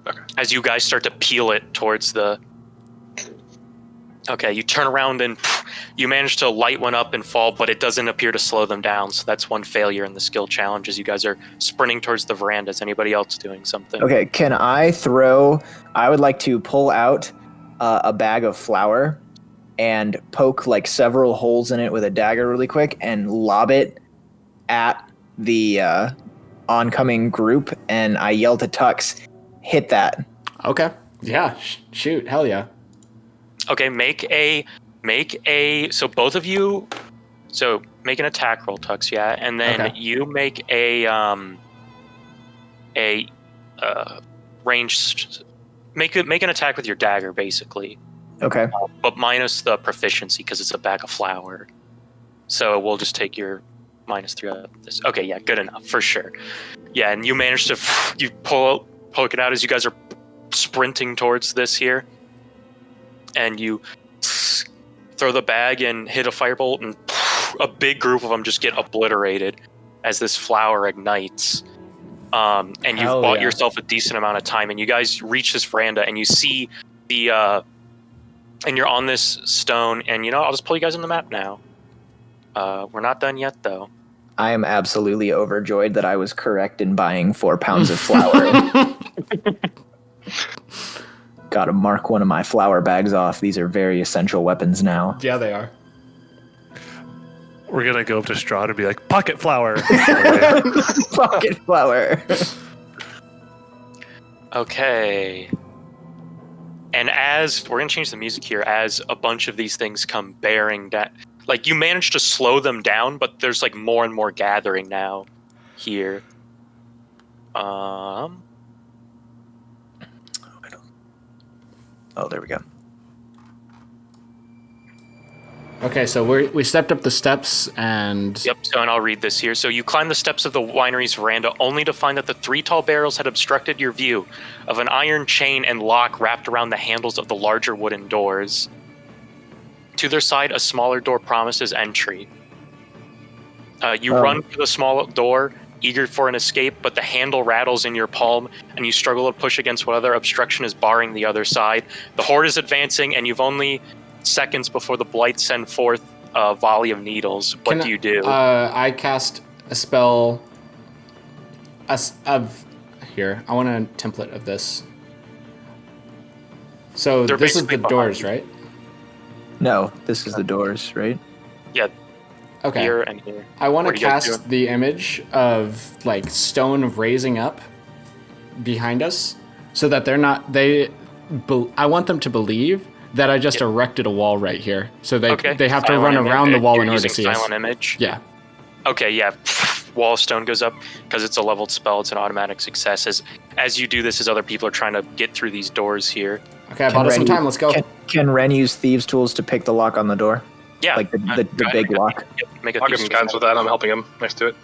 Okay. As you guys start to peel it towards the... Okay, you turn around and you manage to light one up and fall, but it doesn't appear to slow them down. So that's one failure in the skill challenge as you guys are sprinting towards the veranda. Is anybody else doing something? Okay, I would like to pull out a bag of flour and poke like several holes in it with a dagger really quick and lob it at the oncoming group. And I yell to Tux, hit that. Okay. Yeah. Shoot. Hell yeah. Okay, make a so both of you make an attack roll, Tux, yeah, and then you make a ranged make an attack with your dagger basically. Okay. But minus the proficiency because it's a bag of flour. So we'll just take your -3 out of this. Okay, yeah, good enough for sure. Yeah, and you manage to poke it out as you guys are sprinting towards this here. And you throw the bag and hit a firebolt, and a big group of them just get obliterated as this flower ignites. And you've bought yourself a decent amount of time, and you guys reach this veranda, and you see and you're on this stone, and I'll just pull you guys on the map now. We're not done yet, though. I am absolutely overjoyed that I was correct in buying 4 pounds of flour. Gotta mark one of my flour bags off. These are very essential weapons now. Yeah, they are. We're going to go up to Strahd and be like, pocket flour. Pocket flour. Okay. And as we're going to change the music here, as a bunch of these things come bearing down, you manage to slow them down, but there's more and more gathering now here. Oh, there we go. Okay, so we stepped up the steps and... Yep, and I'll read this here. So you climb the steps of the winery's veranda only to find that the 3 tall barrels had obstructed your view of an iron chain and lock wrapped around the handles of the larger wooden doors. To their side, a smaller door promises entry. You run to the small door, eager for an escape, but the handle rattles in your palm, and you struggle to push against what other obstruction is barring the other side. The horde is advancing, and you've only seconds before the blight send forth a volley of needles. What do you do? I cast a spell here. I want a template of this. So this is the doors, right? No, this is the doors, right? Yeah. Okay. Here and here. I want to cast the image of stone raising up behind us, so that they're not. I want them to believe that I just erected a wall right here, so they have to run around the wall in order to see us. Silent image. Yeah. Okay. Yeah. Wall of stone goes up because it's a leveled spell. It's an automatic success. As you do this, as other people are trying to get through these doors here. Okay, I bought us some time. Let's go. Can Ren use thieves' tools to pick the lock on the door? Yeah. The big lock. Make a I'll give him guidance with that. I'm helping him next to it.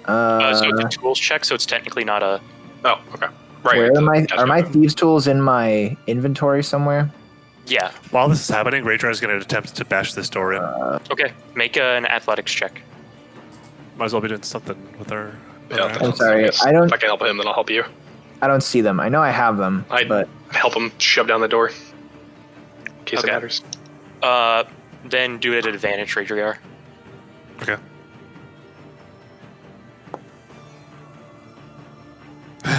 So it's a tools check, so it's technically not a... Oh, okay. Right. Where are my thieves' tools in my inventory somewhere? Yeah. While this is happening, Raidriar is going to attempt to bash this door in. Okay. Make an athletics check. Might as well be doing something with our... I'm sorry. If I can help him, then I'll help you. I don't see them. I know I have them, but... help him shove down the door. In case it matters. Then do it at advantage, Raidriar. Okay.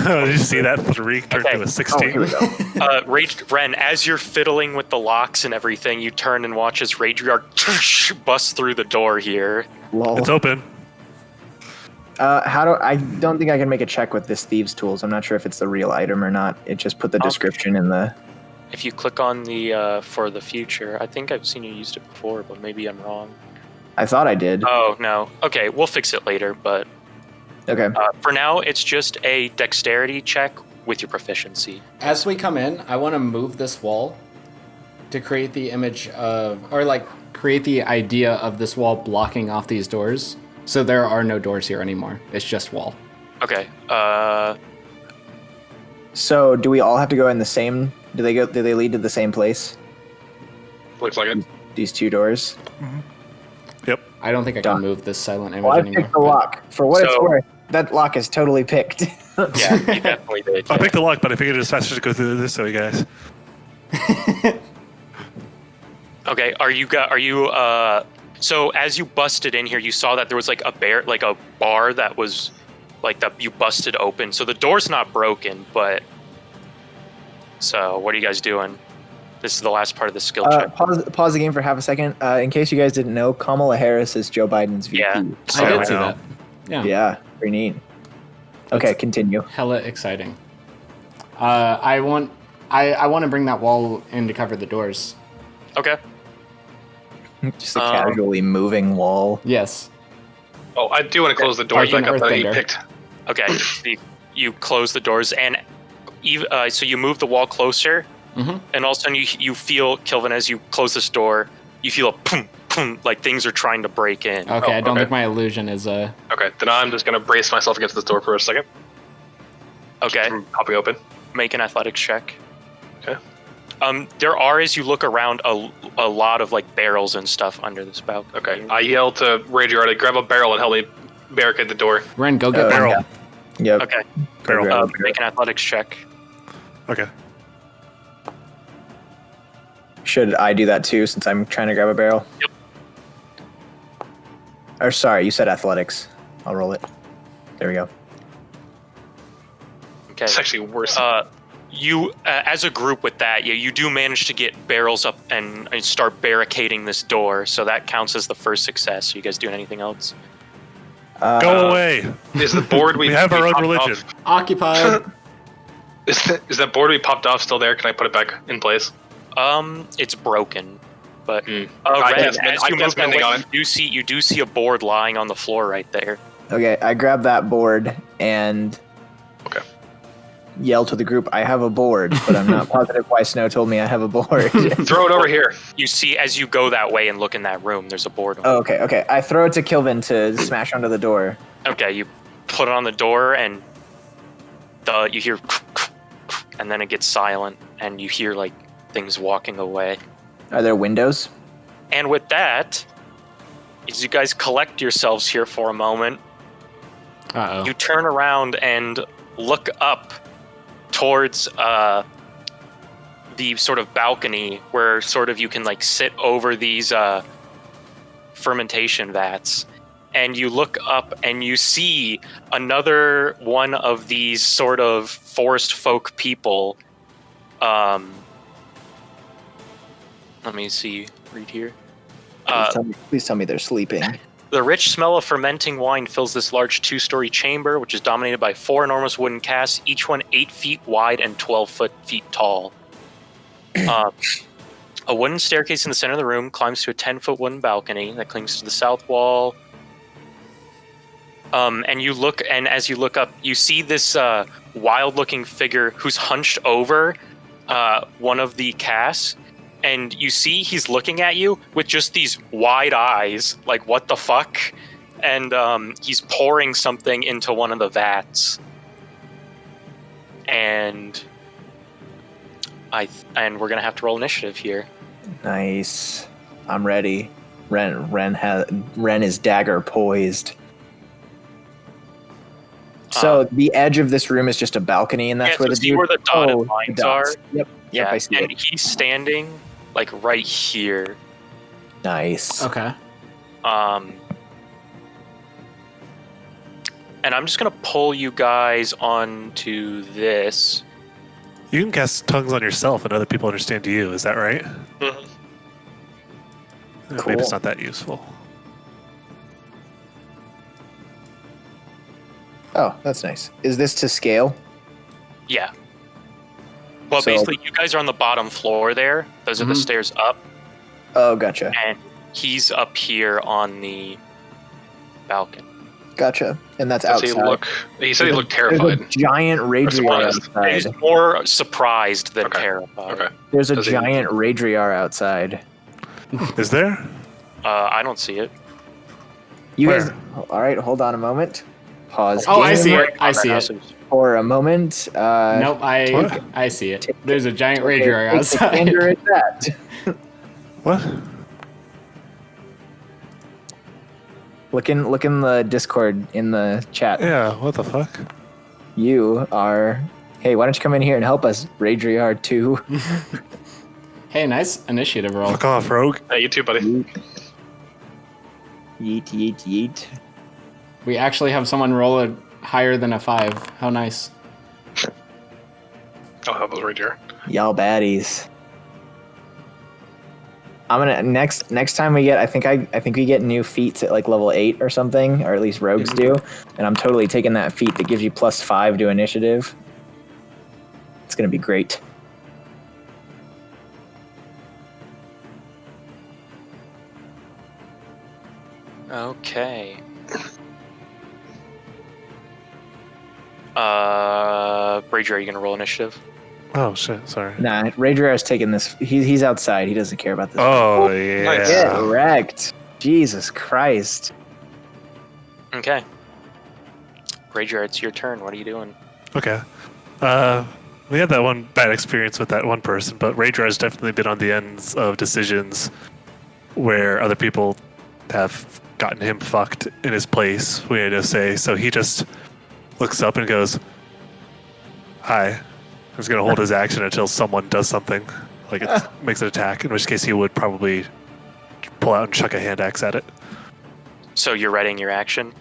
Did you see that 3 turned Okay. to a Oh, 16? here we go. Ren, as you're fiddling with the locks and everything, you turn and watch as Raidriar busts through the door here. Lol. It's open. I don't think I can make a check with this thieves tools. I'm not sure if it's the real item or not. It just put the description in the. If you click on the for the future, I think I've seen you used it before, but maybe I'm wrong. I thought I did. Oh no. Okay, we'll fix it later. But Okay. for now, it's just a dexterity check with your proficiency. As we come in, I want to move this wall to create the image of, or like create the idea of this wall blocking off these doors. So there are no doors here anymore. It's just wall. Okay. So do we all have to go in the same? Do they lead to the same place? Looks like it. These 2 doors. Yep. I don't think I Done. can move this silent image Well, I anymore. picked the lock. For what it's So- worth, that lock is totally picked. Yeah, you definitely did. I picked the lock, but I figured it's faster to go through this way, guys. Okay. Are you? So as you busted in here, you saw that there was like a bar that was like that you busted open. So the door's not broken, but. So what are you guys doing? This is the last part of the skill check. Pause the game for half a second. In case you guys didn't know, Kamala Harris is Joe Biden's VP. Yeah. I did I see know. that. Yeah. Yeah, pretty neat. Okay, continue. Hella exciting. I want to bring that wall in to cover the doors. Okay. Just a casually moving wall. Yes. Oh, I do want to close the door Arcane back up that you Earthbender. picked. Okay. So you close the doors, and so you move the wall closer, and all of a sudden you feel, Kilvin, as you close this door, you feel a boom, boom, like things are trying to break in. Okay, I don't okay. think my illusion is Okay, then I'm just gonna brace myself against this door for a second. Okay. From popping open. Make an athletics check. Okay. There are, as you look around, a lot of like barrels and stuff under this balcony. Okay. I yell to Raidriar to grab a barrel and help me barricade the door. Ren, go get Barrel. Yep. Okay. Barrel. Make an athletics check. Okay. Should I do that too, since I'm trying to grab a barrel? Yep. Or sorry, you said athletics. I'll roll it. There we go. Okay. It's actually worse. You, as a group with that, you do manage to get barrels up and start barricading this door, so that counts as the first success. Are you guys doing anything else? Go away. Is the board we We have our own popped religion. Occupied. Is that board we popped off still there? Can I put it back in place? It's broken, but I Ren, cast as you move that mending way, on it. you do see a board lying on the floor right there. Okay, I grab that board and Okay. yell to the group, I have a board, but I'm not positive why Snow told me I have a board. Throw it over here. You see, as you go that way and look in that room, there's a board. Oh, okay. I throw it to Kilvin to smash onto the door. Okay, you put it on the door, and you hear, and then it gets silent, and you hear like things walking away. Are there windows? And with that, as you guys collect yourselves here for a moment, Uh-oh. you turn around and look up towards the sort of balcony where sort of you can like sit over these fermentation vats. And you look up and you see another one of these sort of forest folk people. Let me see, read here. Please tell me they're sleeping. The rich smell of fermenting wine fills this large 2-story chamber, which is dominated by 4 enormous wooden casks, each one 8 feet wide and 12 feet tall. A wooden staircase in the center of the room climbs to a 10-foot wooden balcony that clings to the south wall. And you look, and as you look up, you see this wild-looking figure who's hunched over one of the casks. And you see he's looking at you with just these wide eyes, like, what the fuck? And he's pouring something into one of the vats. And we're going to have to roll initiative here. Nice. I'm ready. Ren is dagger poised. So the edge of this room is just a balcony, and that's Yeah, where so the see dude. where the dotted the lines dots. are? Yep. Yep. I see and it. he's standing, like, right here. Nice. Okay. And And I'm just going to pull you guys onto this. You can cast tongues on yourself and other people understand you. Is that right? Mhm. Cool. Maybe it's not that useful. Oh, that's nice. Is this to scale? Yeah. Well, So- basically, you guys are on the bottom floor there. Those are the stairs up. Oh, gotcha. And he's up here on the balcony. Gotcha. And that's Does he outside. look? He said he looked There's a terrified. giant Raidriar surprised. outside. He's more surprised than Okay. terrified. Okay. There's a Does he- giant Raidriar outside. Is there? I don't see it. You Where? guys. All right, hold on a moment. Pause. Oh, I see game it. I see it. for a moment. Nope, What? I see it. There's a giant Okay, Raidriar take a outside. gander at that. What? Look in the Discord in the chat. Yeah, what the fuck? You are. Hey, why don't you come in here and help us, Raidriar 2? Hey, nice initiative roll. Fuck off, rogue. Hey, you too, buddy. Yeet, yeet, yeet. We actually have someone roll a higher than a 5. How nice. Oh, how about Raidriar? Y'all baddies. I'm gonna next time we get I think we get new feats at like level 8 or something, or at least rogues do, and I'm totally taking that feat that gives you +5 to initiative. It's gonna be great. Okay. Rager, are you gonna roll initiative? Oh shit, sorry. Nah, Raidriar's taking this. He's outside. He doesn't care about this. Oh yeah. nice. Get wrecked. Jesus Christ. Okay. Rager, it's your turn. What are you doing? Okay. We had that one bad experience with that one person, but Raidriar has definitely been on the ends of decisions where other people have gotten him fucked in his place, we had to say. So he just looks up and goes, "Hi." He's going to hold his action until someone does something, like it makes an attack, in which case he would probably pull out and chuck a hand axe at it. So you're readying your action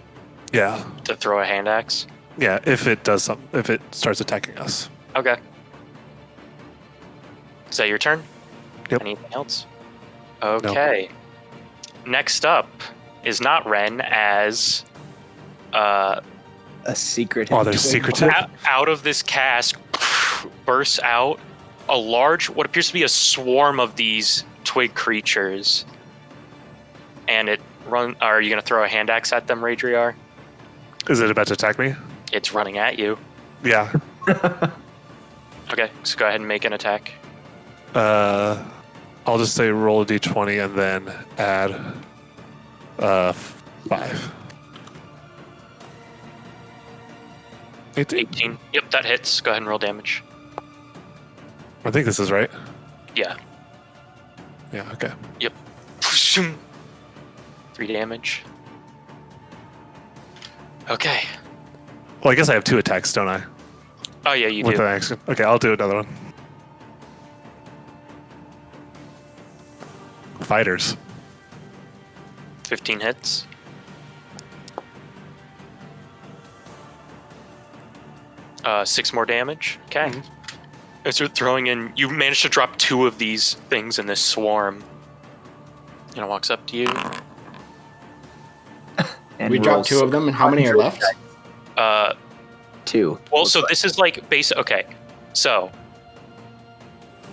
Yeah. to throw a hand axe? Yeah, if it does something, if it starts attacking us. Okay. Is that your turn? Yep. Anything else? Okay. Next up is not Ren, as A secret. Oh, there's secretive? out of this cask bursts out a large, what appears to be a swarm of these twig creatures. And it run. Are you going to throw a hand axe at them, Raidriar? Is it about to attack me? It's running at you. Yeah. Okay, so go ahead and make an attack. I'll just say roll a d20 and then add 5. 18. Yep, that hits. Go ahead and roll damage. I think this is right. Yeah. Yeah, okay. Yep. 3 damage. Okay. Well, I guess I have 2 attacks, don't I? Oh, yeah, you With do. an action. Okay, I'll do another one. Fighters. 15 hits. Six more damage. Okay. As you're throwing in, you manage to drop 2 of these things in this swarm. And it walks up to you. And We dropped 2 of them, and how many are left? 2. Well, so this is like basic. Okay, so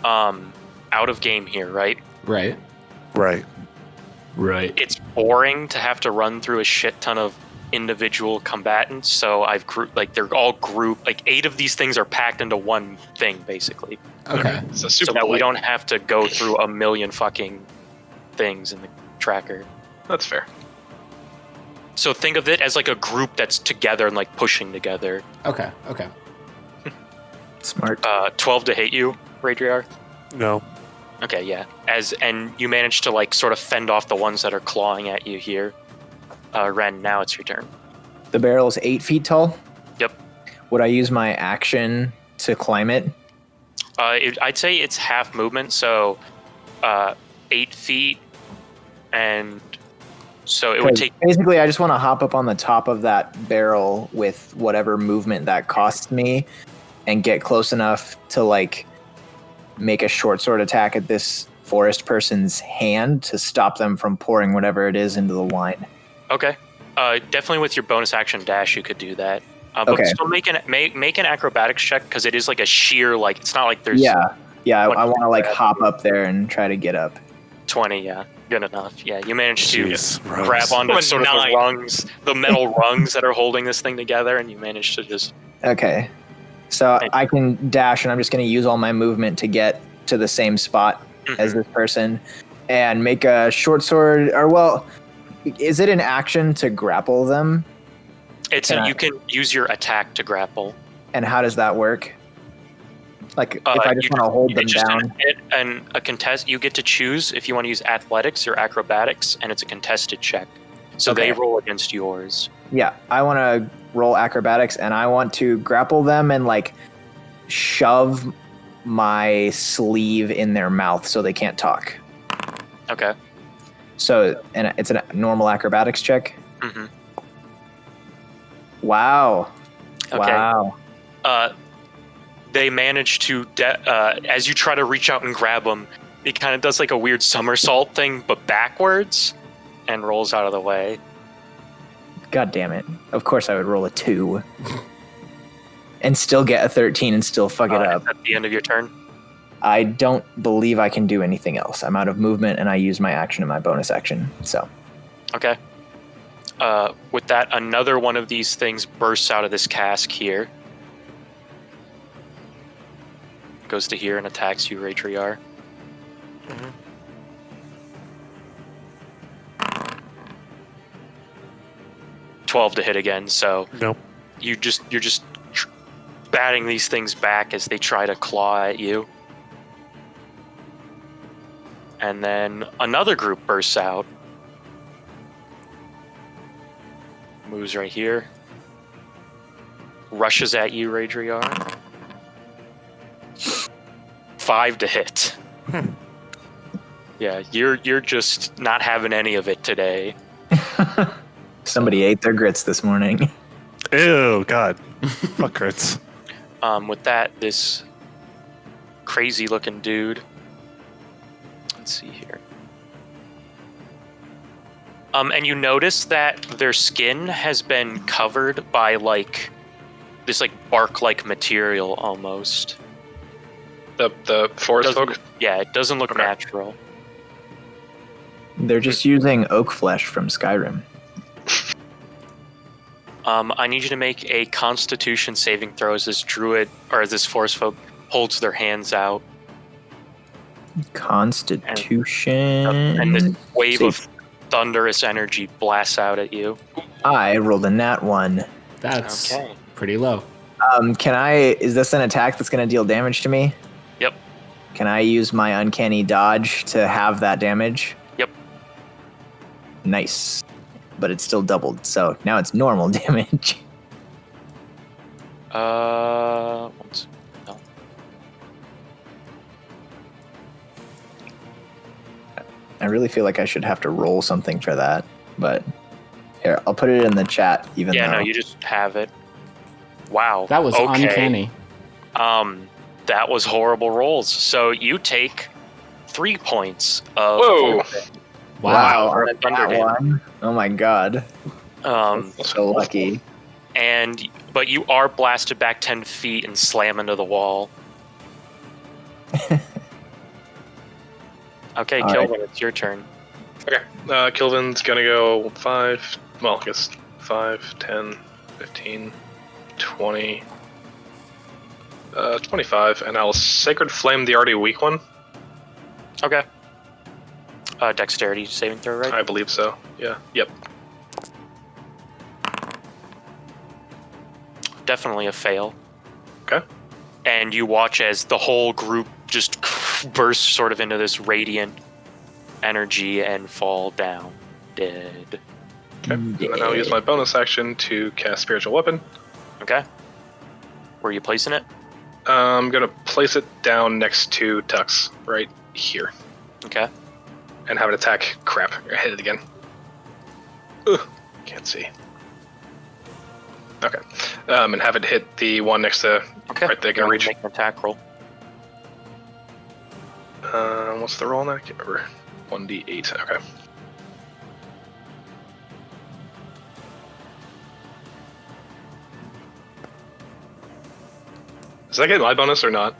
out of game here, right? Right. Right. Right. It's boring to have to run through a shit ton of individual combatants. So I've grouped, like they're all grouped. Like 8 of these things are packed into one thing, basically, Okay. It's a so super that we light. don't have to go through a million fucking things in the tracker. That's fair. So think of it as like a group that's together and like pushing together. Okay. Okay. Smart. 12 to hit you, Raidriar. No. Okay, yeah. And you manage to like sort of fend off the ones that are clawing at you here. Ren, now it's your turn. The barrel's 8 feet tall. Yep. Would I use my action to climb it? I'd say it's half movement, so 8 feet and So it would take. Basically, I just want to hop up on the top of that barrel with whatever movement that costs me, and get close enough to like make a short sword attack at this forest person's hand to stop them from pouring whatever it is into the wine. Okay. Definitely with your bonus action dash, you could do that. But still make an acrobatics check because it is like a sheer like it's not like there's. Yeah. I want to like hop up there and try to get up. 20, yeah, good enough. Yeah, you managed to Jeez, grab onto sort of the 9. rungs, the metal rungs that are holding this thing together, and you managed to just. Okay. So I can dash, and I'm just going to use all my movement to get to the same spot as this person and make a short sword. Or, well, is it an action to grapple them? You can use your attack to grapple. And how does that work? Like, if I just want to hold them down. A contest, you get to choose if you want to use athletics or acrobatics, and it's a contested check. So they roll against yours. Yeah, I want to roll acrobatics, and I want to grapple them and, like, shove my sleeve in their mouth so they can't talk. Okay. So, and it's a normal acrobatics check? Mm-hmm. Wow. Okay. Wow. They manage to, as you try to reach out and grab them, it kind of does like a weird somersault thing, but backwards, and rolls out of the way. God damn it. Of course I would roll a 2. And still get a 13 and still fuck it up. At the end of your turn? I don't believe I can do anything else. I'm out of movement, and I use my action and my bonus action, so. Okay. With that, another one of these things bursts out of this cask here. Goes to here and attacks you, Raidriar. 12 to hit again, so Nope. you're just batting these things back as they try to claw at you. And then another group bursts out. Moves right here. Rushes at you, Raidriar. 5 to hit. Yeah, you're just not having any of it today. Somebody ate their grits this morning. Ew, God. Fuck grits. With that, this crazy looking dude. Let's see here. And you notice that their skin has been covered by like this like bark-like material almost. The forest folk? Yeah, it doesn't look natural. They're just using oak flesh from Skyrim. I need you to make a Constitution saving throw as this druid or as this forest folk holds their hands out. Constitution. And this wave of thunderous energy blasts out at you. I rolled a nat 1. That's Okay. pretty low. Is this an attack that's going to deal damage to me? Yep. Can I use my uncanny dodge to have that damage? Yep. Nice. But it's still doubled, so now it's normal damage. No. I really feel like I should have to roll something for that, but here, I'll put it in the chat even though. Yeah, no, you just have it. Wow. That was okay. uncanny. That was horrible rolls. So you take 3 points of Whoa. Wow, on that thunder damage. one. Oh my god. So lucky. But you are blasted back 10 feet and slam into the wall. Okay, All Kilvin, right. it's your turn. Okay. Kilvin's gonna go 5. Well, I guess 5, 10, 15, 20, 25, and I'll Sacred Flame the already weak one. Okay. Dexterity saving throw, right? I believe so. Yeah. Yep. Definitely a fail. Okay. And you watch as the whole group just bursts sort of into this radiant energy and fall down dead. Okay. And then I'll use my bonus action to cast Spiritual Weapon. Okay. Where are you placing it? I'm gonna place it down next to Tux, right here, Okay. and have it attack. Crap, I hit it again. Can't see. Okay. And have it hit the one next to right there. Gonna reach. Make an attack roll. What's the roll on that? I can't remember. 1d8. Okay. Does that get my bonus or not?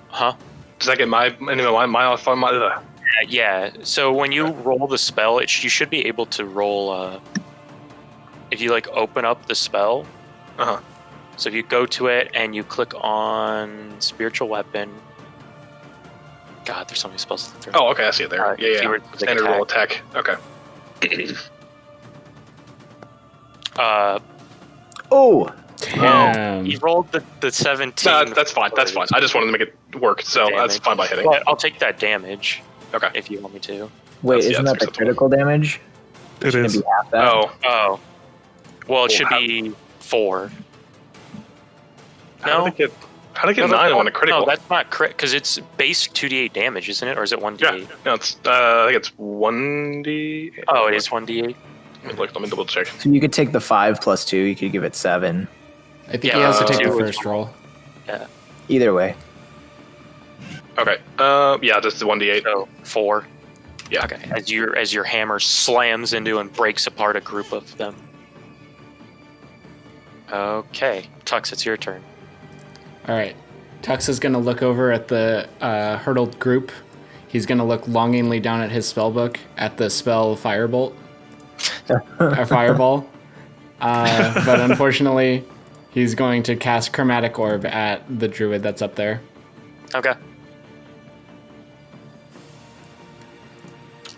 Huh? Does that get my Yeah. So when you roll the spell, you should be able to roll. If you like open up the spell. Uh-huh. So if you go to it and you click on spiritual weapon. God, there's so many spells to throw. Oh, okay, I see it there. Yeah. Keyword, Standard roll attack. Okay. Oh! Damn. You rolled the 17. No, that's fine. That's fine. I just wanted to make it work, so that's fine by hitting. Well, I'll take that damage. Okay. If you want me to. Wait, That's- isn't that's that the acceptable. critical damage? It Shouldn't is. it be half that? Oh. Well, it should how- be 4. How did I get 9 on a critical? No, that's not crit, because it's base 2d8 damage, isn't it? Or is it 1d8? Yeah. No, it's, I think it's 1d... Oh, it is 1d8? Let me double check. So you could take the 5 plus 2, you could give it 7. I think Yeah, he has to take the 2 first roll. Yeah. Either way. Okay. Yeah, just the 1d8. So 4. Yeah. Okay. As your hammer slams into and breaks apart a group of them. Okay. Tux, it's your turn. All right. Tux is going to look over at the hurdled group. He's going to look longingly down at his spell book at the spell Firebolt. Or Fireball. But unfortunately, he's going to cast Chromatic Orb at the druid that's up there. Okay.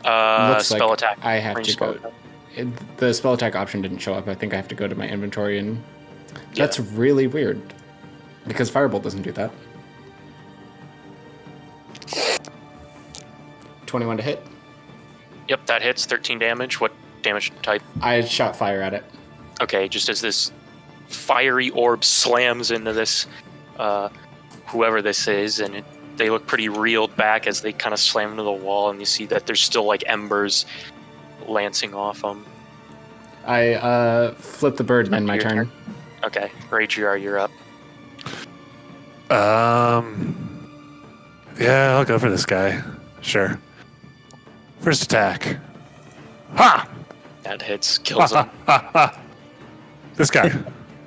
Looks Spell like attack. I have Range to spell go. attack. The spell attack option didn't show up. I think I have to go to my inventory and... That's really weird. Because Firebolt doesn't do that. 21 to hit. Yep, that hits. 13 damage. What damage type? I shot fire at it. Okay, just as this fiery orb slams into this, whoever this is, and they look pretty reeled back as they kind of slam into the wall, and you see that there's still like embers lancing off them. I flip the bird and end my Your turn. Okay, Raidriar, you're up. Yeah, I'll go for this guy. Sure. First attack. Ha! That hits, kills him. This guy.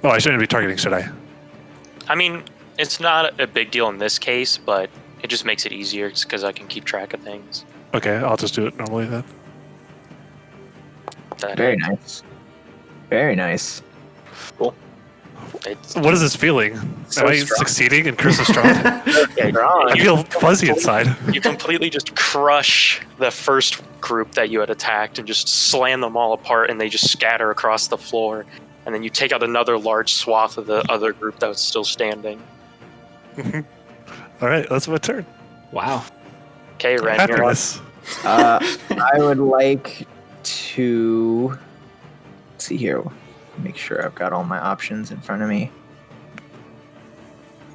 Oh, I shouldn't be targeting, should I? I mean, it's not a big deal in this case, but it just makes it easier because I can keep track of things. Okay, I'll just do it normally then. That Very hits. nice. Very nice. It's, What is this feeling? So Am I strong. succeeding in Curse of Strahd? I feel fuzzy inside. you completely just crush the first group that you had attacked and just slam them all apart, and they just scatter across the floor. And then you take out another large swath of the other group that was still standing. All right, that's my turn. Wow. Okay, Ren, you're up. Happiness. I would like to... Let's see here. Make sure I've got all my options in front of me.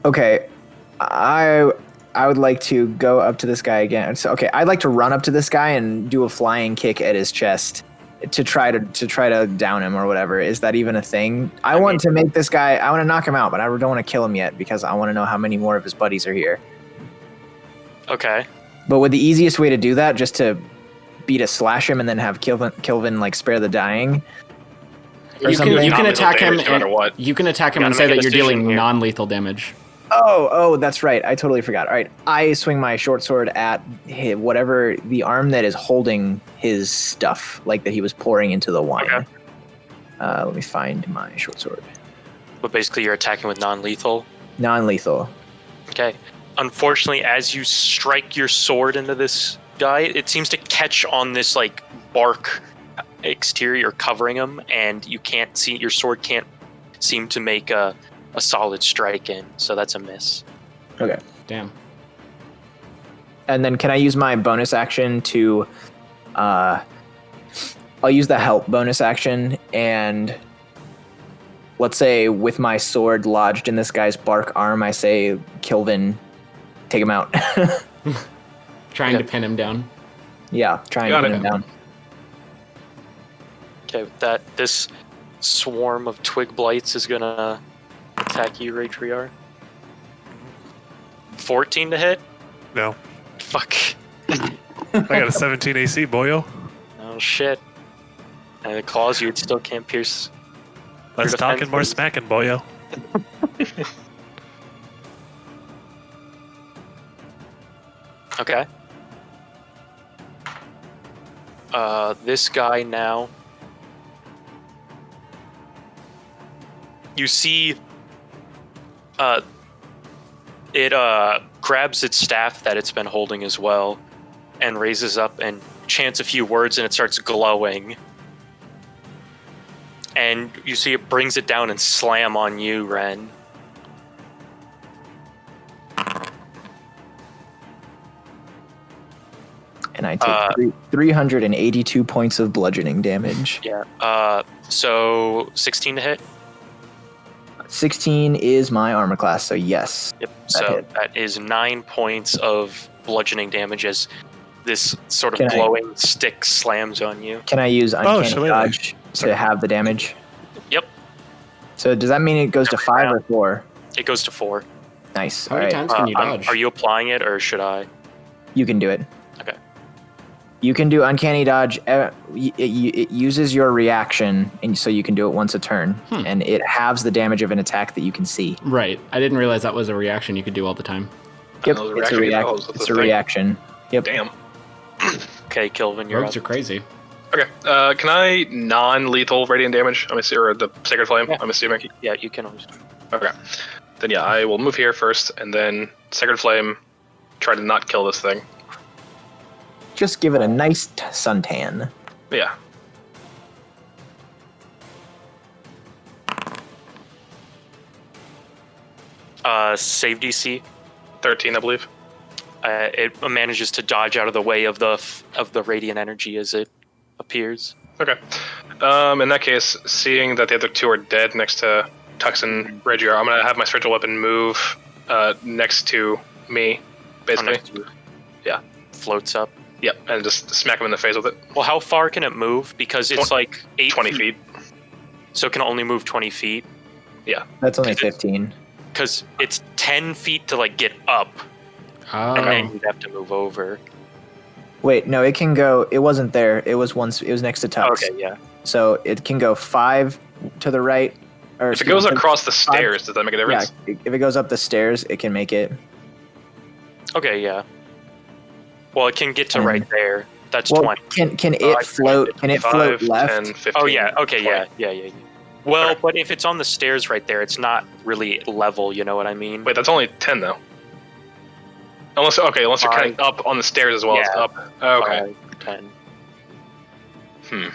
Okay, I would like to go up to this guy again. So, okay, I'd like to run up to this guy and do a flying kick at his chest to try to down him or whatever. Is that even a thing? I want to make this guy. I want to knock him out, but I don't want to kill him yet because I want to know how many more of his buddies are here. Okay. But would the easiest way to do that just to be to slash him and then have Kilvin like spare the dying? Or You something? can Non-lethal attack him. damage no matter what. You can attack him Gotta and say make a that you're decision dealing here. non-lethal damage. Oh, that's right. I totally forgot. All right, I swing my short sword at whatever the arm that is holding his stuff, like that he was pouring into the wine. Okay. Let me find my short sword. But basically, you're attacking with non-lethal. Non-lethal. Okay. Unfortunately, as you strike your sword into this guy, it seems to catch on this like bark exterior covering him, and you can't see, your sword can't seem to make a solid strike in, so that's a miss. Okay. Damn. And then can I use my bonus action to... I'll use the help bonus action, and let's say with my sword lodged in this guy's bark arm, I say, Kilvin, take him out. Trying Okay. to pin him down. Yeah, try and Got pin it. him down. Okay, with that, this swarm of twig blights is gonna attack you, Raidriar. 14 to hit? No. Fuck. I got a 17 AC, boyo. Oh shit. And the claws, you still can't pierce. Less Your talking, more defenses. smacking, boyo. Okay. This guy now. You see, it grabs its staff that it's been holding as well, and raises up and chants a few words, and it starts glowing. And you see it brings it down and slam on you, Ren. And I take 382 points of bludgeoning damage. Yeah. So 16 to hit. 16 is my armor class, so yes. Yep. That So hit. that is 9 points of bludgeoning damage as this sort of Can I- glowing stick slams on you. Can I use Uncanny Shillelagh. Dodge to have the damage? Yep. So does that mean it goes to 5 or 4? It goes to 4. Nice. How many All right. times can you I'm- dodge? Are you applying it or should I? You can do it. Okay. You can do Uncanny Dodge. It uses your reaction, and so you can do it once a turn, and it halves the damage of an attack that you can see. Right. I didn't realize that was a reaction you could do all the time. Yep, that was a it's a, reaction. Oh, what's it's this a thing? reaction. Yep. Damn. Okay, Kilvin, you're Rogues up. are crazy. Okay. Can I non-lethal radiant damage? I'm assuming, or the sacred flame. Yeah. I'm assuming. Yeah, you can always. Okay. Then yeah, I will move here first, and then sacred flame. Try to not kill this thing. Just give it a nice suntan. Yeah. Save DC. 13, I believe. It manages to dodge out of the way of the radiant energy as it appears. Okay. In that case, seeing that the other two are dead next to Tux and Raidriar, I'm gonna have my spiritual weapon move next to me, basically. Next to you. Yeah. Floats up. Yep, and just smack him in the face with it. Well, how far can it move? Because it's like 8 20 feet. So it can only move 20 feet. Yeah. That's only 15. Because it's 10 feet to like get up, Oh. and then you'd have to move over. Wait, no, it can go. It wasn't there. It was next to Tux. Okay, yeah. So it can go 5 to the right. Or If it goes across the stairs, does that make a yeah, difference? if it goes up the stairs, it can make it. Okay, yeah. Well, it can get to Um, right there. That's Well, 20. can it float? Can it float 5, left? 10, 15, Oh yeah. Okay. 20. Yeah. Well, Okay. but if it's on the stairs right there, it's not really level. You know what I mean? Wait, that's only 10 though. Unless you're Five. cutting up on the stairs as well as Yeah. up. Okay. 5, 10.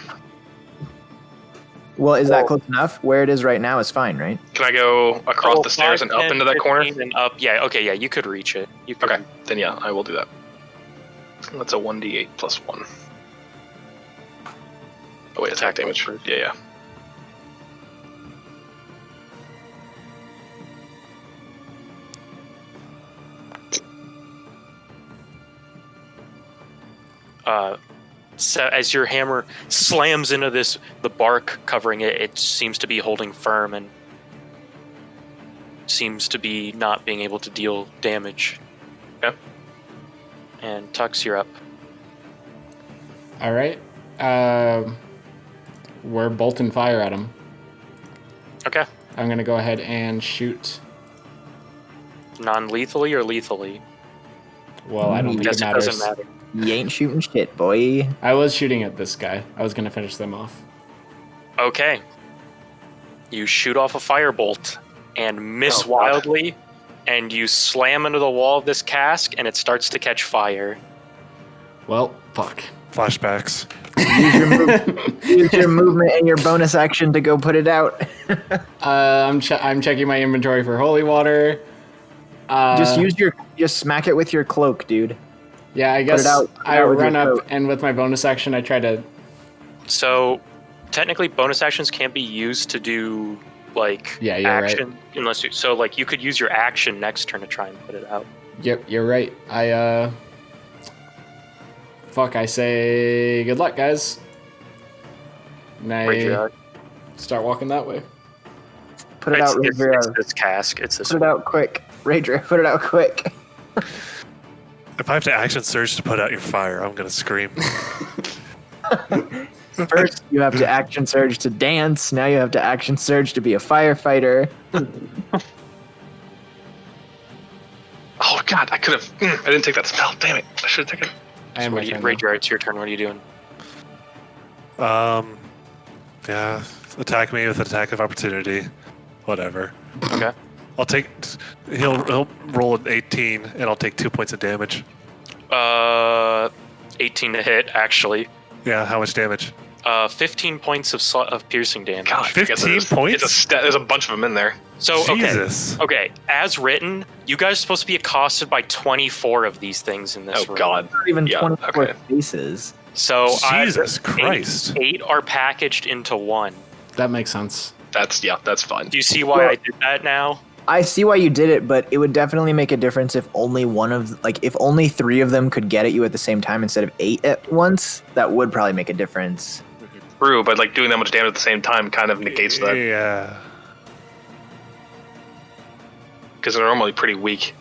Well, is that close enough? Where it is right now is fine, right? Can I go across Oh, the stairs 5, and up 10, into that corner? 15, And up. Yeah. Okay. Yeah. You could reach it. You could. Okay, then yeah, I will do that. That's a 1d8 plus 1. Oh wait, attack damage. Yeah. So as your hammer slams into the bark covering it, it seems to be holding firm and seems to be not being able to deal damage. Okay. And Tux, you're up. All right. We're bolting fire at him. Okay. I'm going to go ahead and shoot. Non-lethally or lethally? Well, I don't think Guess it it matters. doesn't matter. You ain't shooting shit, boy. I was shooting at this guy. I was going to finish them off. Okay. You shoot off a firebolt and miss Oh, God. wildly, and you slam into the wall of this cask, and it starts to catch fire. Well, fuck. Flashbacks. Use your movement and your bonus action to go put it out. I'm checking my inventory for holy water. Just smack it with your cloak, dude. Yeah, I guess out I with your run up coat. and with my bonus action I try to. So, technically, bonus actions can't be used to do like Yeah, you're right. action unless you. So, like, you could use your action next turn to try and put it out. Yep, you're right. Fuck, I say good luck, guys. And I Raidriar. start walking that way. Put it out, It's Raidriar. this cask. It's this Put it out quick. Raidriar, put it out quick. If I have to action surge to put out your fire, I'm gonna scream. First, you have to action surge to dance. Now you have to action surge to be a firefighter. Oh god, I could have. I didn't take that spell. Damn it! I should have taken it. I am Raidriar, it's your turn. What are you doing? Yeah, attack me with an attack of opportunity. Whatever. Okay. I'll take. He'll roll an 18, and I'll take 2 points of damage. 18 to hit, actually. Yeah, how much damage? 15 points of piercing damage. God, I forget 15 there's- points? There's a bunch of them in there. So Jesus. okay. As written, you guys are supposed to be accosted by 24 of these things in this Oh room. god. Not even Yeah, 24 okay. faces. So Jesus Christ. eight are packaged into one. That makes sense. That's fine. Do you see why Well- I did that now? I see why you did it, but it would definitely make a difference if only if only 3 of them could get at you at the same time instead of 8 at once. That would probably make a difference. True, but like doing that much damage at the same time kind of negates that Yeah. because they're normally pretty weak.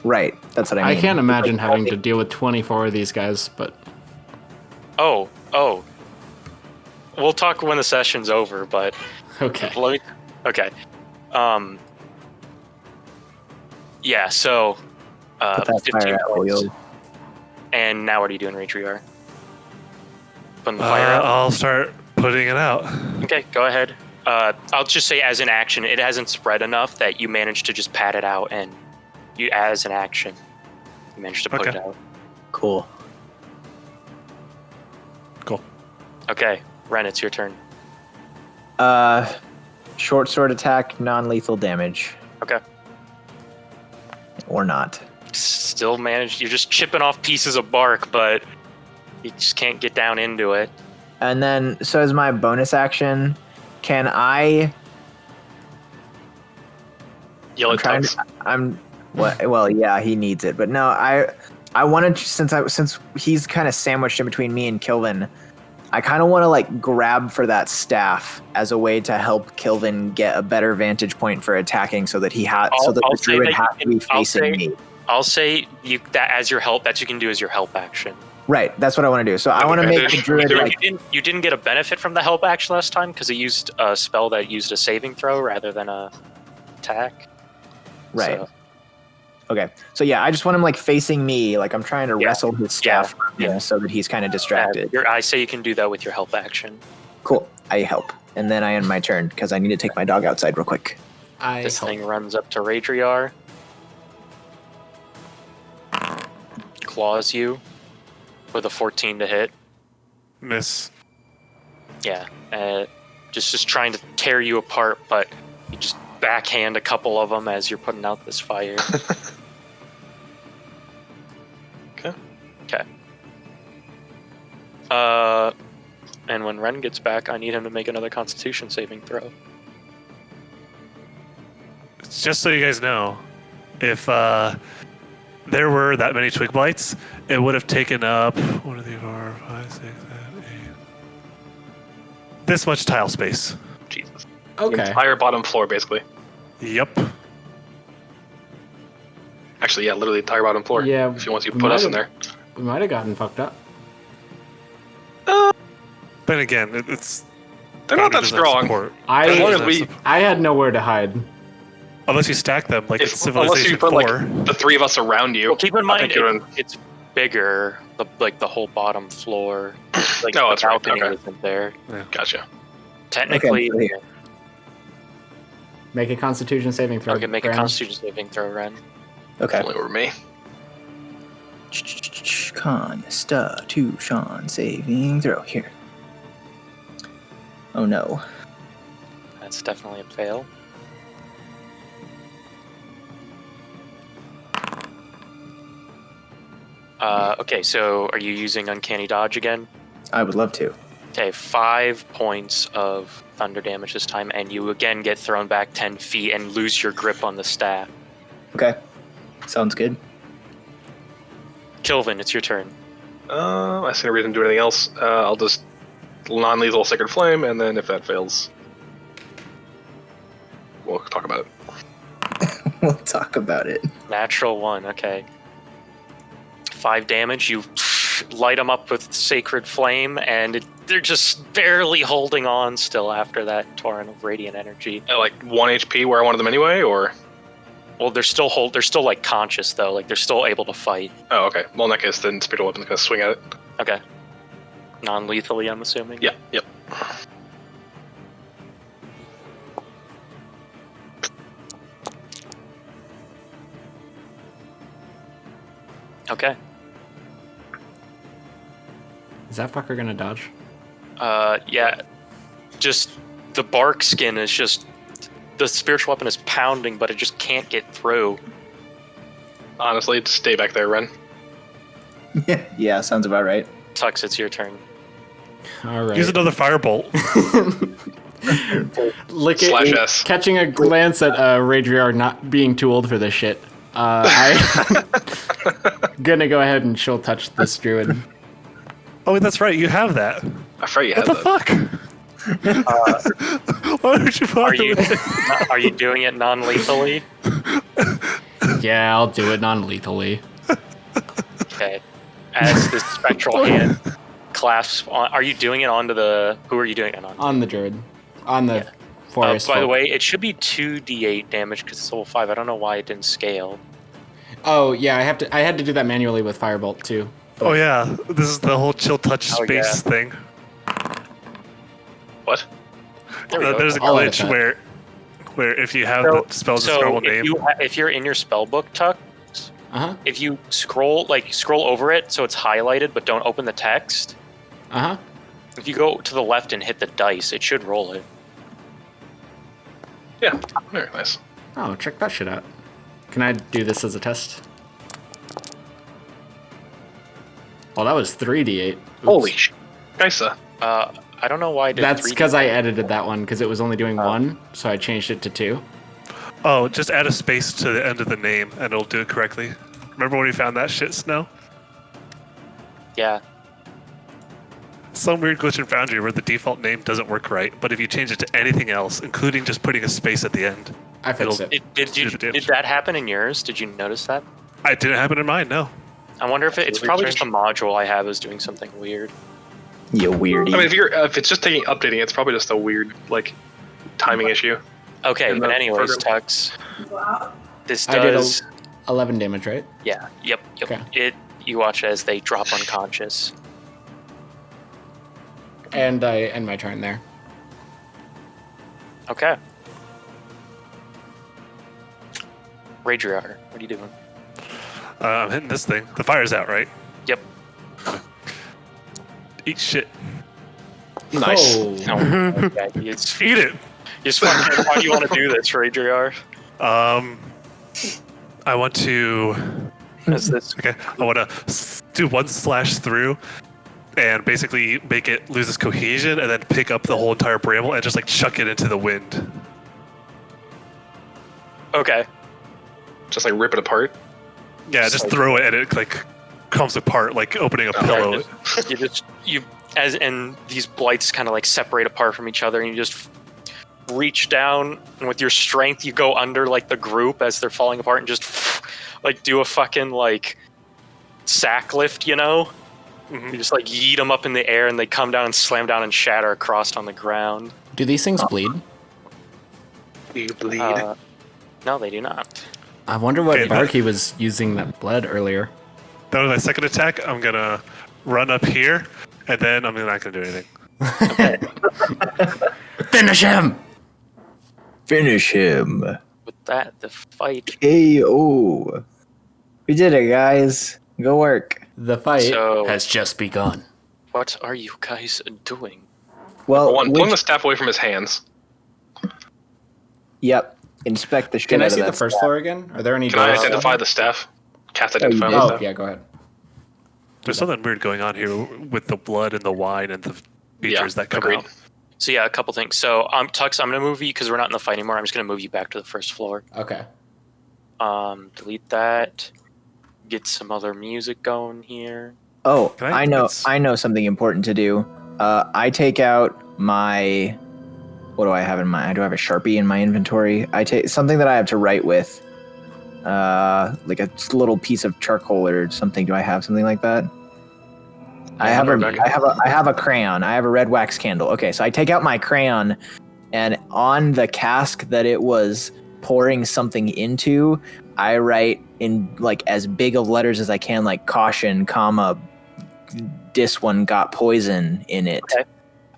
Right. That's what I mean. I can't imagine Like, having to deal with 24 of these guys, but Oh. We'll talk when the session's over, but okay. let me. Okay. Yeah. So. Put that 15 fire out, points. Leo. And now what are you doing, Raidriar? Putting the fire out. I'll start putting it out. Okay, go ahead. I'll just say as an action, it hasn't spread enough that you managed to just pat it out, and you, as an action, you managed to put Okay. it out. Cool. Cool. Okay, Ren, it's your turn. Short sword attack, non-lethal damage. Okay. Or not. Still managed. You're just chipping off pieces of bark, but you just can't get down into it. And then, so as my bonus action, can I... Yell at trying Tux. to, I'm... Well, yeah, he needs it. But no, I wanted, since he's kind of sandwiched in between me and Kilvin, I kind of want to like grab for that staff as a way to help Kilvin get a better vantage point for attacking, so that I'll the say druid that has you to be can- I'll facing say- me. I'll say that as your help. That you can do as your help action. Right, that's what I want to do. So I want to Okay, make the then- druid then like You didn't get a benefit from the help action last time because it used a spell that used a saving throw rather than a attack. right. So, Okay, so yeah, I just want him like facing me, like I'm trying to Yeah. wrestle his staff from him Yeah. so that he's kind of distracted. I say you can do that with your help action. Cool, I help, and then I end my turn because I need to take my dog outside real quick. This thing runs up to Raidriar, claws you with a 14 to hit. Miss. Yeah, just trying to tear you apart, but you just backhand a couple of them as you're putting out this fire. Okay. Okay. And when Ren gets back, I need him to make another Constitution saving throw. Just so you guys know, if there were that many twig blights, it would have taken up 1, 2, 4, 5, 6, 7, 8. This much tile space. Jesus. Okay. Entire bottom floor, basically. Yep. Actually, yeah, literally entire bottom floor. Yeah, If you want to we put us might in there. We might have gotten fucked up. But again, it's They're not that doesn't have strong. support. As long as Doesn't we, have support. I had nowhere to hide. Unless you stack them like it's unless you Civilization put 4. like the 3 of us around you. Well, keep in I mind think you're in- it's bigger, the whole bottom floor. Like No, the that's right, balcony okay. isn't there. Gotcha. Technically, Okay, so here. Make a Constitution saving throw. okay, make a Bran. Constitution saving throw, Ren. Okay. Only over me. Constitution saving throw here. Oh no. That's definitely a fail. Okay, so are you using Uncanny Dodge again? I would love to. Okay, 5 points of thunder damage this time, and you again get thrown back 10 feet and lose your grip on the staff. Okay. Sounds good. Kilvin, it's your turn. I see no reason to do anything else. I'll just non-lethal Sacred Flame, and then if that fails, we'll talk about it. We'll talk about it. Natural 1, okay. 5 damage, you light them up with Sacred Flame, and they're just barely holding on still after that torrent of radiant energy. At like 1 HP where I wanted them anyway, or? Well, they're still like conscious though, like they're still able to fight. Oh, okay. Well, in that case, then Spiritual Weapon's gonna swing at it. Okay. Non-lethally, I'm assuming? Yeah, yep. Okay. Is that fucker gonna dodge? Yeah. Just the bark skin is just the spiritual weapon is pounding, but it just can't get through. Honestly, just stay back there, Ren. Yeah, sounds about right. Tux, it's your turn. All right. Use another firebolt. Look Slash at S. catching a glance at Raidriar not being too old for this shit. I gonna go ahead and she'll touch this druid. Oh, that's right. You have that. I forgot you had What the that. fuck? Why would you Are you doing it non-lethally? Yeah, I'll do it non-lethally. Okay. As the spectral hand clasps on, are you doing it onto the? Who are you doing it on? On the druid. On the forest. By the folk. way, it should be 2d8 damage because it's level 5. I don't know why it didn't scale. Oh yeah, I had to do that manually with firebolt too. Oh yeah, this is the whole chill touch Oh, space yeah. thing. What? There we go. There's a I'll edit glitch that. where if you have the spell's normal name. If you're in your spell book, Tuck, Uh-huh. if you scroll over it so it's highlighted but don't open the text, Uh-huh. if you go to the left and hit the dice, it should roll it. Yeah, very nice. Oh, check that shit out. Can I do this as a test? Oh, that was 3d8. Oops. Holy Kaisa. I don't know why I did That's 3D. because I edited that one because it was only doing 1, so I changed it to 2. Oh, just add a space to the end of the name and it'll do it correctly. Remember when we found that shit, Snow? Yeah. Some weird glitch in Foundry where the default name doesn't work right, but if you change it to anything else, including just putting a space at the end, I fixed It'll- it. Did that happen in yours? Did you notice that? it didn't happen in mine. No. I wonder if it's Really probably just a strange. module I have is doing something weird. You weirdie. I mean, if it's just updating, it's probably just a weird timing issue. Okay, In but the anyways, program. Tux, this I did does. 11 damage, right? Yeah. Yep. Okay. You watch as they drop unconscious. And I end my turn there. Okay. Raidriar, what are you doing? I'm hitting this thing. The fire's out, right? Yep. Eat shit. Nice. Oh. Oh, okay. It's, Eat it. just fucking, how do you want to do this, Raidriar? I want to. Is this Okay, I want to do 1 slash through, and basically make it lose its cohesion, and then pick up the whole entire bramble and just chuck it into the wind. okay? Just rip it apart. Yeah, just throw it and it comes apart like opening a pillow. And these blights kind of separate apart from each other, and you just reach down, and with your strength, you go under the group as they're falling apart, and just do a fucking sack lift, you know? Mm-hmm. You just yeet them up in the air, and they come down and slam down and shatter across on the ground. Do these things bleed? Do you bleed? No, they do not. I wonder what Okay, bark he was using that bled earlier. That was my second attack. I'm gonna run up here, and then I'm not gonna do anything. Finish him! Finish him. With that, the fight. KO. We did it, guys. Go work. The fight So- has just begun. What are you guys doing? Well, One, pulling the staff away from his hands. Yep. Inspect the shit Can out I of see that the first staff. floor again? Are there any Can I doors? identify the staff? Cast identify you the did. Oh, staff. yeah, go ahead. There's something weird going on here with the blood and the wine and the features that come agreed. out. So yeah, a couple things. So Tux, I'm gonna move you because we're not in the fight anymore. I'm just gonna move you back to the first floor. Okay. Delete that. Get some other music going here. Oh, Can I- I know. it's- I know something important to do. I take out my. What do I have in my? I do have a Sharpie in my inventory. I take something that I have to write with, like a little piece of charcoal or something. Do I have something like that? I have a crayon. I have a red wax candle. Okay, so I take out my crayon, and on the cask that it was pouring something into, I write in like as big of letters as I can, like caution, comma, this one got poison in it. Okay.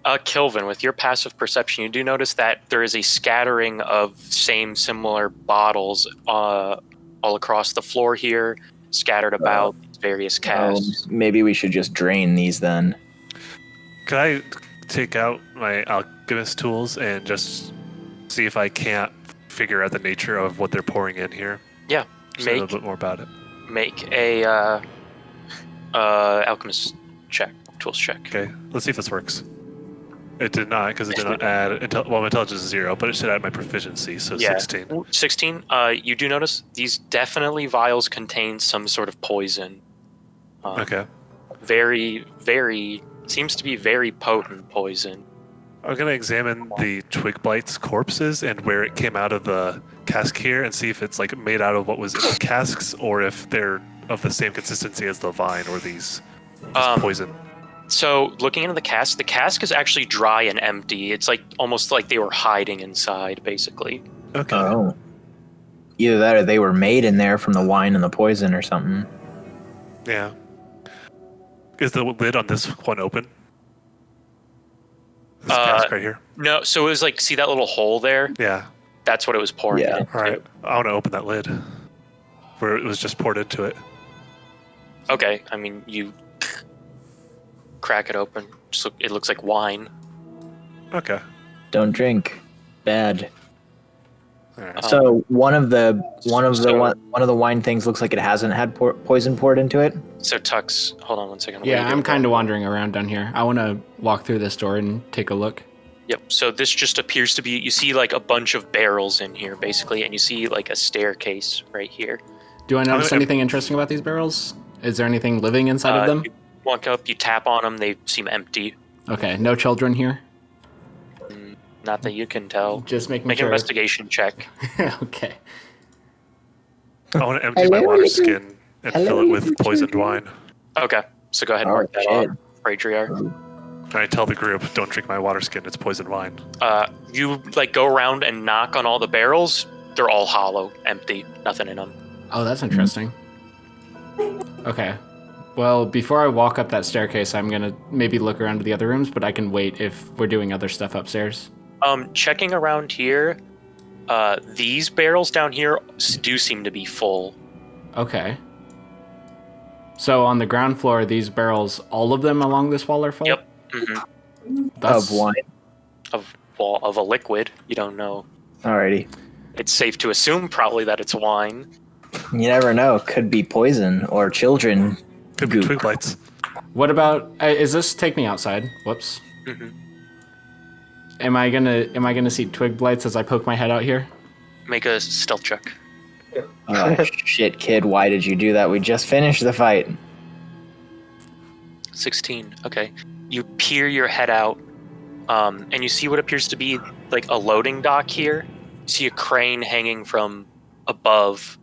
Kilvin, with your passive perception, you do notice that there is a scattering of similar bottles all across the floor here, scattered about various casks. Maybe we should just drain these then. Could I take out my alchemist tools and just see if I can't figure out the nature of what they're pouring in here? Yeah. Just a little bit more about it. Make a alchemist check, tools check. Okay, let's see if this works. It did not, because it did not add. My intelligence is 0, but it should add my proficiency, so 16. 16. You do notice these definitely vials contain some sort of poison. Okay. Very, seems to be very potent poison. I'm going to examine the twig blight's corpses and where it came out of the cask here and see if it's like made out of what was in the casks or if they're of the same consistency as the vine or these poison. So looking into the cask is actually dry and empty. It's like almost like they were hiding inside, basically. Okay. Oh. Either that or they were made in there from the wine and the poison or something. Yeah. Is the lid on this one open? This cask right here? No, so it was like, see that little hole there? Yeah. That's what it was pouring in. All right. I want to open that lid where it was just poured into it. Okay, I mean, you crack it open. It looks like wine. Okay. Don't drink. Bad. All right. So one of the wine things looks like it hasn't had poison poured into it. So Tux, hold on one second. Yeah, I'm kind of wandering around down here. I want to walk through this door and take a look. Yep. So this just appears to be. You see like a bunch of barrels in here, basically, and you see like a staircase right here. Do I notice anything interesting about these barrels? Is there anything living inside of them? You walk up, you tap on them. They seem empty. Okay. No children here. Not that you can tell. Just make an sure. investigation check. Okay. I want to empty my water skin and fill it with poisoned wine. Okay. So go ahead and mark that off, Raidriar. And I tell the group, don't drink my water skin, it's poisoned wine. You like go around and knock on all the barrels. They're all hollow, empty, nothing in them. Oh, that's interesting. Okay. Well, before I walk up that staircase, I'm going to maybe look around to the other rooms, but I can wait if we're doing other stuff upstairs. Checking around here, these barrels down here do seem to be full. Okay. So on the ground floor, these barrels, all of them along this wall are full? Yep. Mm-hmm. Of wine? Of a liquid. You don't know. Alrighty. It's safe to assume probably that it's wine. You never know. Could be poison or children. Could be twig blights. What about? Is this take me outside? Whoops. Mm-hmm. Am I gonna see twig blights as I poke my head out here? Make a stealth check. Oh, shit, kid. Why did you do that? We just finished the fight. 16. Okay. You peer your head out, and you see what appears to be like a loading dock here. You see a crane hanging from above.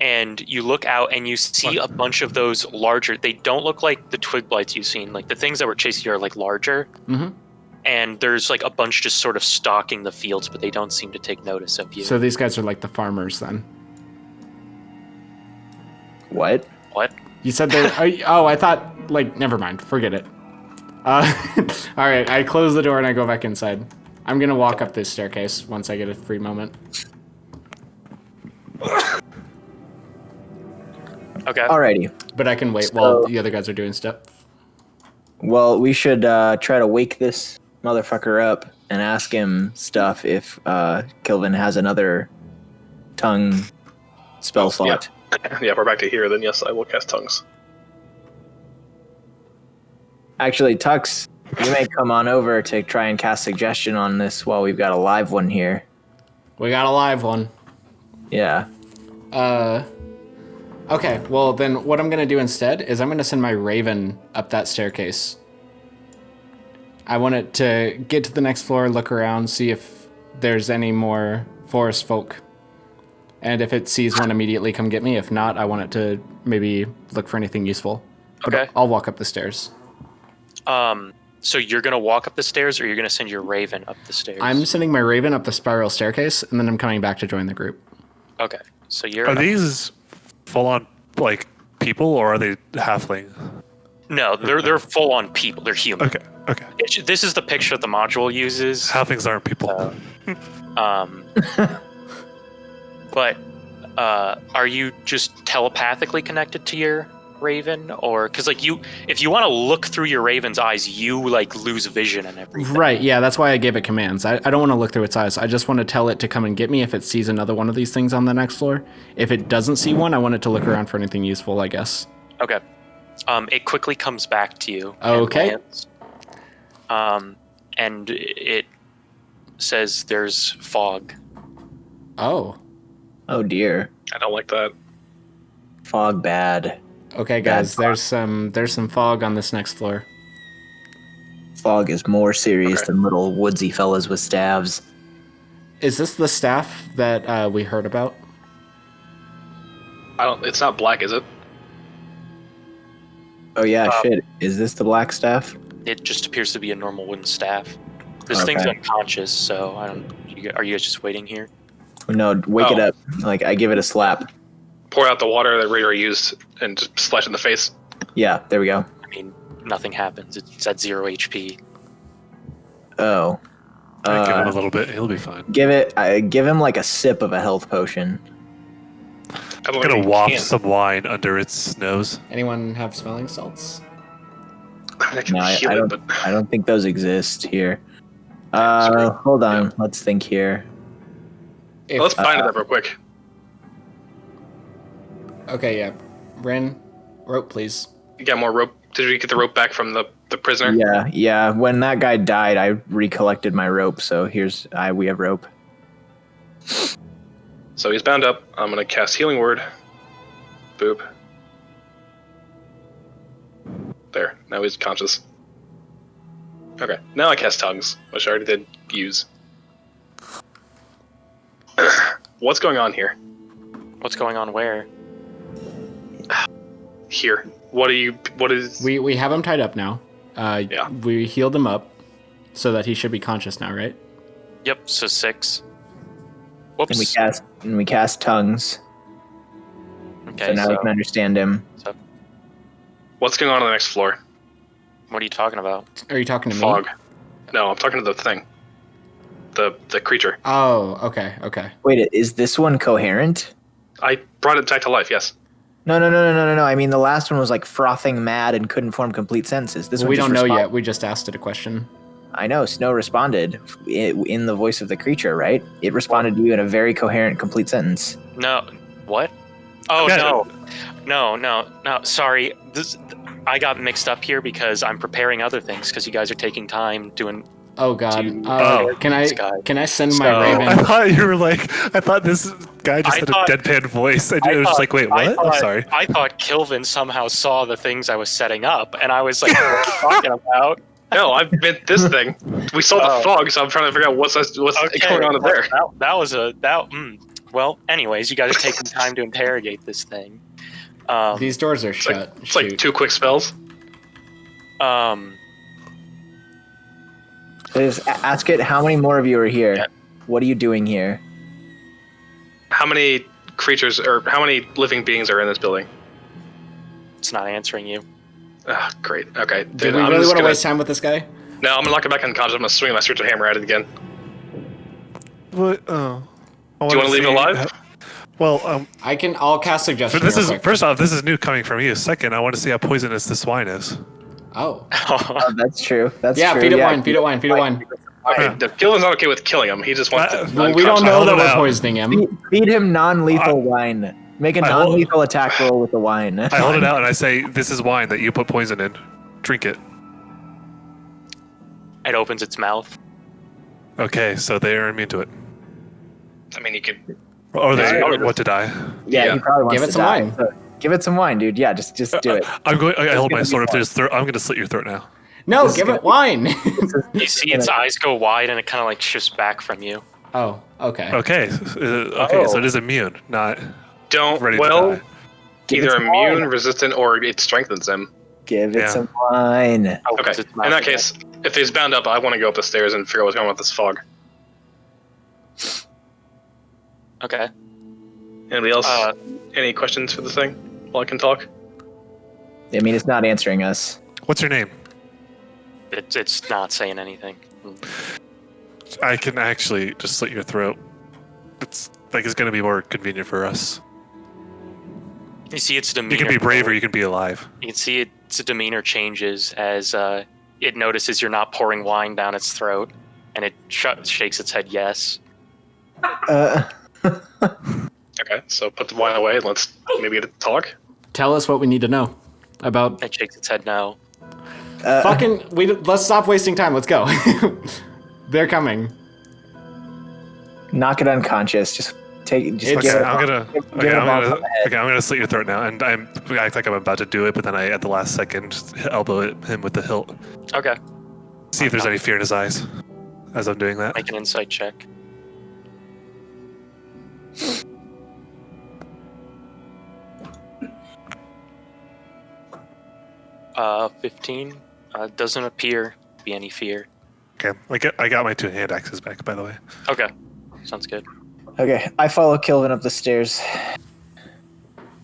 And you look out and you see a bunch of those larger. They don't look like the twig blights you've seen. Like the things that were chasing you are like larger. Mm-hmm. And there's like a bunch just sort of stalking the fields, but they don't seem to take notice of you. So these guys are like the farmers then. What? What? You said they're. Oh, I thought. Like, never mind. Forget it. All right. I close the door and I go back inside. I'm gonna walk up this staircase once I get a free moment. Okay. Alrighty. But I can wait while the other guys are doing stuff. Well, we should try to wake this motherfucker up and ask him stuff if Kilvin has another tongue spell slot. Yeah, we're back to here. Then yes, I will cast tongues. Actually, Tux, you may come on over to try and cast suggestion on this while we've got a live one here. We got a live one. Yeah. Okay, well then what I'm going to do instead is I'm going to send my raven up that staircase. I want it to get to the next floor, look around, see if there's any more forest folk. And if it sees one, immediately come get me. If not, I want it to maybe look for anything useful. But Okay. I'll walk up the stairs. So you're gonna walk up the stairs, or you're gonna send your raven up the stairs? I'm sending my raven up the spiral staircase, and then I'm coming back to join the group. Okay. So you're. Are these full-on like people, or are they halfling? No, they're full on people. They're human. Okay. This is the picture the module uses. Halflings aren't people. But are you just telepathically connected to your raven, or because like if you want to look through your raven's eyes, you like lose vision and everything. Right, yeah, that's why I gave it commands. I don't want to look through its eyes. I just want to tell it to come and get me if it sees another one of these things on the next floor. If it doesn't see one, I want it to look around for anything useful, I guess. Okay. It quickly comes back to you. Okay. And it says there's fog. Oh. Oh dear. I don't like that. Fog bad. Okay, guys, there's some fog on this next floor. Fog is more serious Okay. than little woodsy fellas with staves. Is this the staff that we heard about? It's not black, is it? Oh yeah, shit. Is this the black staff? It just appears to be a normal wooden staff. This Okay. thing's unconscious, so I don't. Are you guys just waiting here? No, wake it Oh. up. Like I give it a slap. Pour out the water that Raidriar used and just splash it in the face. Yeah, there we go. I mean, nothing happens. It's at 0 HP. Oh. Give him a little bit. He'll be fine. Give him like a sip of a health potion. I'm I'm gonna waft some wine under its nose. Anyone have smelling salts? I can No, I heal it, don't. but I don't think those exist here. Hold on. Yeah. Let's think here. If, let's bind it up real quick. Okay, yeah. Ren, rope, please. You got more rope? Did you get the rope back from the prisoner? Yeah. When that guy died, I recollected my rope. So we have rope. So he's bound up. I'm gonna cast Healing Word. Boop. There. Now he's conscious. Okay. Now I cast Tongues, which I already did use. What's going on here? What's going on where? Here. What is... We have him tied up now. Yeah. We healed him up so that he should be conscious now, right? Yep, so 6. Whoops. And we cast tongues. Okay, So now we can understand him. What's going on the next floor? What are you talking about? Are you talking to me? Fog. No, I'm talking to the thing. The creature. Oh, okay. Wait, is this one coherent? I brought it back to life, yes. No. I mean, the last one was like frothing mad and couldn't form complete sentences. This one We just don't know responded. yet. We just asked it a question. I know. Snow responded in the voice of the creature, right? It responded to you in a very coherent, complete sentence. No. What? Oh, Yeah. No. Sorry. I got mixed up here because I'm preparing other things because you guys are taking time doing... Oh God. Dude. Can This guy. I send my So- raven? I thought you were like. I thought this guy just I had thought- a deadpan voice. I was just like, wait, what? I'm sorry. I thought Kilvin somehow saw the things I was setting up, and I was like, what are you talking about? No, I've meant this thing. We saw the fog, so I'm trying to figure out what's going on in there. Well, anyways, you guys are taking time to interrogate this thing. These doors are shut. It's like 2 quick spells. Just ask it, how many more of you are here? Yeah. What are you doing here? How many creatures or how many living beings are in this building? It's not answering you. Ah, great. Okay. Do Dude, we I'm really just want to gonna- waste time with this guy? No, I'm gonna knock it back unconscious. I'm gonna swing my spiritual hammer at it again. What? Oh. Do you want to leave it alive? Well, I'll cast suggestion. this real is quick. first off, this is new coming from you. Second, I want to see how poisonous this wine is. Oh. Oh, that's true. That's Yeah, true. feed it wine. Feed it wine. Feed it wine. Okay, Kilvin's not okay with killing him. He just wants to. Well, we don't know Hold that it we're out. poisoning him. Feed him non-lethal wine. Make a I hold- non-lethal attack roll with the wine. I hold it out and I say, "This is wine that you put poison in. Drink it." It opens its mouth. Okay, so they are immune to it. I mean, you could. Or they Yeah. want to die. Yeah, Yeah. he probably wants Give it to some die. wine. So give it some wine, dude. Yeah, just do it. I hold my gonna sword be up to his throat. I'm going to slit your throat now. No, This is give gonna it wine. You see its eyes go wide and it kind of like shifts back from you. Oh, okay. Okay, so it is immune, not Don't. ready to Well, die. Give it either some immune, wine. resistant, or it strengthens him. Give it Yeah. some wine. Oh, Okay. 'cause it's In that magical. case, if he's bound up, I want to go up the stairs and figure out what's going on with this fog. Okay. Anybody else? Any questions for the thing? While I can talk. I mean, it's not answering us. What's your name? It's not saying anything. I can actually just slit your throat. It's going to be more convenient for us. You see its demeanor. You can be brave or you can be alive. You can see its demeanor changes as it notices you're not pouring wine down its throat, and it shakes its head yes. Okay, so put the wine away and let's maybe get to talk. Tell us what we need to know about. It shakes its head no. Let's stop wasting time. Let's go. They're coming. Knock it unconscious. Just take. Just It's- give it. I'm gonna slit your throat now, and I act like I'm about to do it, but then I, at the last second, elbow him with the hilt. Okay. See if there's any fear in his eyes as I'm doing that. Make an insight check. 15. Doesn't appear to be any fear. Okay, I got my 2 hand axes back, by the way. Okay. Sounds good. Okay, I follow Kilvin up the stairs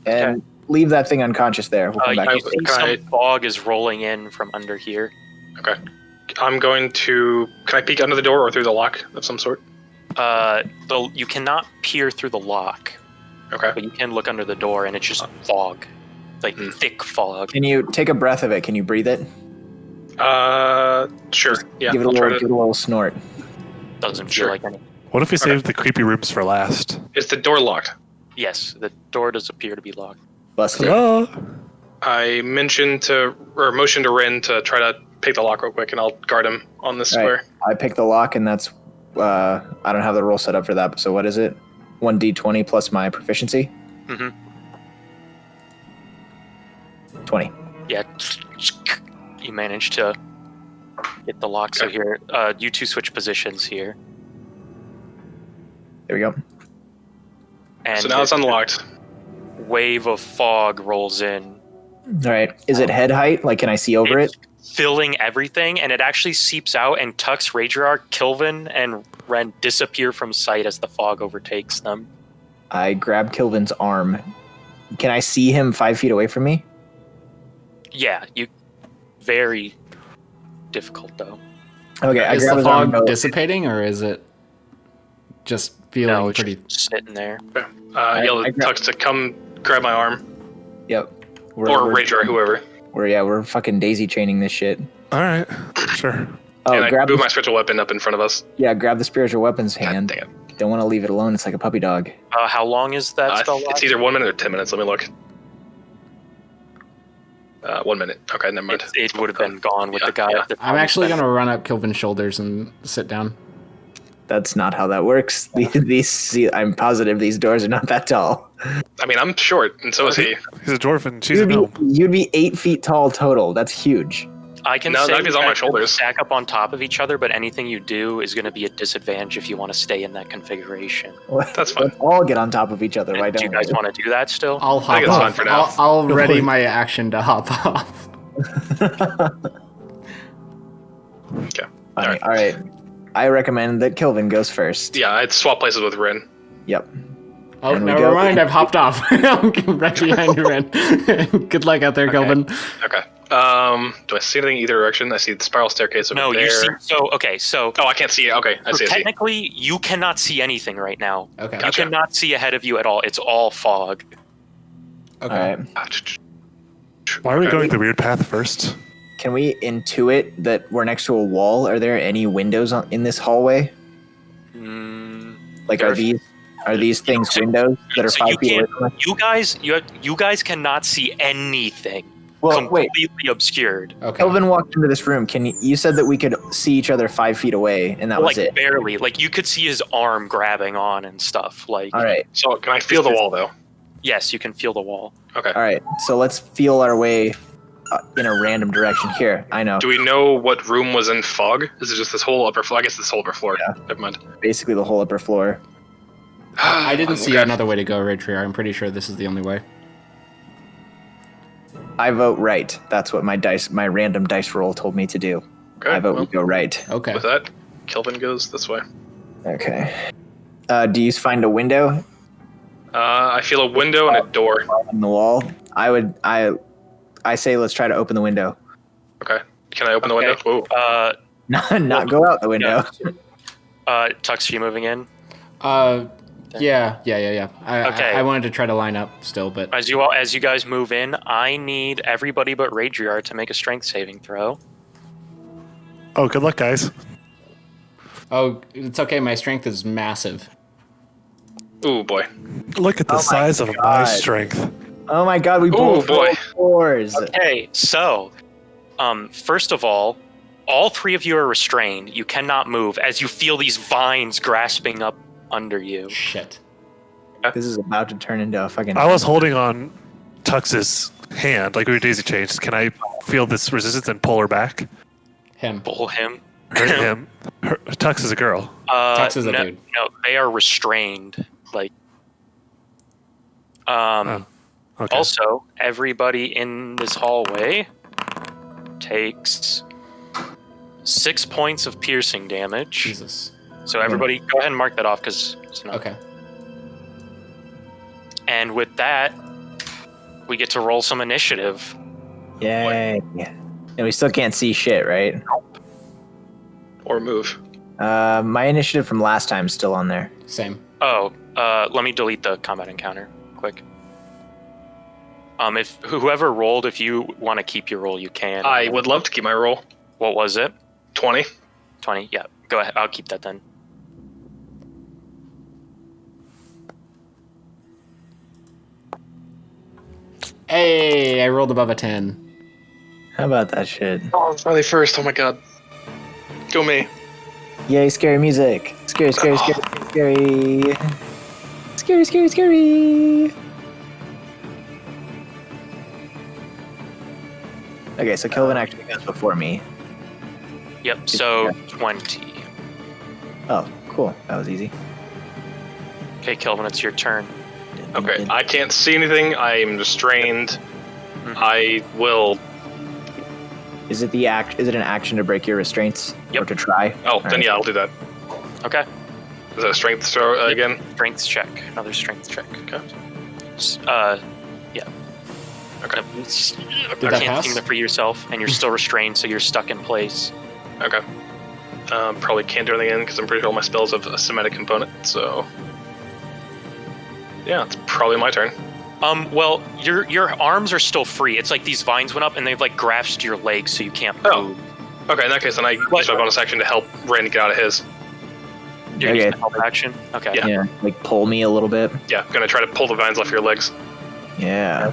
and leave that thing unconscious there. We'll come back. You see some fog is rolling in from under here. Okay. I'm going to... Can I peek under the door or through the lock of some sort? You cannot peer through the lock, Okay. but you can look under the door, and it's just fog. Like thick fog. Can you take a breath of it? Can you breathe it? Sure. Yeah, Give it a I'll try to... little snort. Doesn't feel Sure. like any. What if we saved the creepy rooms for last? Is the door locked? Yes, the door does appear to be locked. Busted. Oh. I motion to Rin to try to pick the lock real quick, and I'll guard him on this All right. square. I pick the lock, and that's. I don't have the roll set up for that. So what is it? 1d20 plus my proficiency. Mm-hmm. 20. Yeah, you managed to get the lock. So here, you two switch positions here. There we go. And So now it's unlocked. wave of fog rolls in. All right. Is it head height? Like, can I see over it? Filling everything, and it actually seeps out, and Tux, Raidriar, Kilvin, and Ren disappear from sight as the fog overtakes them. I grab Kilvin's arm. Can I see him 5 feet away from me? Yeah, you. Very difficult though. Okay, I Is grab the his arm and fog go, dissipating, or is it just feeling No, it's pretty? just sitting there. Yell I at Tux to come grab my arm. Yep. Or Raidriar, whoever. We're fucking daisy chaining this shit. All right, sure. Oh, And I grab move my spiritual weapon up in front of us. grab the spiritual weapons God hand. dang it. Don't want to leave it alone. It's like a puppy dog. How long is that spell It's last? either 1 minute or 10 minutes. Let me look. 1 minute. Okay, never mind. It would have been gone with Yeah, the guy. yeah. At the I'm time. actually gonna run up Kilvin's shoulders and sit down. That's not how that works. I'm positive these doors are not that tall. I mean, I'm short, and so is he. He's a dwarf and she's a gnome. You'd be 8 feet tall total. That's huge. I can No, say that means you on my guys shoulders. stack up on top of each other, but anything you do is going to be a disadvantage if you want to stay in that configuration. That's fine. Let's all get on top of each other. Why Do don't you guys we? want to do that still? I'll hop think it's fine off. for now. I'll ready point. my action to hop off. Okay. Funny. All right. I recommend that Kilvin goes first. Yeah, I'd swap places with Rin. Yep. Oh, And we never go. mind. I've hopped off. I'm right behind you, Ren. Good luck out there, Kilvin. Okay. Do I see anything either direction? I see the spiral staircase over No, there. you see. So Oh, I can't see it. Okay, I see. technically, you cannot see anything right now. Okay. You Gotcha. cannot see ahead of you at all. It's all fog. All right. Why are we Okay. going the weird path first? Can we intuit that we're next to a wall? Are there any windows in this hallway? Like, are these things windows that are So 5 you feet away can't. from us? You guys cannot see anything. Well, wait. Completely obscured. Okay. Kelvin walked into this room. You said that we could see each other 5 feet away, and that was Like it. barely. Like you could see his arm grabbing on and stuff. Like All right. So can I feel the wall though? yes, you can feel the wall. Okay. All right. So let's feel our way in a random direction. Here, I know. Do we know what room was in fog? Is it just this whole upper floor? I guess this whole upper floor. Yeah. Never mind. Basically, the whole upper floor. I didn't see Okay. another way to go, Raidriar. I'm pretty sure this is the only way. I vote right. That's what my random dice roll told me to do. Okay, I vote well, we go right. Okay. with that, Kilvin goes this way. Okay. Do you find a window I feel a window and a door. in the wall? I say let's try to open the window. Okay. Can I open the window? Ooh. Not go out the window. Tux, you moving in? Yeah. Okay. I wanted to try to line up still, but As you guys move in, I need everybody but Raidriar to make a strength saving throw. Oh, good luck, guys. oh, it's okay. My strength is massive. Ooh, boy. Look at the Oh my size of my God. strength. Oh my god, we both boy. rolled 4s. Okay, so, first of all 3 of you are restrained. You cannot move as you feel these vines grasping up under you. Shit. This is about to turn into a fucking. I was holding on Tux's hand like we were daisy chains. Can I feel this resistance and pull her back? Him. Pull him. Him. Tux is a girl. Tux is a no, dude. No, they are restrained. Like, Okay. Also, everybody in this hallway takes 6 points of piercing damage. Jesus. So everybody, go ahead and mark that off because it's not. Okay. And with that, we get to roll some initiative. Yay. And we still can't see shit, right? Or move. My initiative from last time is still on there. Same. Oh, let me delete the combat encounter quick. If whoever rolled, if you want to keep your roll, you can. I would love to keep my roll. What was it? 20. 20. Yeah, go ahead. I'll keep that then. Hey, I rolled above a 10. How about that shit? Oh, I'm finally first. Oh my god. Go me. Yay, scary music. Scary. Scary. Okay, so Kilvin actually goes before me. Yep. So 20. Oh, cool. That was easy. Okay, Kelvin, it's your turn. Okay, I can't see anything. I'm restrained. I will. Is it Is it an action to break your restraints? Yep. Or to try? Oh, All then right. yeah, I'll do that. Okay. Is that a strength throw again? Strength check. Another strength check. Okay. Yeah. Okay. You that can't pass? seem to free yourself, and you're still restrained, so you're stuck in place. Okay. Probably can't do anything again because I'm pretty sure all my spells have a Semitic component, so. Yeah, it's probably my turn. Well, your arms are still free. It's like these vines went up, and they've like grasped your legs, so you can't Oh. move. Okay, in that case, then I use my bonus action to help Randy get out of his. You're Okay. using the help action? Okay. Yeah. Yeah, like pull me a little bit. Yeah, I'm gonna try to pull the vines off your legs. Yeah.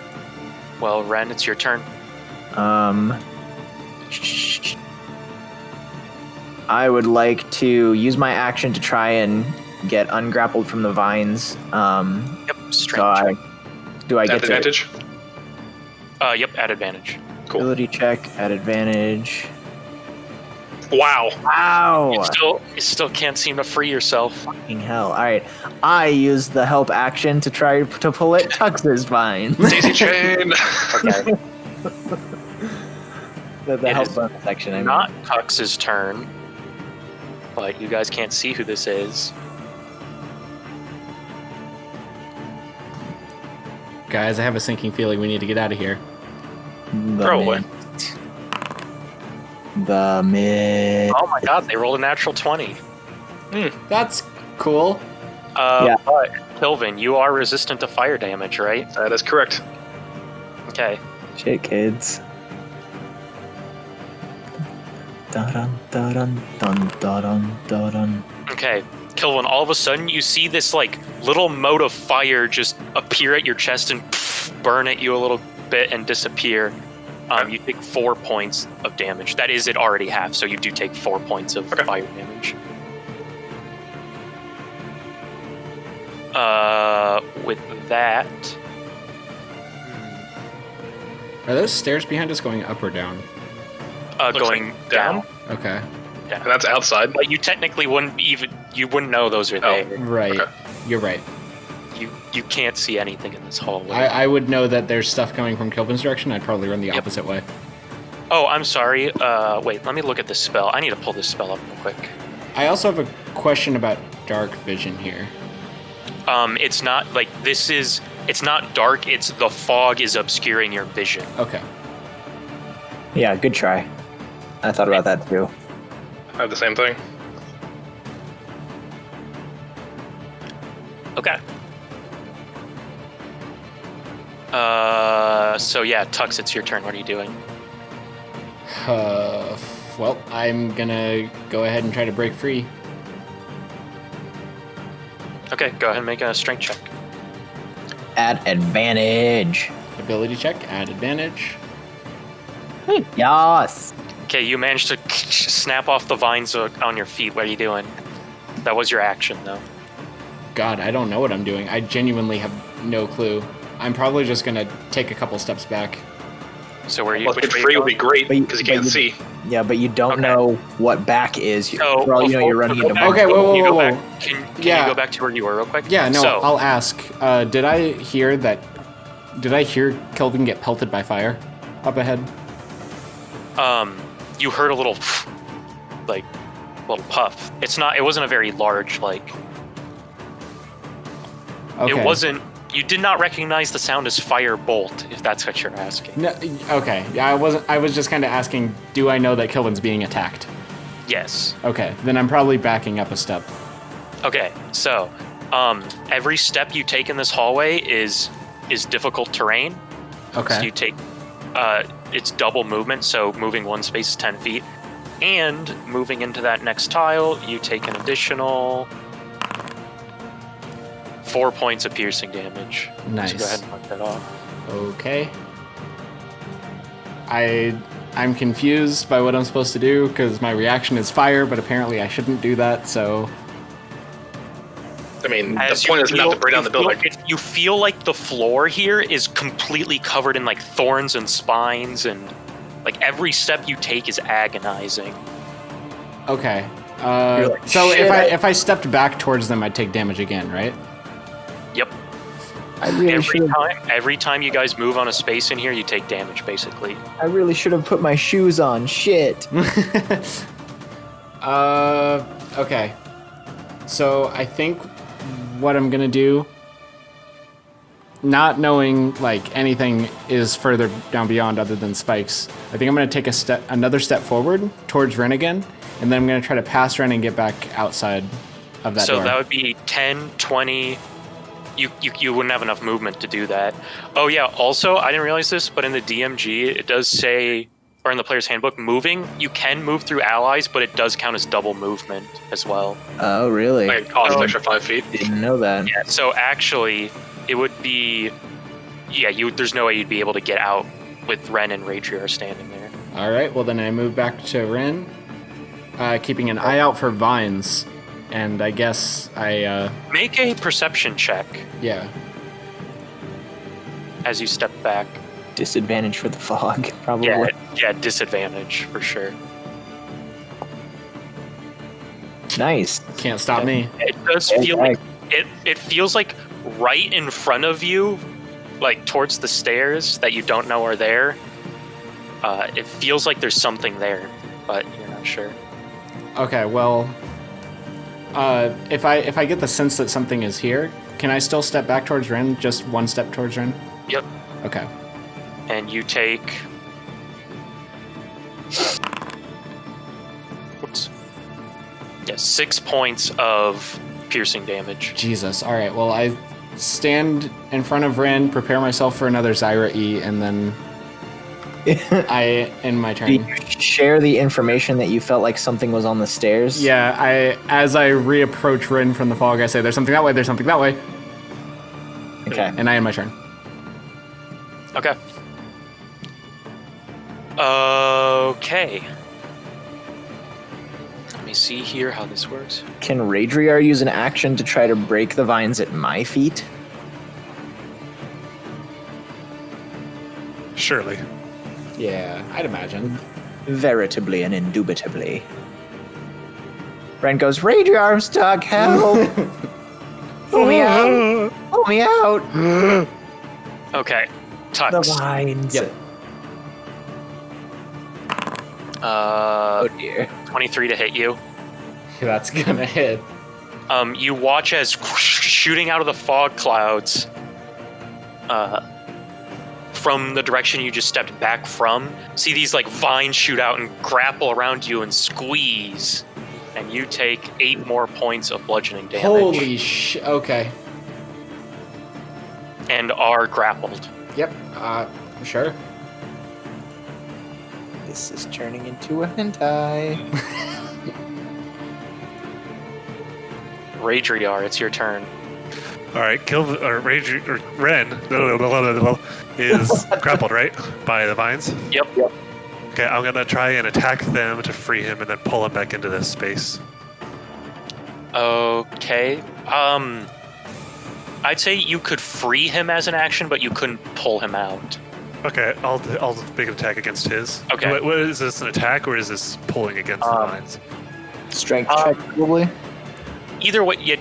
Well, Ren, it's your turn. I would like to use my action to try and get ungrappled from the vines. Yep. So Strength check. do I get Advantage? Yep, at advantage. Cool. ability check at advantage? Wow. Wow! You still can't seem to free yourself. Fucking hell! All right, I use the help action to try to pull at Tux's vines. Daisy chain. Okay. the It help is bonus action. I mean. Not Tux's turn, but you guys can't see who this is. Guys, I have a sinking feeling we need to get out of here. The Probably. mist. The mist. Oh my god, they rolled a natural 20. That's cool. Yeah. But, Kilvin, you are resistant to fire damage, right? That is correct. Okay. Shit, kids. Dun dun dun dun dun. Okay. Kilvin, all of a sudden you see this like little mote of fire just appear at your chest and burn at you a little bit and disappear. You take 4 points of damage. That is, it already half, so you do take 4 points of fire damage. With that, Are those stairs behind us going up or down? Going like down. Okay. And that's outside. But you technically wouldn't know those are there. Right. Okay. You're right. You can't see anything in this hallway. I would know that there's stuff coming from Kilvin's direction. I'd probably run the opposite way. Oh, I'm sorry. Wait, let me look at this spell. I need to pull this spell up real quick. I also have a question about dark vision here. It's not like it's not dark, it's the fog is obscuring your vision. Okay. Yeah, good try. I thought about that too. I have the same thing. Okay. So yeah, Tux, it's your turn. What are you doing? Well, I'm gonna go ahead and try to break free. Okay, go ahead and make a strength check. At advantage. Ability check, add advantage. Yes. Okay, you managed to snap off the vines on your feet. What are you doing? That was your action, though. God, I don't know what I'm doing. I genuinely have no clue. I'm probably just gonna take a couple steps back. So where are you? Well, Which get way free you would be going? great But you- because you but can't you- see. Yeah, but you don't Okay. know what back is. So, For all you know, you're running into. Okay, whoa, Can you whoa, go whoa. back? Can Yeah. you go back to where you were real quick? Yeah, no, So, I'll ask. Did I hear Kilvin get pelted by fire up ahead? you heard a little, like, little puff. It wasn't a very large, like. Okay. It wasn't. You did not recognize the sound as fire bolt, if that's what you're asking. No, okay. Yeah, I wasn't. I was just kind of asking. Do I know that Kilvin's being attacked? Yes. Okay, then I'm probably backing up a step. Okay. So, every step you take in this hallway is difficult terrain. Okay. So you take, it's double movement. So moving one space is 10 feet, and moving into that next tile, you take an additional 4 points of piercing damage. Nice. So go ahead and mark that off. Okay. I'm confused by what I'm supposed to do because my reaction is fire, but apparently I shouldn't do that. So I mean, As the point you is not feel- to break down the building. You feel like the floor here is completely covered in like thorns and spines, and like every step you take is agonizing. okay. You're like, So "Shit, if I stepped back towards them, I'd take damage again, right? Yep. I really should have. Every time you guys move on a space in here, you take damage basically. I really should have put my shoes on. Shit. Okay. So I think what I'm gonna do, not knowing like anything is further down beyond other than spikes, I think I'm gonna take another step forward towards Ren again, and then I'm gonna try to pass Ren and get back outside of that So door. that would be 10, 20. You wouldn't have enough movement to do that. Oh yeah, also, I didn't realize this, but in the DMG, it does say, or in the player's handbook, moving, you can move through allies, but it does count as double movement as well. Oh, really? Like, it costs an extra 5 feet. Didn't know that. Yeah, so actually, it would be, there's no way you'd be able to get out with Ren and Raidriar standing there. All right. Well, then I move back to Ren, keeping an eye out for vines, and I guess Make a perception check yeah. as you step back. Disadvantage for the fog, probably. Yeah, disadvantage for sure. Nice. Can't stop me. It does feel like it feels like right in front of you, like towards the stairs that you don't know are there. It feels like there's something there, but you're not sure. Okay, well, if I get the sense that something is here, can I still step back towards Ren? Just one step towards Ren? Yep. Okay. And you take. Whoops. Yeah, 6 points of piercing damage. Jesus. All right. Well, I stand in front of Ren, prepare myself for another Zyra E, and then I end my Did turn. you share the information that you felt like something was on the stairs? Yeah. As I reapproach Ren from the fog, I say, "There's something that way. There's something that way," Okay. and I end my turn. Okay. Okay. Let me see here how this works. Can Raidriar use an action to try to break the vines at my feet? Surely. Yeah, I'd imagine. Veritably and indubitably. Ren goes, Raidriar, I'm stuck, help! Pull me out! Pull me out! Okay, The Tux. vines. Yep. Oh dear. 23 to hit you. That's gonna hit. You watch as shooting out of the fog clouds, from the direction you just stepped back from, see these like vines shoot out and grapple around you and squeeze, and you take 8 more points of bludgeoning damage. Holy okay. And are grappled. Yep, sure. This is turning into a hentai. Raidriar, it's your turn. All right, Kilvin or Ren is grappled, right, by the vines. Yep. Okay, I'm gonna try and attack them to free him, and then pull him back into this space. Okay. I'd say you could free him as an action, but you couldn't pull him out. Okay, I'll make an attack against his. Okay. What is this, an attack, or is this pulling against the vines? Strength check, probably. Either way, yeah,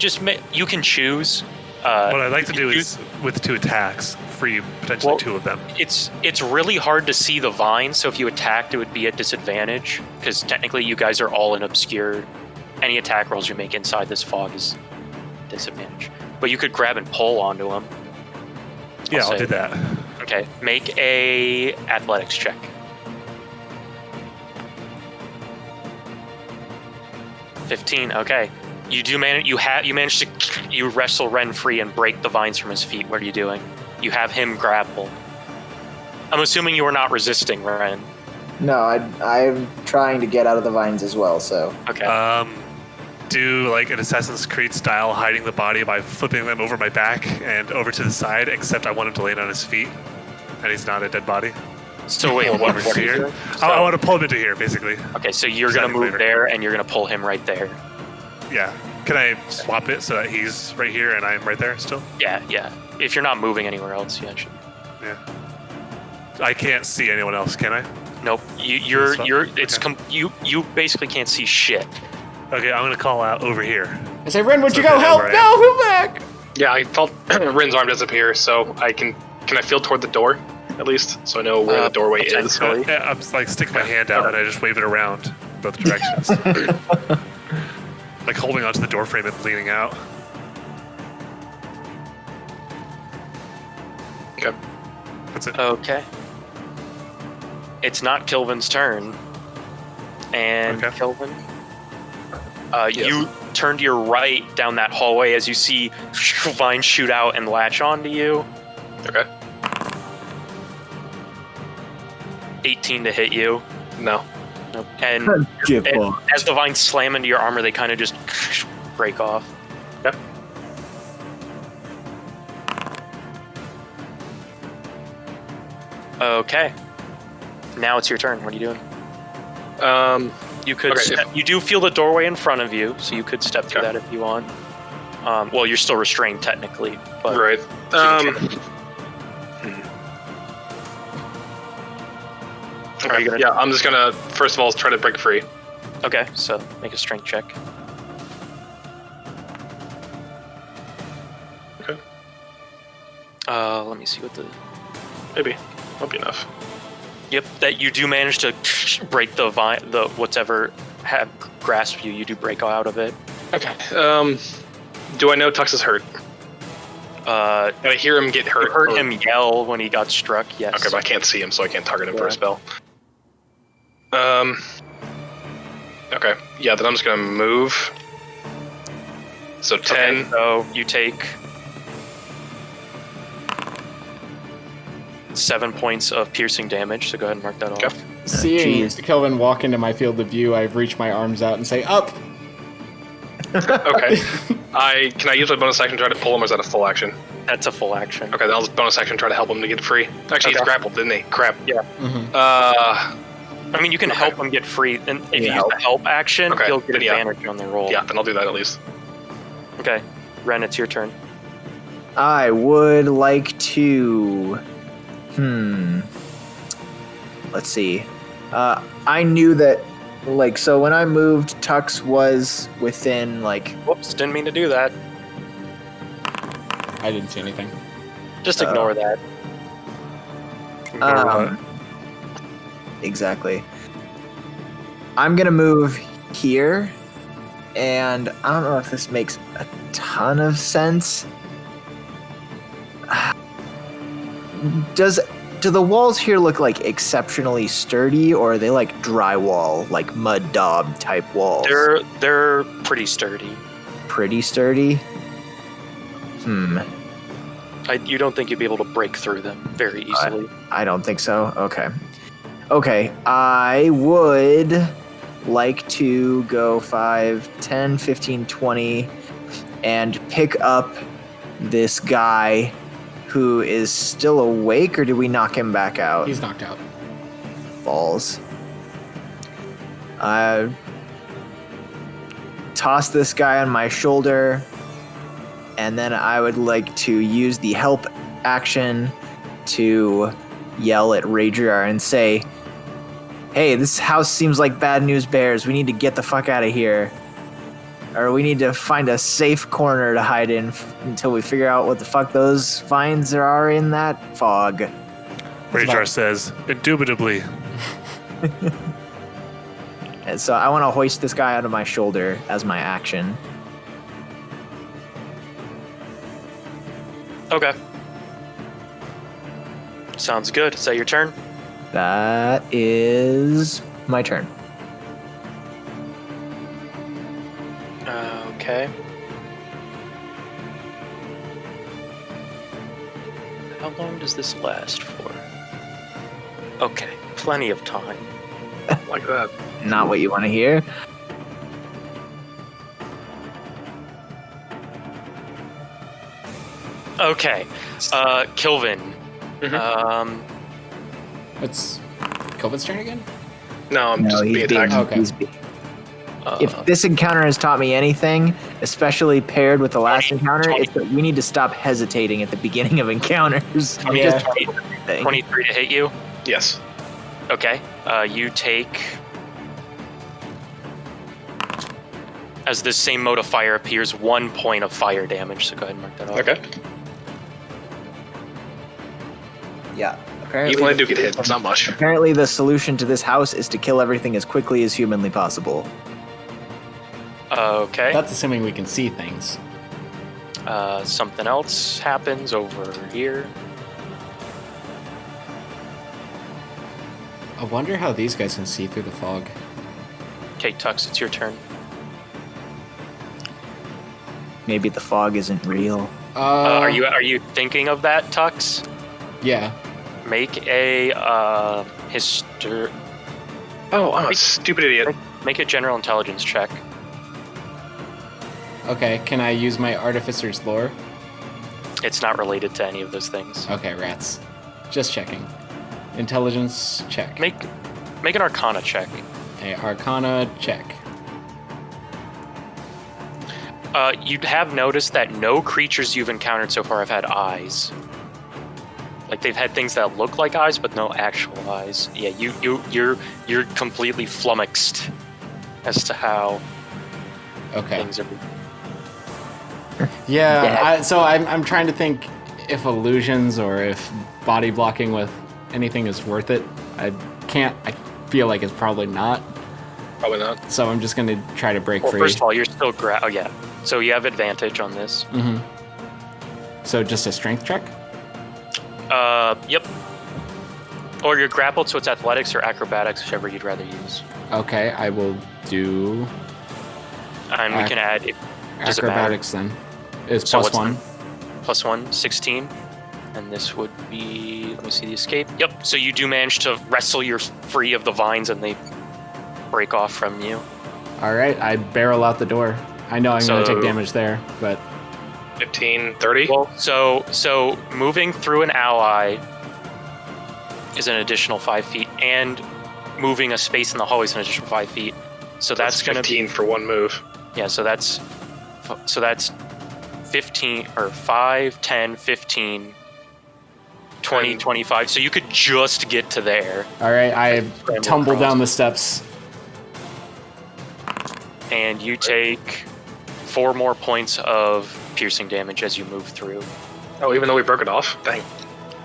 you can choose. What I'd like to do is, with 2 attacks, free potentially 2 of them. It's really hard to see the vines, so if you attacked, it would be at disadvantage, because technically you guys are all in obscure. Any attack rolls you make inside this fog is disadvantage. But you could grab and pull onto him. I'll do that. Okay, make a athletics check. 15. Okay, you do manage. You manage to wrestle Ren free and break the vines from his feet. What are you doing? You have him grapple. I'm assuming you are not resisting, Ren. No, I'm trying to get out of the vines as well, so. Okay. Do like an Assassin's Creed style hiding the body by flipping them over my back and over to the side, except I want him to land on his feet, and he's not a dead body. So wait, what Over here. I want to pull him into here, basically. Okay, so you're gonna move there, and you're gonna pull him right there. Yeah. Can I swap it so that he's right here and I'm right there still? Yeah. If you're not moving anywhere else, yeah. Yeah. I can't see anyone else, can I? Nope. You basically can't see shit. Okay, I'm gonna call out over here. I say, Ren, would you go? Okay, Help! right. No, move back! Yeah, I felt Rin's arm disappear, so I can I feel toward the door at least, so I know where the doorway is. potentially. I'm like sticking my hand out and I just wave it around both directions. Like holding onto the door frame and leaning out. Okay. That's it. Okay. It's not Kilvin's turn. And Okay. Kilvin, you turn to your right down that hallway as you see vines shoot out and latch onto you. Okay. 18 to hit you. No. Nope. And as the vines slam into your armor, they kind of just break off. Yep. Okay. Now it's your turn. What are you doing? You could. Okay. You do feel the doorway in front of you, so you could step through that if you want. Well, you're still restrained technically, but Right. Are you gonna- Yeah, I'm just gonna first of all try to break free. Okay, so make a strength check. Okay. Let me see what the. Maybe. Won't be enough. Yep, that you do manage to break the whatever have grasped you. You do break out of it. Okay. Do I know Tux is hurt? Did I hear him get hurt? You heard him yell when he got struck. Yes. Okay, but I can't see him, so I can't target him for a spell. Okay. Yeah, then I'm just gonna move. So 10. Okay, so you take 7 points of piercing damage. So go ahead and mark that off. Seeing Kelvin walk into my field of view, I reach my arms out and say, "Up!" Okay. Can I use my bonus action to try to pull him, or is that a full action? That's a full action. Okay, then I'll just bonus action try to help him to get free. Actually, he's grappled, didn't he? Crap. Yeah. I mean, you can help him get free, and if you use the help action, Okay, you'll get then yeah. advantage on the roll. Yeah, then I'll do that at least. Okay, Ren, it's your turn. I would like to. let's see. I knew that, like, so when I moved, Tux was within, like... Whoops, didn't mean to do that. I didn't see anything. Just ignore that. Exactly. I'm gonna move here, and I don't know if this makes a ton of sense. Do the walls here look like exceptionally sturdy, or are they like drywall, like mud daub type walls? They're pretty sturdy. Pretty sturdy? You don't think you'd be able to break through them very easily. I don't think so. Okay, I would like to go 5, 10, 15, 20, and pick up this guy who is still awake, or did we knock him back out? He's knocked out. Balls. Toss this guy on my shoulder, and then I would like to use the help action to yell at Raidriar and say, "Hey, this house seems like bad news bears. We need to get the fuck out of here. Or we need to find a safe corner to hide in until we figure out what the fuck those vines there are in that fog." Raidriar says, indubitably. And so I want to hoist this guy onto my shoulder as my action. Okay. Sounds good. Is that your turn? That is my turn. Okay. How long does this last for? Okay, plenty of time. Like that. Not what you want to hear. Okay, Kilvin. It's Kilvin's turn again? No, I'm just being attacked. Okay. If this encounter has taught me anything, especially paired with the last encounter, it's that we need to stop hesitating at the beginning of encounters. 23 to hit you. Yes. Okay. You take, as this same mode of fire appears, 1 point of fire damage. So go ahead and mark that off. Okay. Yeah. Apparently, Even when I do get hit, it's not much. Apparently, the solution to this house is to kill everything as quickly as humanly possible. Okay. That's assuming we can see things. Something else happens over here. I wonder how these guys can see through the fog. Okay, Tux, it's your turn. Maybe the fog isn't real. Are you thinking of that, Tux? Yeah. Make a Oh, I'm a stupid idiot. Make a general intelligence check. Okay, can I use my Artificer's Lore? It's not related to any of those things. Okay, rats. Just checking. Intelligence check. Make an Arcana check. A Arcana check. You have noticed that no creatures you've encountered so far have had eyes. Like they've had things that look like eyes, but no actual eyes. Yeah, you're completely flummoxed as to how things are. Yeah. So I'm trying to think if illusions or if body blocking with anything is worth it. I feel like it's probably not. Probably not. So I'm just gonna try to break free. First of all, you're still oh yeah. So you have advantage on this. Mm-hmm. So just a strength check? Yep. Or you're grappled, so it's athletics or acrobatics, whichever you'd rather use. Okay, I will do. And we can add. Does acrobatics it matter? then. It's So plus what's 1. Plus 1, 16. And this would be. Let me see the escape. Yep. So you do manage to wrestle your free of the vines, and they break off from you. All right, I barrel out the door. I know I'm going to take damage there, but 15, 30. Well, so moving through an ally is an additional 5 feet, and moving a space in the hallway is an additional 5 feet. So that's going to be 15 for one move. Yeah. So that's 15 or 5, 10, 15. 20, 25. So you could just get to there. All right, I tumble down the steps. And you take 4 more points of piercing damage as you move through. Oh, even though we broke it off? Dang.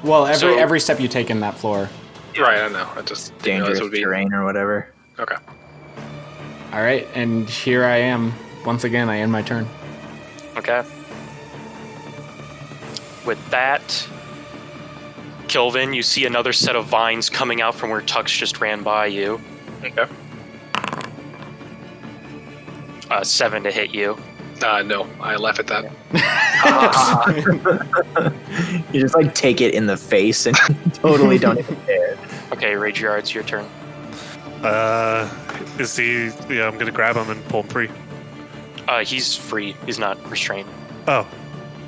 Well, So- every step you take in that floor. Right, I know. I just didn't know this Dangerous would be... terrain or whatever. Okay. All right, and here I am. Once again, I end my turn. Okay. With that, Kilvin, you see another set of vines coming out from where Tux just ran by you. Okay. 7 to hit you. No, I laugh at that. You just like take it in the face and totally don't even care. Okay, Raidriar, it's your turn. Is he? Yeah, I'm gonna grab him and pull him free. He's free. He's not restrained. Oh,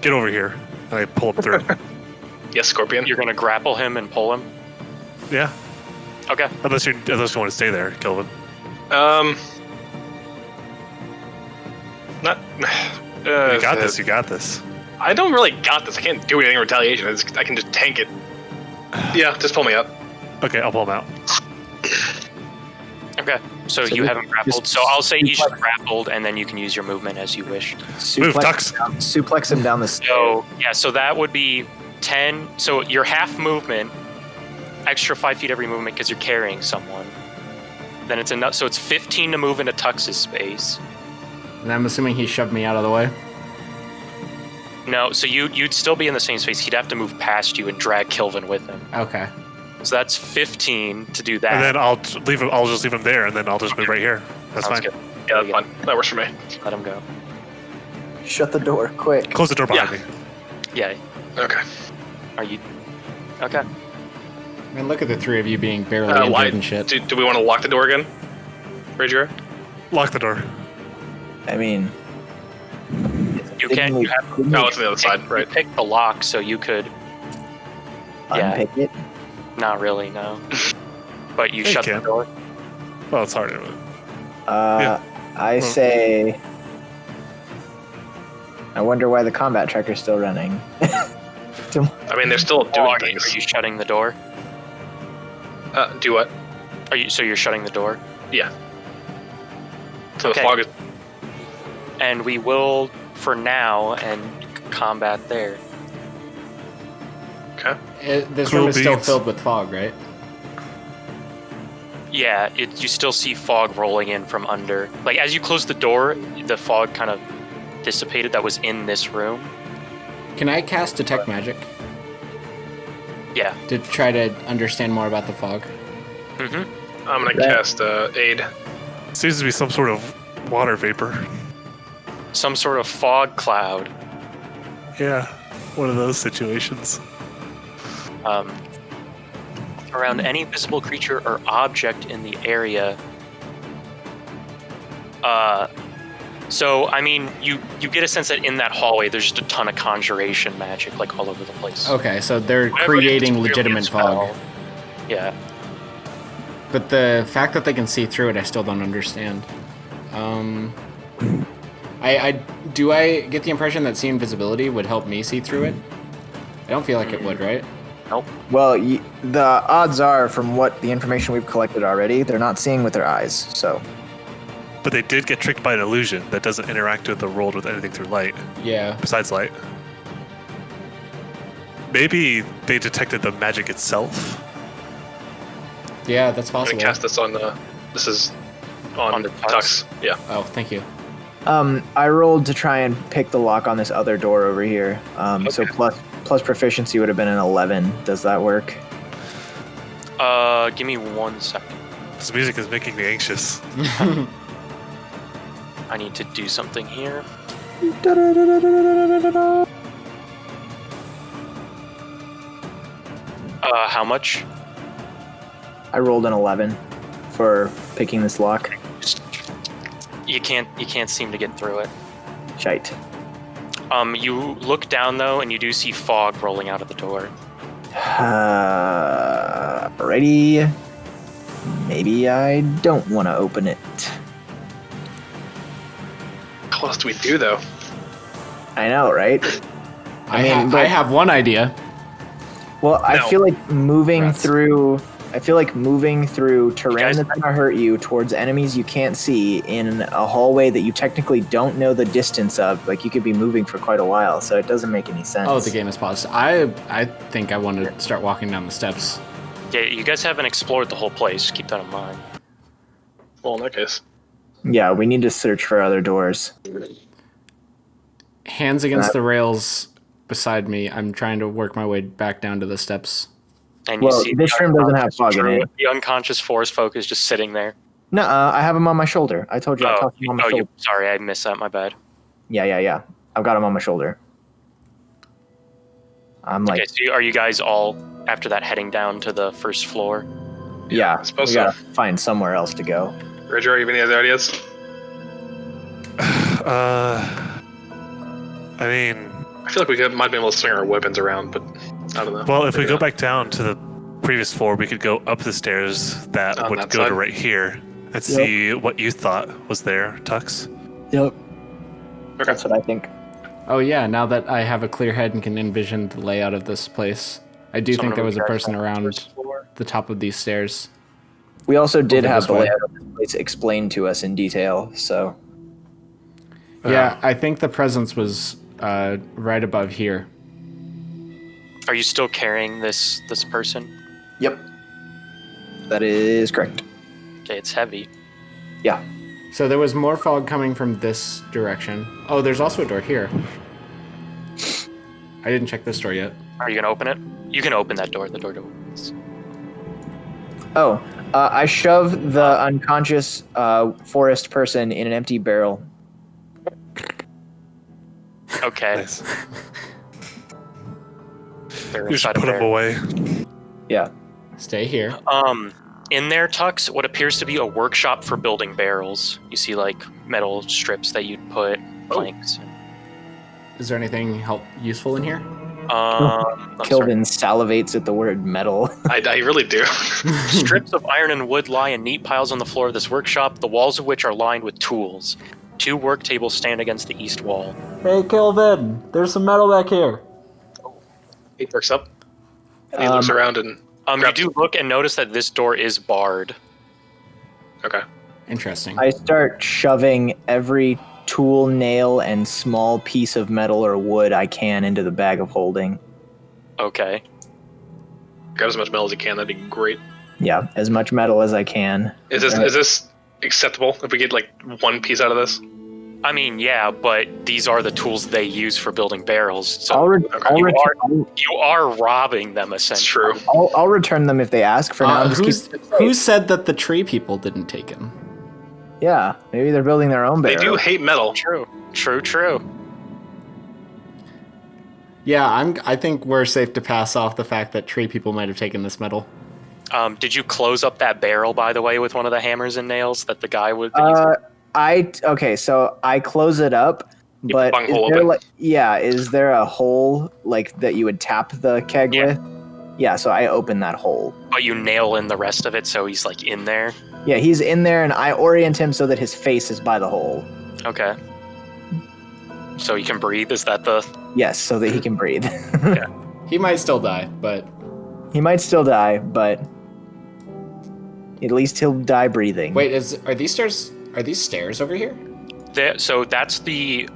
get over here! And I pull him through. Yes, Scorpion. You're gonna grapple him and pull him? Yeah, Okay. unless you want to stay there, Kelvin. Not. You got this. You got this. I don't really got this. I can't do anything in retaliation. I can just tank it. Yeah, just pull me up. Okay, I'll pull him out. Okay. So you you haven't grappled. just So I'll say he's suplex- grappled, and then you can use your movement as you wish. Move, Tux. Suplex him down the stairs. So yeah, so that would be 10. So your half movement, extra 5 feet every movement because you're carrying someone. Then it's enough. So it's 15 to move into Tux's space. And I'm assuming he shoved me out of the way. No, so you'd still be in the same space. He'd have to move past you and drag Kilvin with him. Okay. So that's 15 to do that. And then I'll leave him. I'll just leave him there, and then I'll just move right here. That's Sounds fine. good. Yeah, that's fine. That works for me. Let him go. Shut the door, quick. Close the door behind Yeah. me. Yeah. Okay. Are you? Okay. I mean, look at the three of you being barely Why? injured and shit. Do we want to lock the door again? Raidriar? Lock the door. I mean, You can. You have No, it's on the other side, you right? pick the lock, so you could. Yeah. unpick it. Not really, no. But you Yeah, you shut the can. door. Well, it's harder. I say. I wonder why the combat tracker's still running. I mean, they're still Oh, doing are things. you shutting the door? Do what? So you're shutting the door? Yeah. So Okay. the fog is... And we will, for now, end combat there. Okay. This Cool room is still beans. filled with fog, right? Yeah, you still see fog rolling in from under. Like, as you close the door, the fog kind of dissipated that was in this room. Can I cast Detect Magic Yeah. to try to understand more about the fog? Mm-hmm. I'm going to cast Aid. Seems to be some sort of water vapor. Some sort of fog cloud. Yeah, one of those situations. Around any visible creature or object in the area. So, I mean, you get a sense that in that hallway, there's just a ton of conjuration magic, like, all over the place. Okay, so they're Whatever it is, it's creating clearly a legitimate spell. fog. Yeah. But the fact that they can see through it, I still don't understand. Do I get the impression that seeing visibility would help me see through it? I don't feel like it would, right? Nope. Well, the odds are, from what the information we've collected already, they're not seeing with their eyes. So, But they did get tricked by an illusion that doesn't interact with the world with anything through light, Yeah. besides light. Maybe they detected the magic itself. Yeah, that's I'm going possible. to cast this on This is on the Tux. Yeah. Oh, thank you. I rolled to try and pick the lock on this other door over here. So plus proficiency would have been an 11. Does that work? Give me 1 second. This music is making me anxious. I need to do something here. How much? I rolled an 11 for picking this lock. You can't seem to get through it. Shite. You look down though, and you do see fog rolling out of the door. Alrighty. Maybe I don't want to open it. How else do we do, though? I know, right? I mean, I but- have one idea. Well, I No. feel like moving Rats. through. I feel like moving through terrain guys- that's gonna hurt you towards enemies you can't see in a hallway that you technically don't know the distance of. Like you could be moving for quite a while, so it doesn't make any sense. Oh, the game is paused. I think I want to start walking down the steps. Yeah, you guys haven't explored the whole place. Keep that in mind. Well, in that case. Yeah, we need to search for other doors. Hands against the rails beside me. I'm trying to work my way back down to the steps. And you Well, see this the room doesn't have unconscious fog in druid- it. The unconscious forest folk is just sitting there. No, I have him on my shoulder. I told you I Oh, tossed him on my shoulder. sorry, I missed that. My bad. Yeah. I've got him on my shoulder. I'm like, Okay, so are you guys all after that heading down to the first floor? yeah, I suppose we so. gotta find somewhere else to go. Raidriar, you have any other ideas? I mean, I feel like might be able to swing our weapons around, but I don't know. well, if we Maybe go not. back down to the previous floor, we could go up the stairs that On would that go to side? right here and see what you thought was there, Tux. Yep. Okay. That's what I think. Oh yeah, now that I have a clear head and can envision the layout of this place, I do think there was a person around the top of these stairs. We also did Over have this the way. layout of this place explained to us in detail, so Yeah, I think the presence was right above here. Are you still carrying this person? yep. That is correct. Okay, it's heavy. Yeah. So there was more fog coming from this direction. Oh, there's also a door here. I didn't check this door yet. Are you gonna open it? You can open that door. The door opens. Oh, I shove the unconscious forest person in an empty barrel. Okay. Nice. They're You just inside of put him there. away. Yeah. Stay here. In there, Tux, what appears to be a workshop for building barrels. You see, like, metal strips that you'd put planks. Is there anything useful in here? I'm sorry. Kilvin salivates at the word metal. I really do. Strips of iron and wood lie in neat piles on the floor of this workshop, the walls of which are lined with tools. 2 work tables stand against the east wall. Hey, Kilvin, there's some metal back here. He perks up. And he looks around and You grabs- do look and notice that this door is barred. Okay. Interesting. I start shoving every tool, nail, and small piece of metal or wood I can into the bag of holding. Okay. Grab as much metal as you can. That'd be great. Yeah, as much metal as I can. Is this acceptable if we get like one piece out of this? I mean, yeah, but these are the tools they use for building barrels. So you are robbing them, It's essentially. true. I'll return them if they ask. For now, just keep. Who said that the tree people didn't take him? Yeah, maybe they're building their own They barrel. do hate metal. True. Yeah, I think we're safe to pass off the fact that tree people might have taken this metal. Did you close up that barrel, by the way, with one of the hammers and nails that the guy would? Okay, so I close it up, but bung is hole there open. is there a hole like that you would tap the keg Yeah. with? Yeah, so I open that hole. But you nail in the rest of it, so he's like in there. Yeah, he's in there, and I orient him so that his face is by the hole. Okay. So he can breathe. Is that the? Yes, so that he can breathe. He might still die, but He might still die, but at least he'll die breathing. wait, are these stairs over here? So that's the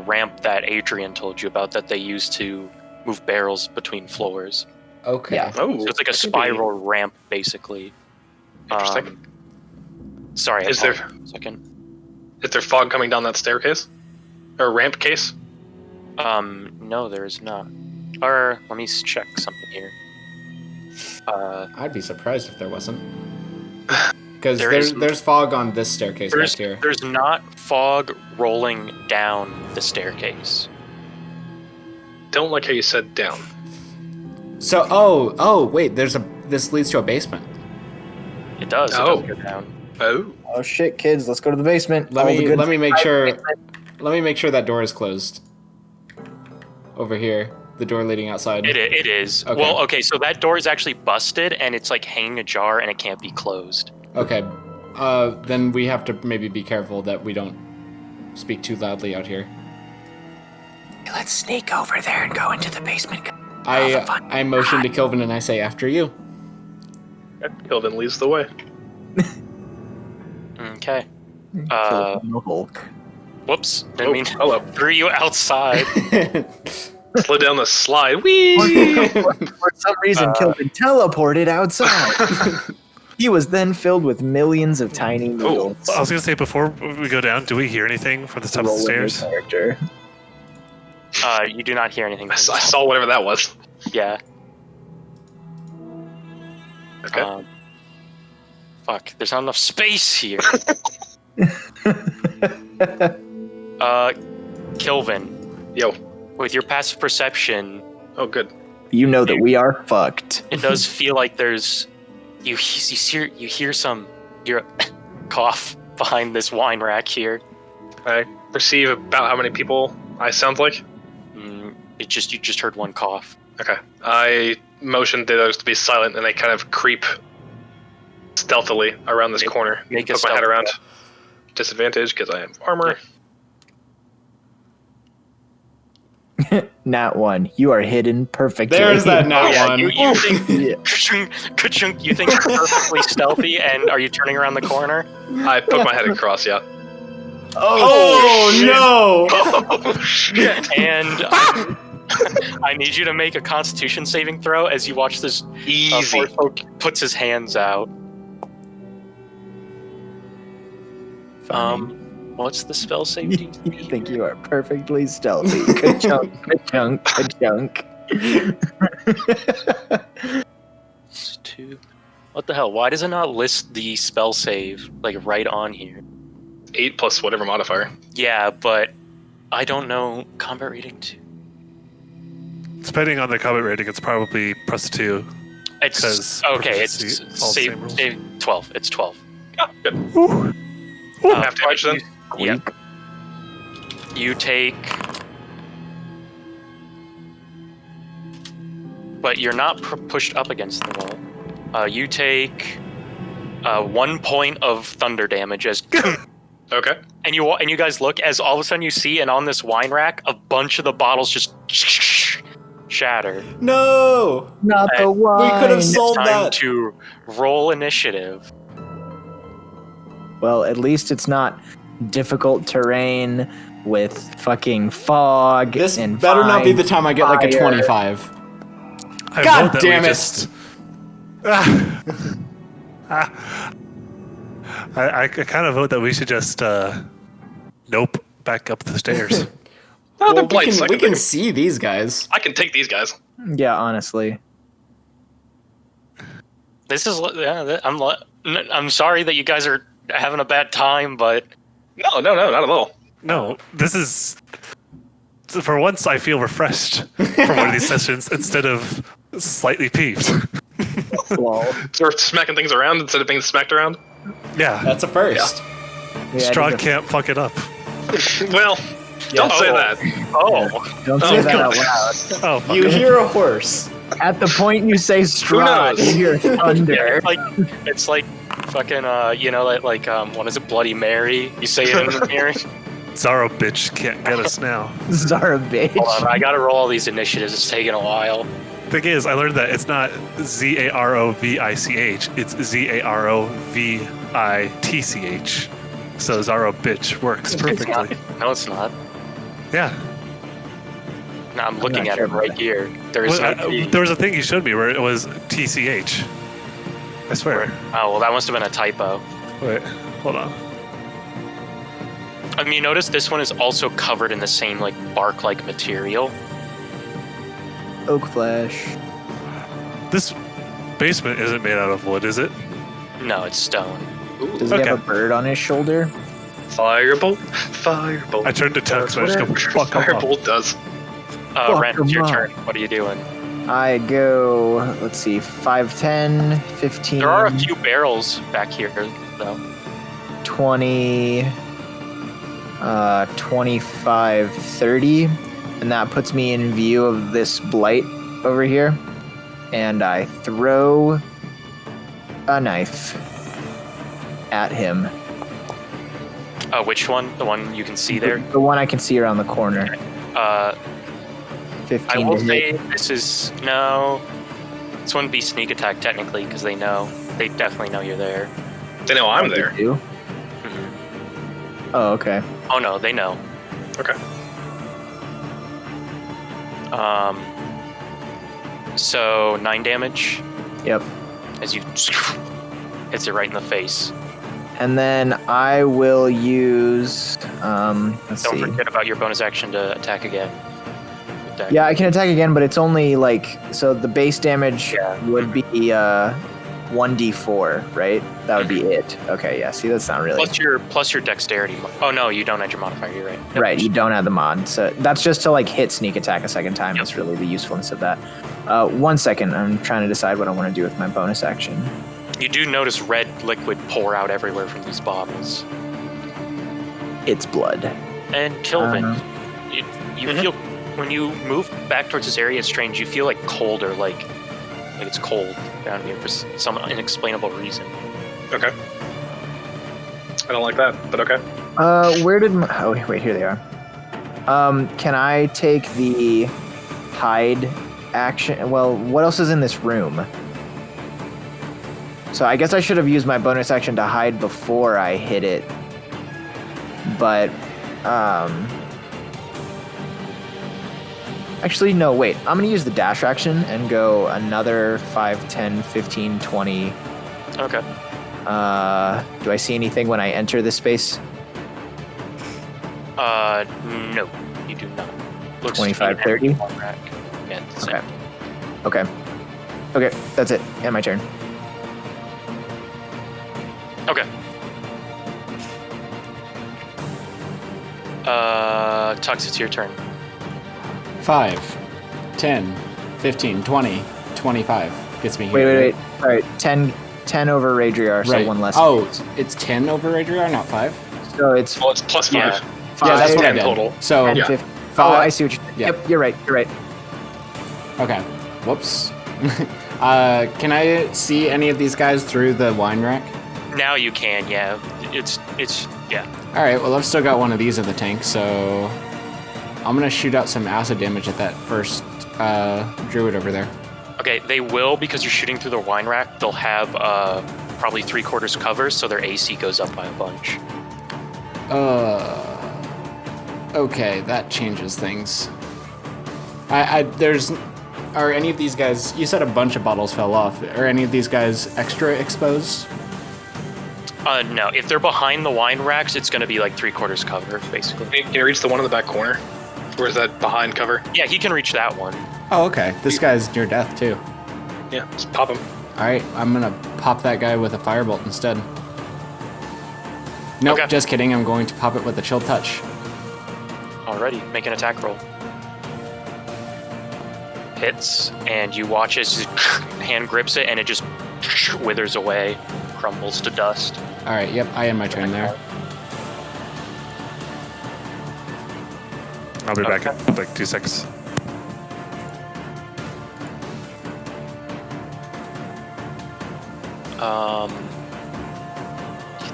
ramp that Adrian told you about that they use to move barrels between floors. Okay. Yeah. Oh, So it's like a that could be spiral ramp, basically. Interesting. Sorry, Is there- a second? Is there fog coming down that staircase? Or ramp case? No, there is not. Or let me check something here. I'd be surprised if there wasn't. Because There is- there's fog on this staircase back here. There's not fog rolling down the staircase. Don't like how you said down. So wait, this leads to a basement. It does. It Oh. does go down. Oh. Oh shit, kids! Let's go to the basement. Let All the me good- let me make sure. Let me make sure that door is closed. Over here, the door leading outside. It is. Okay. Well, okay, so that door is actually busted and it's like hanging ajar and it can't be closed. Okay. Then we have to maybe be careful that we don't speak too loudly out here. Let's sneak over there and go into the basement. I motion to Kilvin and I say, after you. Kilvin leads the way. Okay. Kilvin the Hulk. Whoops. Didn't mean hello. threw you outside. Slid down the slide. Whee! For some reason, Kilvin teleported outside. He was then filled with millions of tiny needles. I was gonna say, before we go down, do we hear anything from the top of the stairs? Character. You do not hear anything. I saw whatever that was. Yeah. Okay. Fuck. There's not enough space here. Kilvin. Yo. With your passive perception, Oh, good. You know that we are fucked. it does feel like there's you hear a cough behind this wine rack here. I perceive about how many people I sound like. You just heard one cough. Okay. I motion to those to be silent, and they kind of creep stealthily around this corner. Make a Put my head stealth around. check. Disadvantage because I have armor. Nat 1. You are hidden perfectly. There's that nat one. You think ka-chunk, you think you're perfectly stealthy, and are you turning around the corner? I poke my head across. Yeah. Oh, no! Oh shit! And I need you to make a Constitution saving throw as you watch this. Easy. Folk puts his hands out. What's the spell save? You think you are perfectly stealthy. Ka-chunk, ka-chunk, ka-chunk. Two. What the hell? Why does it not list the spell save like right on here? 8 plus whatever modifier. Yeah, but I don't know combat rating 2. Depending on the combat rating, it's probably +2. It's okay. It's all the same rules. save 12. It's 12. Oh, good. Half damage then. Yep. You take, but you're not pushed up against the wall. You take 1 point of thunder damage as, Okay. and you guys look as all of a sudden you see, and on this wine rack, a bunch of the bottles just shatter. No! Not the wine. We could have sold Time that. to roll initiative. Well, at least it's not difficult terrain with fucking fog. This and better not be fine the time I get like a fire. 25. I God vote that damn we it. just- I kind of vote that we should just nope back up the stairs. Oh, Well, the blights. we can see these guys. I can take these guys. Yeah, honestly. This is I'm sorry that you guys are having a bad time, but No, not at all. No, this is. For once, I feel refreshed from one of these sessions instead of slightly peeved. Lol. So we're smacking things around instead of being smacked around. Yeah, That's a first. Yeah, Strahd can't fuck it up. Well, don't say Oh. that. don't say that out loud. Oh, fuck You it. hear a horse. At the point you say Strahd, knows? you hear thunder. it's like fucking what is it, Bloody Mary? You say it in the mirror. Zaro bitch can't get us now. Zara bitch. Hold on, I gotta roll all these initiatives. It's taking a while. Thing is, I learned that it's not Zarovich, it's Zarovitch. So Zaro bitch works perfectly. No, it's not. Yeah. No, I'm looking not at sure it right about here. There is Well, no T. there was a thing you showed me where it was TCH. I swear. Oh, well, that must have been a typo. Wait, hold on. I mean, you notice this one is also covered in the same like bark-like material. Oak flesh. This basement isn't made out of wood, is it? No, it's stone. Does he Okay. have a bird on his shoulder? Firebolt. Firebolt. I turned to Tux and I just go, fuck him up. Firebolt does. Fuck Ren, it's your him up. turn. What are you doing? I go, let's see, 5, 10, 15, There are a few barrels back here, though. 20, 25, 30. And that puts me in view of this blight over here. And I throw a knife at him. Which one? The one you can see there? The one I can see around the corner. 15 I will to say hit. this is no. This wouldn't be sneak attack technically because they know. They definitely know you're there. They know I'm there. You? Mhm. Oh, okay. Oh no, they know. Okay. So 9 damage Yep. as you hits it right in the face. And then I will use. Let's Don't see. forget about your bonus action to attack again. With that. Yeah, I can attack again, but it's only like so. The base damage Yeah. would be 1d4, right? That would be it. Okay, yeah. See, that's not really Plus your dexterity. Oh no, you don't add your modifier. You're right. Yep. right. You don't have the mod, so that's just to like hit sneak attack a second time. Yep. That's really the usefulness of that. 1 second. I'm trying to decide what I want to do with my bonus action. You do notice red liquid pour out everywhere from these bottles. It's blood. And Kilvin, you Mhm. feel when you move back towards this area, it's strange. You feel like colder, like it's cold down here for some inexplainable reason. Okay. I don't like that, but okay. Where did my... Oh, wait, here they are. Can I take the hide action? Well, what else is in this room? So I guess I should have used my bonus action to hide before I hit it. But, actually, no, wait. I'm going to use the dash action and go another 5, 10, 15, 20... Okay. Do I see anything when I enter this space? No, you do not. Looks 25, to be an 30? empty wall rack. Yeah, it's the same. Okay. Okay, that's it. And my turn. Okay. Tux, it's your turn. 5, 10, 15, 20, 25. Gets me here. Wait. All right, 10 over Raidriar, so Right. one less. Oh, it's 10 over Raidriar, not 5? So it's Well, it's plus 5. Yeah. Yeah, that's what I 10 did. total. So, 10, Yeah. 15. Five. Oh, I see what you're Yeah. Yep, you're right. okay. Whoops. Can I see any of these guys through the wine rack? Now you can, yeah. It's yeah. All right, well, I've still got one of these in the tank, so I'm going to shoot out some acid damage at that first druid over there. Okay, they will, because you're shooting through the wine rack, they'll have probably 3/4 cover, so their AC goes up by a bunch. Okay, that changes things. Are any of these guys, you said a bunch of bottles fell off, are any of these guys extra exposed? No, if they're behind the wine racks, it's going to be like 3/4 cover, basically. Can you reach the one in the back corner? Or is that behind cover? Yeah, he can reach that one. Oh, okay. This guy's near death, too. Yeah, just pop him. All right, I'm going to pop that guy with a firebolt instead. Nope, Okay. just kidding. I'm going to pop it with a chill touch. Alrighty, make an attack roll. Hits, and you watch as his hand grips it, and it just withers away, crumbles to dust. All right, yep, I end my turn there. I'll be back Okay. in like 2 seconds.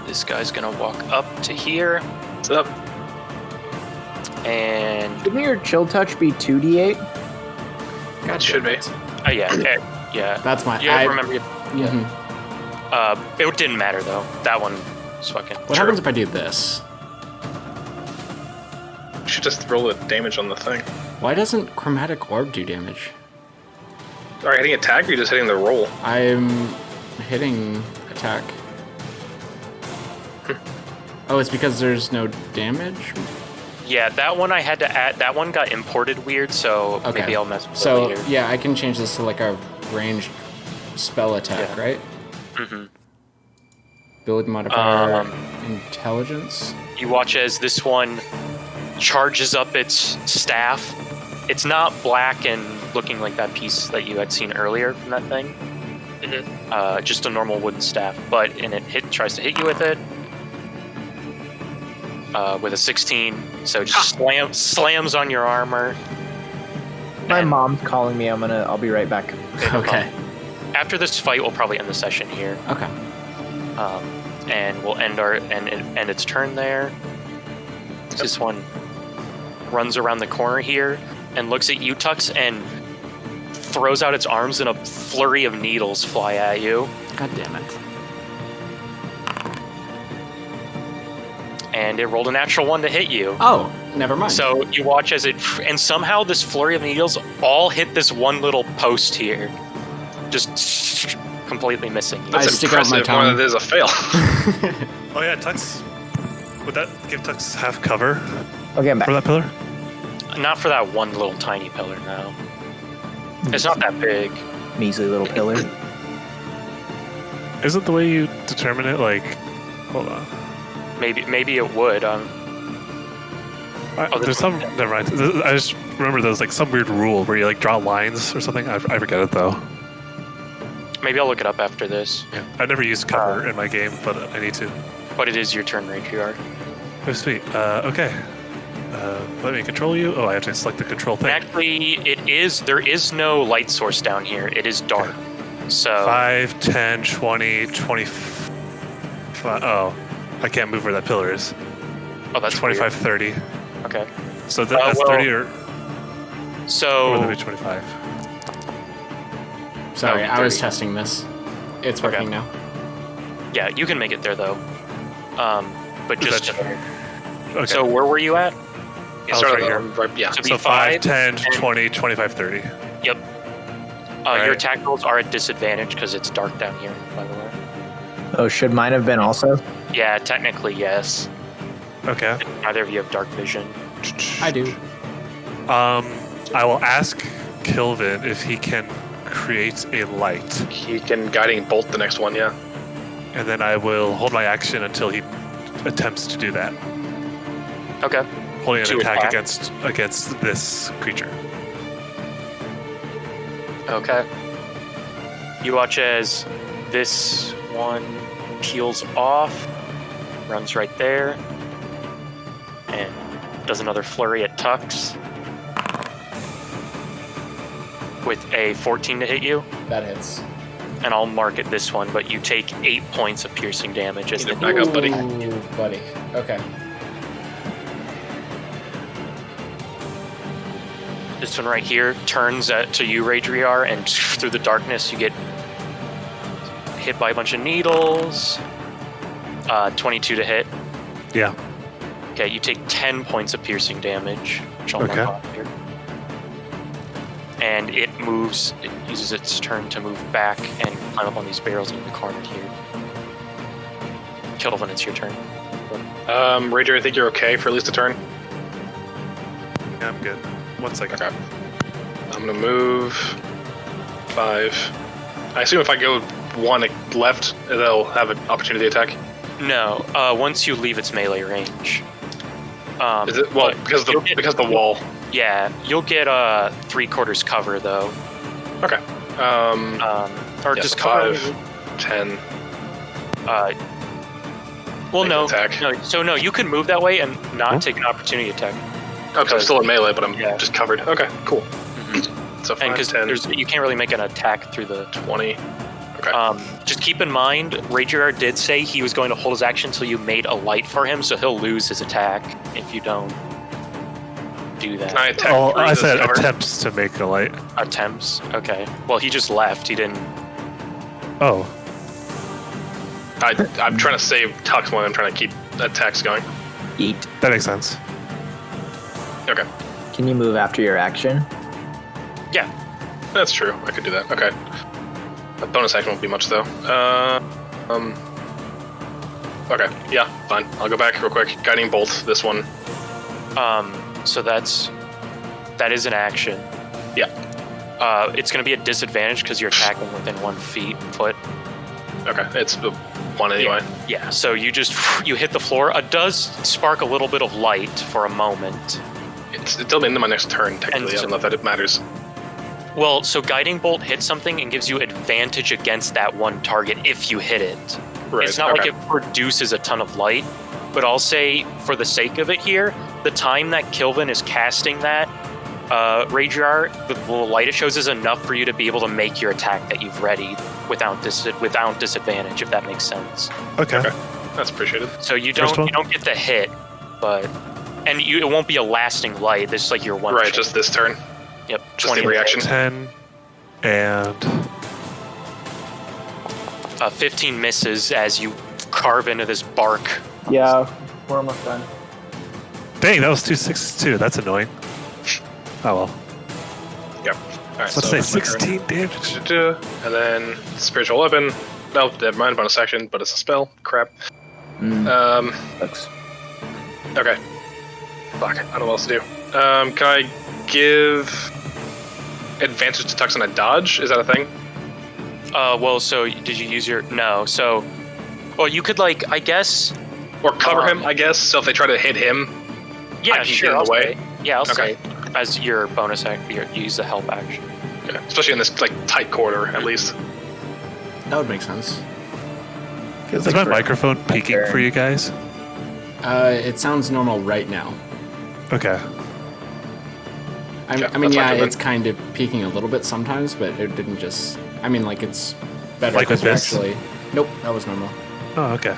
This guy's gonna walk up to here, What's up? and Shouldn't your chill touch be 2d8? It should be. yeah. That's my... Yeah, remember. Mhm. It didn't matter though. That one was fucking. What happens if I do this? You should just roll the damage on the thing. Why doesn't Chromatic Orb do damage? Are you hitting attack or are you just hitting the roll? I'm hitting attack. Oh, it's because there's no damage? Yeah, that one I had to add. That one got imported weird, so Okay. maybe I'll mess with it So, later. yeah, I can change this to like a ranged spell attack, Yeah. right? Mm-hmm. Build modifier intelligence. You watch as this one charges up its staff. It's not black and looking like that piece that you had seen earlier from that thing. Mm-hmm. Just a normal wooden staff, and it tries to hit you with it. With a 16, so it just slams on your armor. My And- mom's calling me. I'll be right back. Okay. After this fight, we'll probably end the session here, Okay. and we'll end end its turn there. This one runs around the corner here. and looks at you, Tux, and throws out its arms, and a flurry of needles fly at you. God damn it. And it rolled a natural 1 to hit you. Oh, never mind. So you watch as it, and somehow this flurry of needles all hit this one little post here, just completely missing you. That's stick out my impressive more tongue. than it is a fail. Oh yeah, Tux. Would that give Tux half cover Okay, I'm back. for that pillar? Not for that one little tiny pillar, no. It's not that big. Measly little pillar. Isn't the way you determine it like? Hold on. Maybe it would. There's some. Never mind. I just remember there's like some weird rule where you like draw lines or something. I forget it though. Maybe I'll look it up after this. Yeah. I never used cover in my game, but I need to. But it is your turn, Raidriar. Oh sweet. Okay. Let me control you. Oh, I have to select the control thing. Actually, there is no light source down here. It is dark. So 5, 10, 20, 25. Oh, I can't move where that pillar is. oh, that's 25, 30. weird. Okay. So that's 30 or So would it be 25? Sorry, Oh, I was 30. testing this. It's working now. yeah, you can make it there though. But Is just that- Okay. so where were you at? You Oh, started right here. right, yeah. So be So 5, 5, 10, 20, 25, 30. Yep. Right. Your attack rolls are at disadvantage because it's dark down here, by the way. Oh, should mine have been also? Yeah, technically yes. Okay. Neither of you have dark vision. I do. I will ask Kilvin if he can create a light, He can guiding bolt the next one, yeah. and then I will hold my action until he attempts to do that. Okay. Holding an To attack attack? against this creature. Okay. You watch as this one peels off, runs right there, and does another flurry at Tux with a 14 to hit you. That hits. And I'll mark it this one, but you take 8 points of piercing damage as Need the to back up, buddy. Ooh, buddy. Okay. This one right here turns to you, Raidriar, and through the darkness you get hit by a bunch of needles. 22 to hit. Yeah. Okay, you take 10 points of piercing damage, which I'll mark Okay. off here. And it uses its turn to move back and climb up on these barrels in the corner here. Kilvin, it's your turn. Rager, I think you're okay for at least a turn. Yeah, I'm good. 1 second. Okay. I'm gonna move 5. I assume if I go 1 left, they'll have an opportunity attack. No, once you leave its melee range. Is it well but because you'll the get- because the wall? Yeah, you'll get 3/4 cover though. Okay. Or Yeah, just so cover. 5, 10. Well, Make no, an attack. no. So no, you can move that way and not take an opportunity attack, Okay, I'm still in melee, but I'm Yeah. just covered. Okay, cool. So and 5, because 10, you can't really make an attack through the. 20. Okay. Just keep in mind, Raidriar did say he was going to hold his action until you made a light for him, so he'll lose his attack if you don't do that. Can I attack? Oh, through I this said cover? attempts to make a light. Attempts. Okay. Well, he just left. He didn't. Oh, I'm trying to save Tux when I'm trying to keep attacks going. Eat. that makes sense. Okay, Can you move after your action? Yeah. that's true. I could do that. Okay. A bonus action won't be much though. Okay, yeah, fine. I'll go back real quick. Guiding bolt. This one. So that is an action. Yeah. It's going to be a disadvantage because you're attacking within 1 foot. Okay, it's the one anyway. Yeah. So you hit the floor. It does spark a little bit of light for a moment. It's till the end of my next turn. Technically, I don't know if that matters. Well, so guiding bolt hits something and gives you advantage against that one target if you hit it. Right. It's not okay. like it produces a ton of light, but I'll say for the sake of it here, the time that Kilvin is casting that, Raidriar, the light it shows is enough for you to be able to make your attack that you've readied without disadvantage, if that makes sense. Okay. Okay. That's appreciated. So you First one? don't get the hit, but And it won't be a lasting light. This is like your one. Right, shot. just this turn. Yep. Just the reaction. 10 and 15 misses as you carve into this bark. Yeah, we're almost done. dang, that was 2 6s too. That's annoying. Oh well. Yep. Alright, So let's say 16 damage. And then spiritual weapon. No, never mind, bonus action, but it's a spell. Crap. Sucks. Okay. Fuck, I don't know what else to do. Can I give advantage to Tux on a dodge? Is that a thing? Well, so did you use your... No, so... Well, you could, like, I guess... Or cover him, I guess, so if they try to hit him, Yeah, I can sure. get in the I'll way. say. Yeah, I'll Okay. say. As your bonus action, you use the help action. yeah, especially in this like tight corridor, at least. That would make sense. Feels Is my for- microphone peaking for you guys? It sounds normal right now. Okay. I Yeah, mean, that's yeah, fine, but- it's kind of peaking a little bit sometimes, but it didn't just... I mean, like, it's better Like with because this? actually... Nope, that was normal. Oh, okay.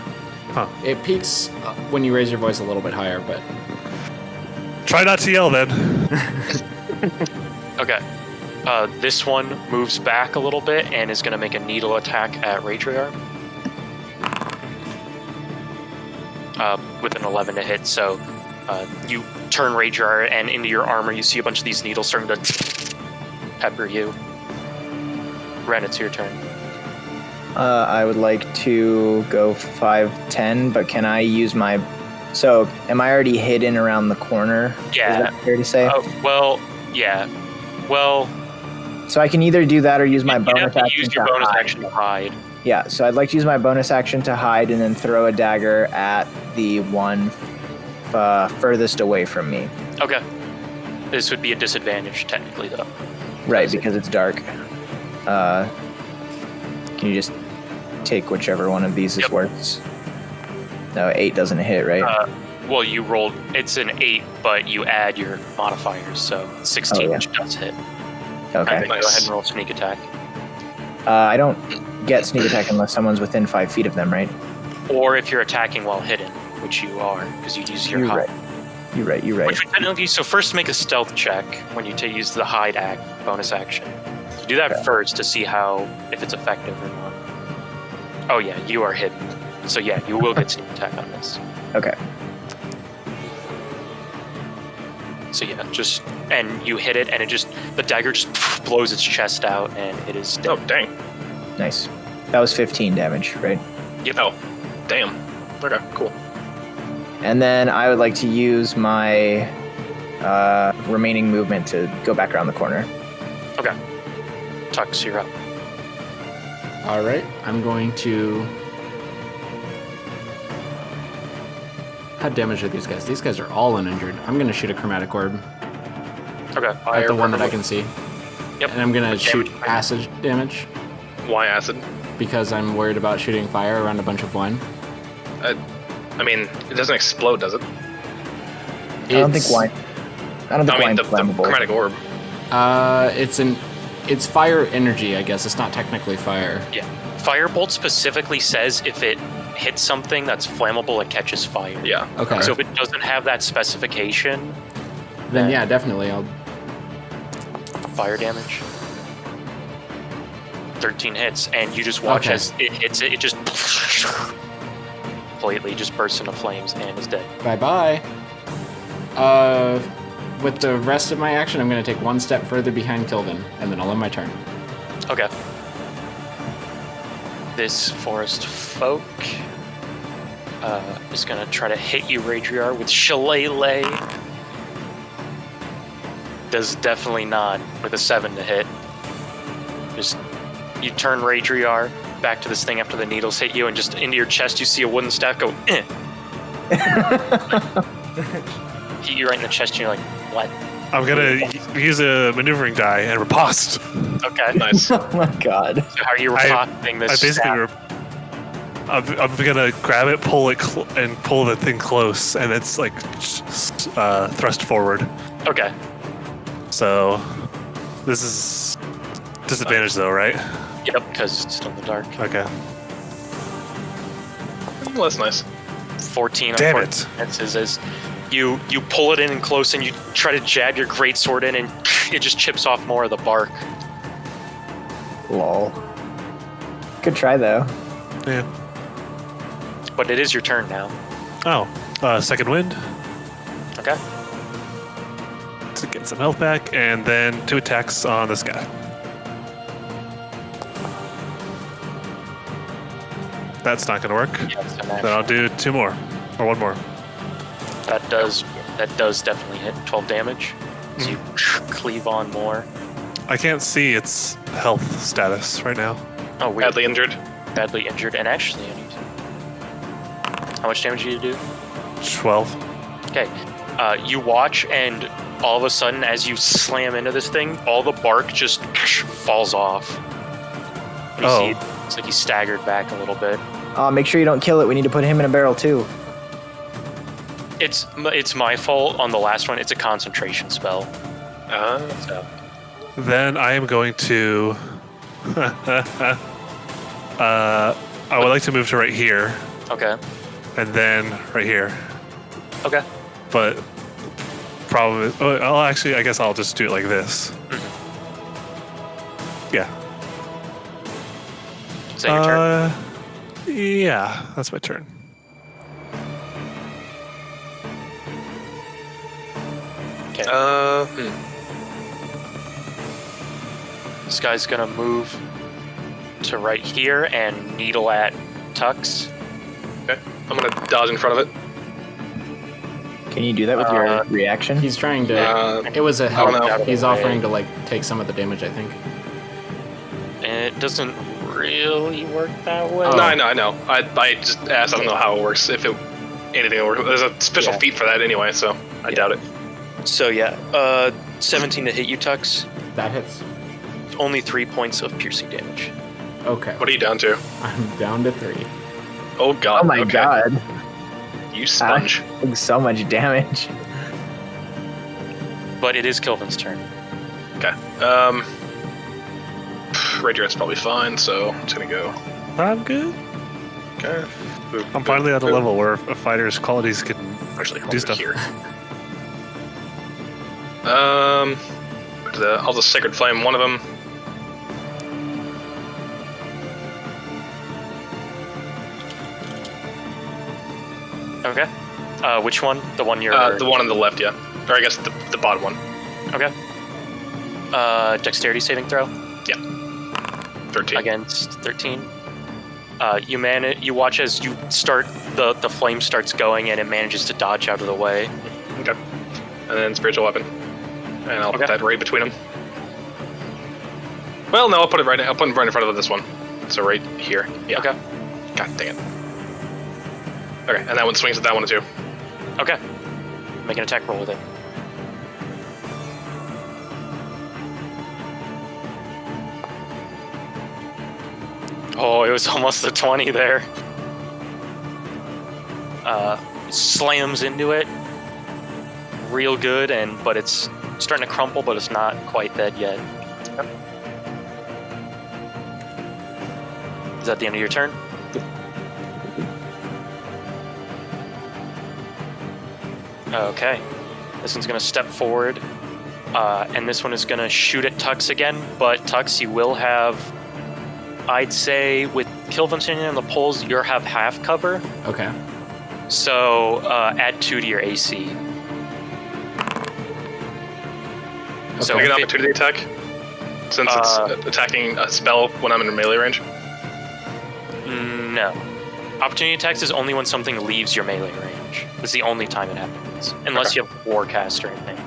Huh. It peaks when you raise your voice a little bit higher, but... Try not to yell then. Okay. This one moves back a little bit and is going to make a needle attack at Raidriar. With an 11 to hit, so you turn Raidriar and into your armor you see a bunch of these needles starting to pepper you. Ren, it's your turn. I would like to go 5, 10, but can I use my... So, am I already hidden around the corner? Yeah. Is that fair to say? Well, yeah. Well, So I can either do that or use my you'd bonus have to action use your to bonus hide. action to hide. Yeah, so I'd like to use my bonus action to hide and then throw a dagger at the one furthest away from me. Okay. This would be a disadvantage, technically, though. Right, because it's dark. Can you just take whichever one of these is Yep. worse? No, 8 doesn't hit, right? Well, you rolled... It's an 8, but you add your modifiers, so 16, Oh, yeah. which does hit. Okay. Go ahead and roll sneak attack. I don't get sneak attack unless someone's within 5 feet of them, right? Or if you're attacking while hidden, which you are, because you use your You're hide. right. You're right. You're right. Which would technically... So first make a stealth check when you use the hide bonus action. You do that Okay. first to see if it's effective or not. Oh yeah, you are hidden. So yeah, you will get sneak attack on this. Okay. So yeah, and you hit it, and the dagger just blows its chest out, and it is dead. Oh, dang. Nice. That was 15 damage, right? Oh, damn. Okay, cool. And then I would like to use my remaining movement to go back around the corner. Okay. Tux, you're up. All right, I'm going to... How damaged are these guys? These guys are all uninjured. I'm going to shoot a chromatic orb Okay. at the one that I can see. Yep. And I'm going to What shoot damage? acid damage Why acid? because I'm worried about shooting fire around a bunch of wine. I mean, it doesn't explode, does it? I don't think wine. I don't think I mean, wine's the flammable. chromatic orb. It's fire energy, I guess. It's not technically fire. Yeah. Firebolt specifically says if it hits something that's flammable, it catches fire. Yeah. Okay. So if it doesn't have that specification, Then yeah, definitely. I'll... fire damage. 13 hits, and you just watch Okay. as it hits it just completely just bursts into flames and is dead. Bye-bye. With the rest of my action, I'm going to take one step further behind Kilvin, and then I'll end my turn. Okay. This forest folk is going to try to hit you, Raidriar, with Shillelagh. Does definitely not with a 7 to hit. Just you turn Raidriar back to this thing after the needles hit you, and just into your chest you see a wooden staff go, eh. Hit you right in the chest, and you're like, what? I'm gonna use a maneuvering die and riposte. Okay. Nice. Oh my god. So how are you riposting this I basically, staff? I'm gonna grab it, pull it, and pull the thing close, and it's like thrust forward. Okay. So this is disadvantage though, right? Yep, because it's still in the dark. Okay. Well, that's nice. 14 Damn unfortunate it. misses as You pull it in close and you try to jab your greatsword in, and it just chips off more of the bark. Lol. Good try though. Yeah. But it is your turn now. Oh, second wind Okay. to get some health back, and then 2 attacks on this guy. That's not going to work. Yeah, it's a Then I'll natural. do 2 more, or 1 more. That does definitely hit 12 damage. So you cleave on more. I can't see its health status right now. Oh, weird. Badly injured. Badly injured. And actually, I need to... How much damage do you do? 12. Okay. You watch, and all of a sudden, as you slam into this thing, all the bark just falls off. And you see it's like he's staggered back a little bit. Make sure you don't kill it. We need to put him in a barrel too. It's my fault on the last one. It's a concentration spell. So. Then I am going to... I would like to move to right here, Okay. and then right here. Okay. But problem is... I guess I'll just do it like this. Yeah. Is that your turn? Yeah, that's my turn. Okay. Hmm. This guy's gonna move to right here and needle at Tux. Okay. I'm gonna dodge in front of it. Can you do that with your reaction? He's trying to. It was a I don't help. know. He's offering to like take some of the damage, I think. And it doesn't really work that way. Oh. No, I know. I just asked. I don't know how it works. If anything will work. There's a special feat for that anyway, so I doubt it. So yeah, 17 to hit you, Tux. That hits. Only 3 points of piercing damage. Okay. What are you down to? I'm down to 3. Oh god. Oh my okay. god. You sponge. Doing so much damage. But it is Kilvin's turn. Okay. Raidriar's probably fine, so I'm just gonna go. I'm good. Okay. Boop, I'm boop, finally at a boop. level where a fighter's qualities can Actually, hold do it stuff. here. I'll just Sacred Flame one of them. Okay. Which one? The one you're... The one on the left, yeah. Or I guess the bottom one. Okay. Dexterity saving throw 13. against 13. You watch as you start, the flame starts going and it manages to dodge out of the way. Okay. And then Spiritual Weapon. And I'll put Okay. that right between them. Well, no, I'll put it right in front of this one. So right here. Yeah. Okay. God dang it. Okay, and that one swings at that one too. Okay. Make an attack roll with it. Oh, it was almost a 20 there. Slams into it. Real good, but it's starting to crumple, but it's not quite dead yet. Is that the end of your turn? Okay. This one's going to step forward, and this one is going to shoot at Tux again, but Tux, you will have, I'd say, with Kilvin sitting on the poles, you'll have half cover, Okay. so add 2 to your AC. So Can I get an opportunity attack? Since it's attacking a spell when I'm in melee range? No. Opportunity attacks is only when something leaves your melee range. That's the only time it happens. Unless you have Warcast or anything.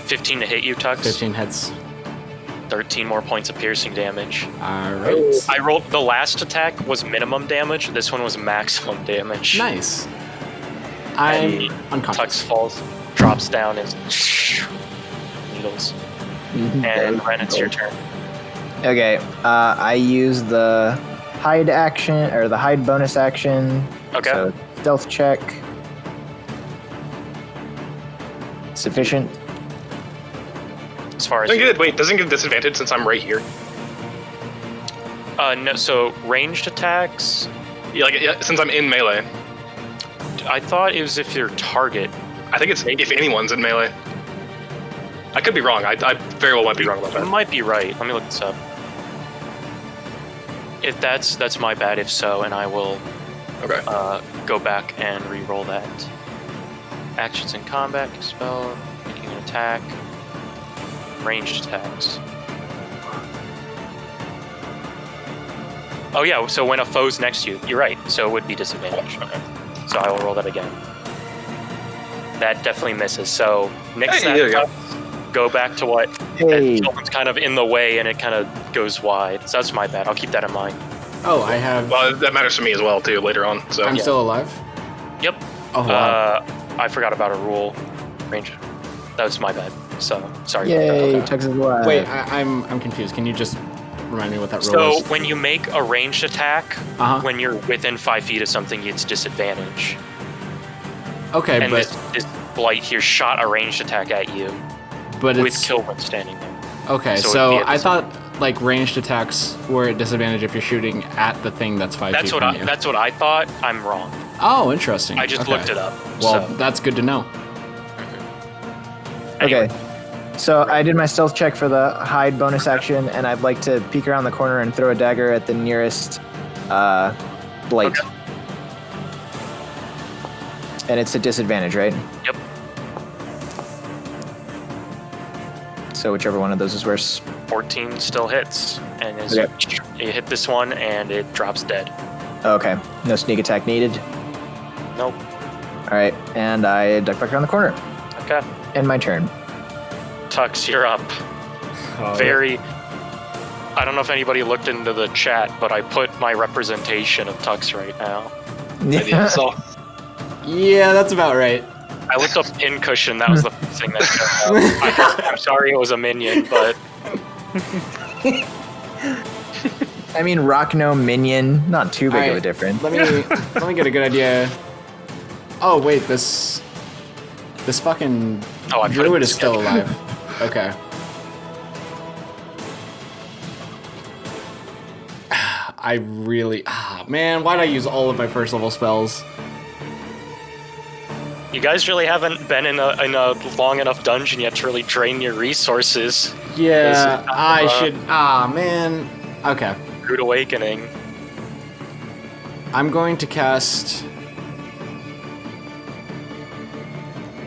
15 to hit you, Tux. 15 hits. 13 more points of piercing damage. Alright. I rolled, the last attack was minimum damage, this one was maximum damage. Nice. I'm And unconscious. Tux falls, drops down, and needles. And Ren, it's your turn. Okay, I use the hide action, or the hide bonus action. Okay. So, stealth check. Sufficient. As far as Doesn't get disadvantage since I'm right here. no, so ranged attacks. Yeah, since I'm in melee. I thought it was if your target. I think it's if anyone's in melee. I could be wrong. I very well might be wrong about You that. might be right. Let me look this up. If that's my bad. If so, and I will Okay. go back and re-roll that. Actions in combat, spell, making an attack, ranged attacks. Oh yeah, so when a foe's next to you, you're right. So it would be disadvantage. Okay. So I will roll that again. That definitely misses. So next Hey, there you go. go back to what Hey. Kilvin's kind of in the way and it kind of goes wide. So that's my bad. I'll keep that in mind. Oh, I have. Well, that matters to me as well too later on. So I'm still alive. Yep. Oh wow. I forgot about a rule. Range. That was my bad. So sorry Yay, about that. Tux is alive. Wait, I'm confused. Can you just remind me what that rule So is? when you make a ranged attack, Uh-huh. when you're within 5 feet of something, it's disadvantage. Okay, And but this blight here shot a ranged attack at you with it's Kilvin standing there. okay. so So, it'd be a I thought like ranged attacks were at disadvantage if you're shooting at the thing that's 5 feet from you. That's what I thought. I'm wrong. Oh, interesting. I just Okay. looked it up. Well, so. that's good to know. Anyway. Okay. So I did my stealth check for the hide bonus action, and I'd like to peek around the corner and throw a dagger at the nearest blight. Okay. And it's a disadvantage, right? Yep. So whichever one of those is worse. 14 still hits, and Okay. you hit this one, and it drops dead. Okay. No sneak attack needed. Nope. All right. And I duck back around the corner. Okay. And my turn. Tux, you're up. Very. I don't know if anybody looked into the chat, but I put my representation of Tux right now. so Yeah, that's about right. I looked up pincushion. That was the first thing that showed up. I'm sorry it was a minion, but I mean, rock gnome minion, not too big of a Alright, difference. Let me get a good idea. Oh wait, this fucking Oh, I put it druid in is still schedule. alive. Okay. I really man, why'd I use all of my first level spells? you guys really haven't been in a long enough dungeon yet to really drain your resources. Yeah, Is it, I should. Man. Okay, Rude Awakening. I'm going to cast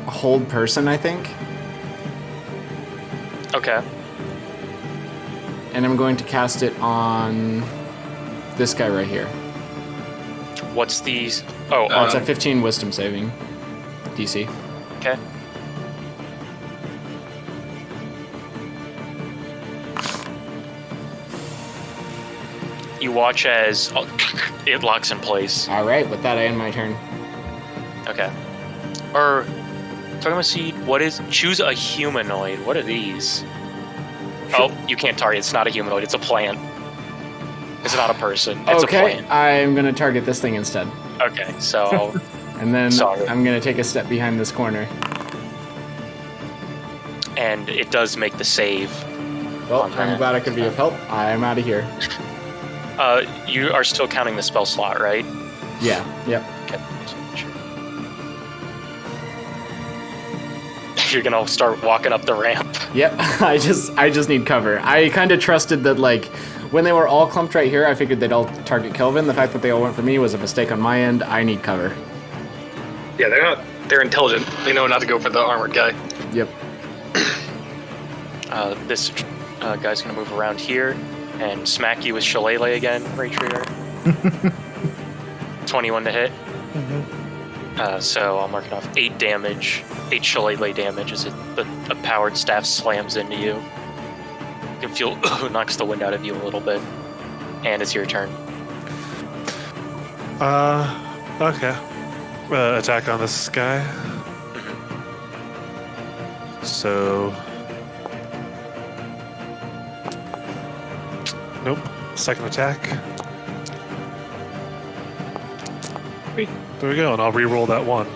Hold Person, I think, Okay. and I'm going to cast it on this guy right here. What's these? Oh, Oh, it's a 15 Wisdom saving DC. okay. You watch as it locks in place. All right, with that, I end my turn. Okay. Or, talking about seed, what is, choose a humanoid. What are these? Oh, you can't target. It's not a humanoid. It's a plant. It's not a person. It's a Okay, plant. I'm gonna target this thing instead, Okay, so and then Sorry. I'm gonna take a step behind this corner. and it does make the save. Well, On I'm that. glad I could be of help. I'm out of here. You are still counting the spell slot, right? Yeah. Yep. Okay. You're gonna start walking up the ramp. Yep. I just need cover. I kind of trusted that, like, when they were all clumped right here, I figured they'd all target Kilvin. The fact that they all went for me was a mistake on my end. I need cover. yeah, they're intelligent. They know not to go for the armored guy. Yep. This guy's gonna move around here and smack you with Shillelagh again, Raidriar. 21 to hit. So I'll mark it off 8 damage, 8 Shillelagh damage as a powered staff slams into you. You can feel knocks the wind out of you a little bit. And it's your turn. Okay. Attack on this guy. So. Nope. Second attack. Sweet. There we go, and I'll re-roll that one.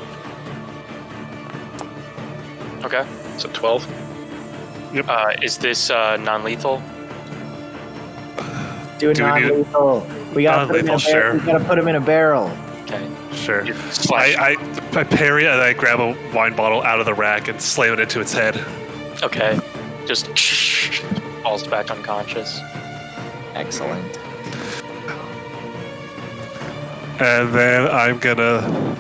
Okay. So 12. Is this non-lethal? Do it Do we need- non-lethal. We gotta put him in a Non-lethal, sure. barrel. We gotta put him in a barrel. Okay. Sure. You slash. I parry and I grab a wine bottle out of the rack and slam it into its head. Okay. Just falls back unconscious. Excellent. And then I'm gonna.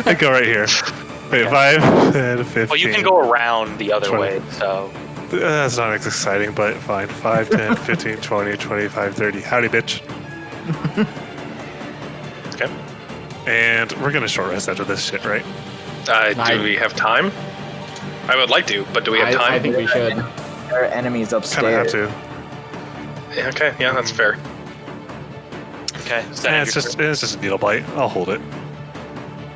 I go right here. Wait, 5, 10, 15. Well, you can go around the other 20. way, so. That's not as exciting, but fine. 5, 10, 15, 20, 25, 30. Howdy, bitch. Okay. And we're gonna short rest after this shit, right? Do we have time? I would like to, but do we have time? I think we should. There are enemies Kind upstairs. of have to. Yeah, okay, yeah, that's fair. Okay. And it's just a needle bite. I'll hold it.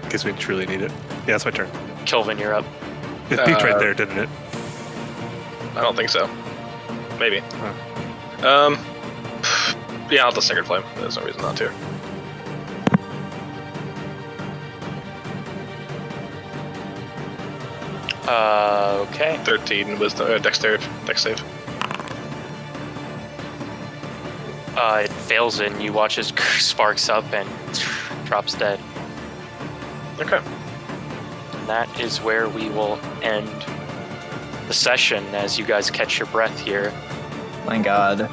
In case we truly need it. Yeah, it's my turn. Kilvin, you're up. It peaked right there, didn't it? I don't think so. Maybe. Huh. Yeah, I'll just Sacred Flame. There's no reason not to. Okay. 13 wisdom, dex save. It fails and you watch as sparks up and drops dead. Okay. And that is where we will end the session as you guys catch your breath here. My God.